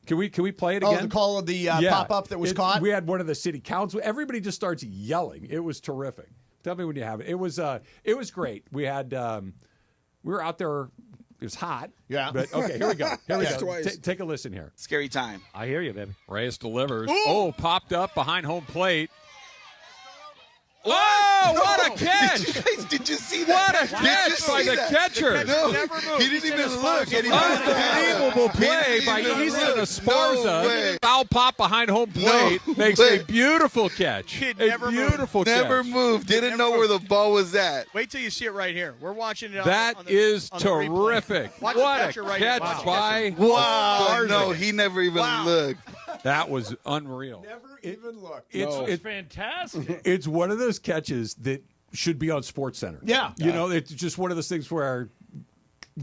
Can we play it again?
Oh, the call of the pop-up that was caught?
We had one of the city council. Everybody just starts yelling. It was terrific. Tell me when you have it. It was great. We had we were out there. It was hot.
Yeah.
But okay, here we go. Here we go.
Twice.
Take a listen here.
Scary time.
I hear you, baby.
Reyes delivers.
Ooh.
Oh, popped up behind home plate. Oh, what a catch!
Did you see that?
What a catch by the catcher!
No, he didn't even look.
Unbelievable play by Easton Esparza. Foul pop behind home plate makes a beautiful catch.
Kid
A
never
beautiful
moved.
catch.
Never moved. Didn't know where the ball was at.
Wait till you see it right here. We're watching it.
That is terrific.
Watch
What
the
a
right
catch
here.
by
Wow.
Esparza.
No, he never even looked.
That was unreal.
Never even looked.
It's
fantastic.
It's one of those catches that should be on SportsCenter.
Yeah.
You know, it's just one of those things where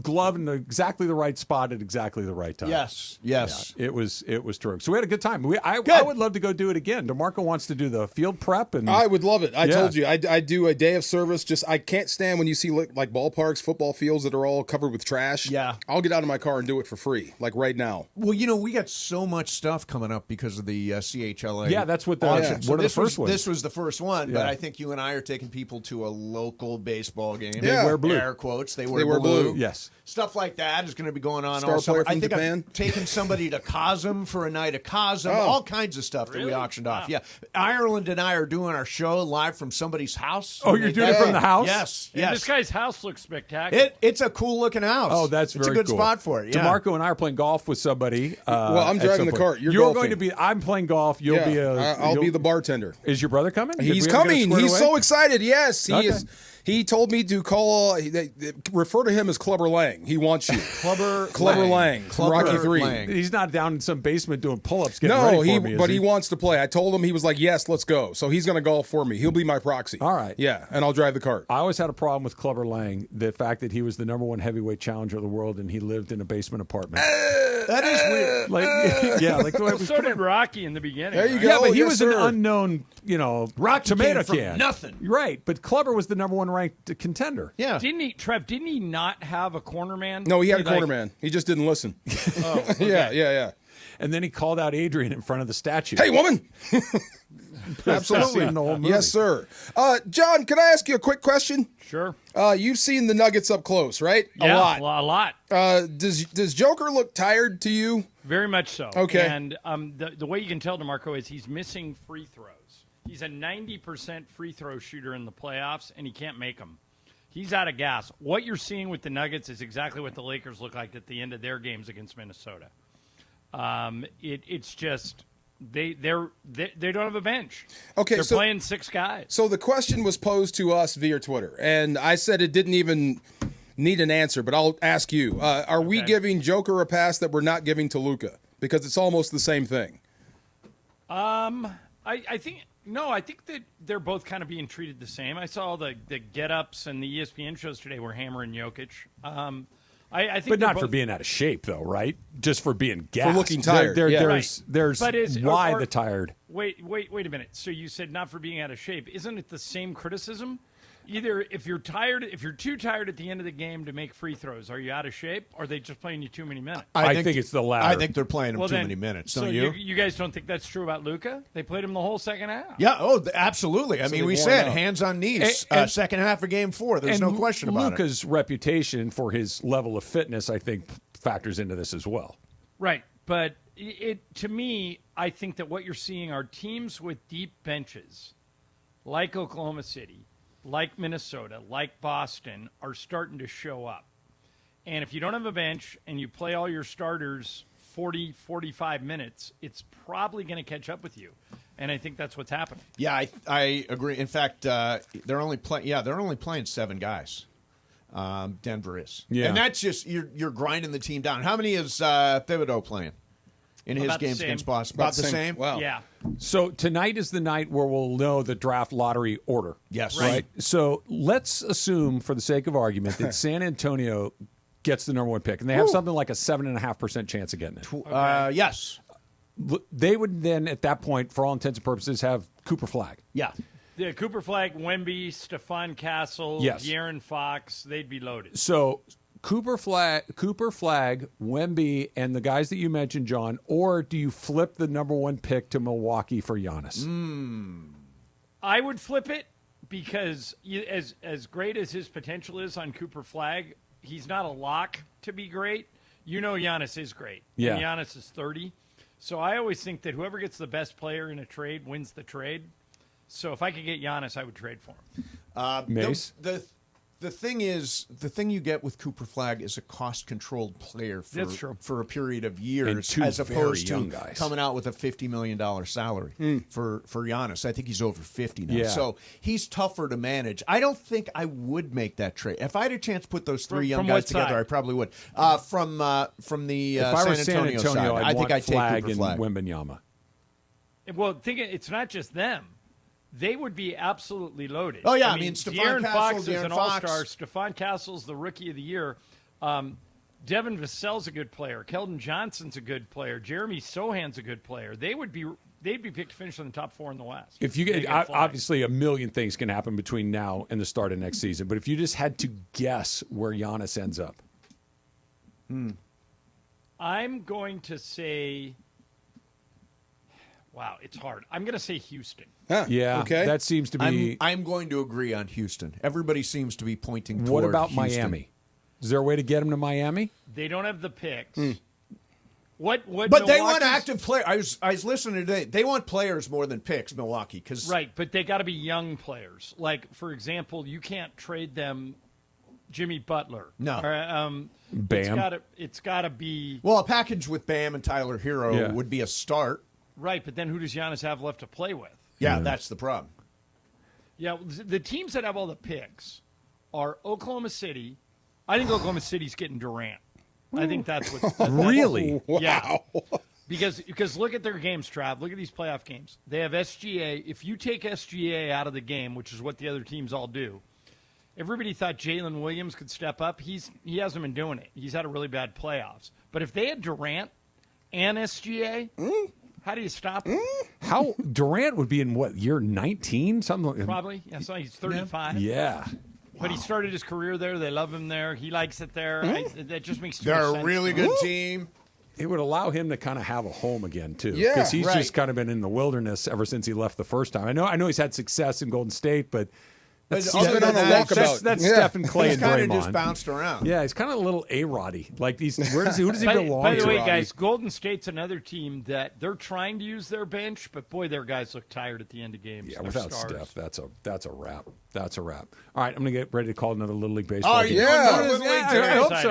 glove in exactly the right spot at exactly the right time.
Yes.
Yeah, it was terrific. So we had a good time. I would love to go do it again. DeMarco wants to do the field prep, and
I would love it. I told you, I do a day of service. Just I can't stand when you see like ballparks, football fields that are all covered with trash.
Yeah.
I'll get out of my car and do it for free, like right now.
Well, we got so much stuff coming up because of the CHLA.
Yeah, that's what the
auction. So
one of the first ones.
This was the first one, but
Yeah.
I think you and I are taking people to a local baseball game.
They wear
blue.
Air quotes. They wear
blue.
Yes.
Stuff like that is going to be going on
Star
all summer.
player from
I think
Japan.
I've taken somebody to Cosm for a night of Cosm.
Oh.
All kinds of stuff that we auctioned off. Yeah, Ireland and I are doing our show live from somebody's house.
Oh, you're doing it from the house?
Yes,
And
yes.
this guy's house looks spectacular.
It's a cool looking house.
Oh, that's
it's
very
a good
cool.
spot for it. Yeah.
DeMarco and I are playing golf with somebody.
Well, I'm
at
driving
some
the
point.
cart. You're
going
golfing.
to be. I'm playing golf. You'll be a.
I'll be the bartender.
Is your brother coming? Did
He's
we ever get it
coming.
squared
He's
away?
so excited. Yes, he
Okay.
is. He told me to call. They refer to him as Clubber Lang. He wants you. Clubber Lang from Rocky 3.
He's not down in some basement doing pull-ups. Getting
No,
ready for me, is
he wants to play. I told him, he was like, yes, let's go. So he's going to golf for me. He'll be my proxy.
All right.
Yeah, and I'll drive the cart.
I always had a problem with Clubber Lang, the fact that he was the #1 heavyweight challenger of the world and he lived in a basement apartment.
That is weird.
Like, yeah, like
Well, so did Rocky in the beginning.
There you
right?
go.
Yeah, but he
Yes,
was
sir.
an unknown,
Rocky
tomato
came from
can.
nothing.
Right, but Clubber was the #1 ranked contender.
Yeah.
Didn't he not have a corner man?
No, he had a
Like-
corner man. He just didn't listen.
Oh, okay.
Yeah.
And then he called out Adrian in front of the statue.
Hey, woman! Absolutely.
Seen the whole movie.
Yes, sir. John, can I ask you a quick question?
Sure.
You've seen the Nuggets up close, right?
Yeah,
a lot.
A lot.
Does Joker look tired to you?
Very much so.
Okay.
And the way you can tell DeMarco is he's missing free throws. He's a 90% free throw shooter in the playoffs, and he can't make them. He's out of gas. What you're seeing with the Nuggets is exactly what the Lakers look like at the end of their games against Minnesota. It's just they don't have a bench.
Okay,
they're
so-
playing 6 guys.
So the question was posed to us via Twitter, and I said it didn't even need an answer, but I'll ask you. Are we giving Joker a pass that we're not giving to Luka? Because it's almost the same thing.
I think that they're both kind of being treated the same. I saw the get-ups and the ESPN shows today were hammering Jokic. I think
But not
both,
for being out of shape, though, right? Just for being gassed.
looking tired, yeah.
There's
But
why the tired.
Wait a minute. So you said not for being out of shape. Isn't it the same criticism? Either if you're too tired at the end of the game to make free throws, are you out of shape, or are they just playing you too many minutes?
I think it's the latter.
I think they're playing him
Well,
too
then-
many minutes.
so
Don't you?
You guys don't think that's true about Luka? They played him the whole second half.
Yeah. Oh, absolutely. I mean,
they
we
wore
said
him out.
hands on knees.
And-
Second half of Game 4. There's
and
no question about it.
Luka's reputation for his level of fitness, I think, factors into this as well.
Right, but to me, I think that what you're seeing are teams with deep benches, like Oklahoma City, like Minnesota, like Boston, are starting to show up. And if you don't have a bench and you play all your starters 40, 45 minutes, it's probably going to catch up with you. And I think that's what's happening.
Yeah, I agree. In fact, they're only playing 7 guys. Denver is.
Yeah.
And that's just you're grinding the team down. How many is Thibodeau playing in his
About the
games
same.
against Boston? About the same?
Wow.
Yeah.
So tonight is the night where we'll know the draft lottery order.
Yes.
Right. So let's assume, for the sake of argument, that San Antonio gets the #1 pick, and they have something like a 7.5% chance of getting it.
Yes.
They would then, at that point, for all intents and purposes, have Cooper Flag.
Yeah.
The Cooper Flag, Wemby, Stephon Castle,
Yes.
De'Aaron Fox, they'd be loaded.
So Cooper Flag, Wemby, and the guys that you mentioned, John, or do you flip the number 1 pick to Milwaukee for Giannis?
I would flip it because as great as his potential is on Cooper Flag, he's not a lock to be great. You know Giannis is great.
Yeah.
And Giannis is 30. So I always think that whoever gets the best player in a trade wins the trade. So if I could get Giannis, I would trade for him.
Mace?
The thing is, the thing you get with Cooper Flag is a cost-controlled player
That's true.
for a period of years,
And two
as opposed
very young
to
guys.
coming out with a $50 million salary for Giannis. I think he's over 50 now,
Yeah.
so he's tougher to manage. I don't think I would make that trade if I had a chance to put those three young
From
guys
what
together.
side?
I probably would. From the
If I were
San Antonio side,
I'd
I think
want
I'd take
Flag
Cooper
and
Flag.
Wembanyama.
Well, it's not just them. They would be absolutely loaded.
Oh, yeah, I mean, Stephon
De'Aaron
Castle,
Fox is
De'Aaron
an
Fox.
all-star. Stephon Castle's the Rookie of the Year. Devin Vassell's a good player. Keldon Johnson's a good player. Jeremy Sohan's a good player. They'd be picked to finish in the top 4 in the West.
If you
They
get
Flag.
obviously a million things can happen between now and the start of next season, but if you just had to guess where Giannis ends up,
I'm going to say, wow, it's hard. I'm going to say Houston.
yeah,
okay.
that seems to be.
I'm going to agree on Houston. Everybody seems to be pointing toward
What about
Houston.
Miami? Is there a way to get him to Miami?
They don't have the picks. What
But they want
Milwaukee's-
active players. I was listening today. They want players more than picks, Milwaukee. Because
Right, but they got to be young players. Like, for example, you can't trade them Jimmy Butler.
No.
Or,
Bam.
It's got to be
well, a package with Bam and Tyler Hero
Yeah.
would be a start.
right. But then who does Giannis have left to play with?
Yeah, that's the problem.
Yeah, the teams that have all the picks are Oklahoma City. I think Oklahoma City's getting Durant. I think that's what.
Really?
Yeah. Because look at their games, Trav. Look at these playoff games. They have SGA. If you take SGA out of the game, which is what the other teams all do, everybody thought Jalen Williams could step up. He hasn't been doing it. He's had a really bad playoffs. But if they had Durant and SGA, how do you stop him?
How Durant would be in what year 19? Something like
Probably. Yeah, so he's 35.
Yeah.
But he started his career there. They love him there. He likes it there. That just makes too
They're
much
a
sense.
really good team.
It would allow him to kind of have a home again too,
Yeah,
because he's
right.
just kind of been in the wilderness ever since he left the first time. I know he's had success in Golden State, but that's
Other
been on
than
a
that,
walkabout.
that's
Yeah.
Stephen Clay
He's
and
kind of
Draymond.
just bounced around.
Yeah, he's kind of a little A-Roddy. Like these, who does he belong
By the
to?
way, guys, Golden State's another team that they're trying to use their bench, but boy, their guys look tired at the end of games.
Yeah,
They're
without
stars.
Steph, that's a wrap. That's a wrap. All right, I'm gonna get ready to call another Little League baseball.
Oh,
game.
yeah.
Yeah.
Little League
Yeah,
today.
I hope so.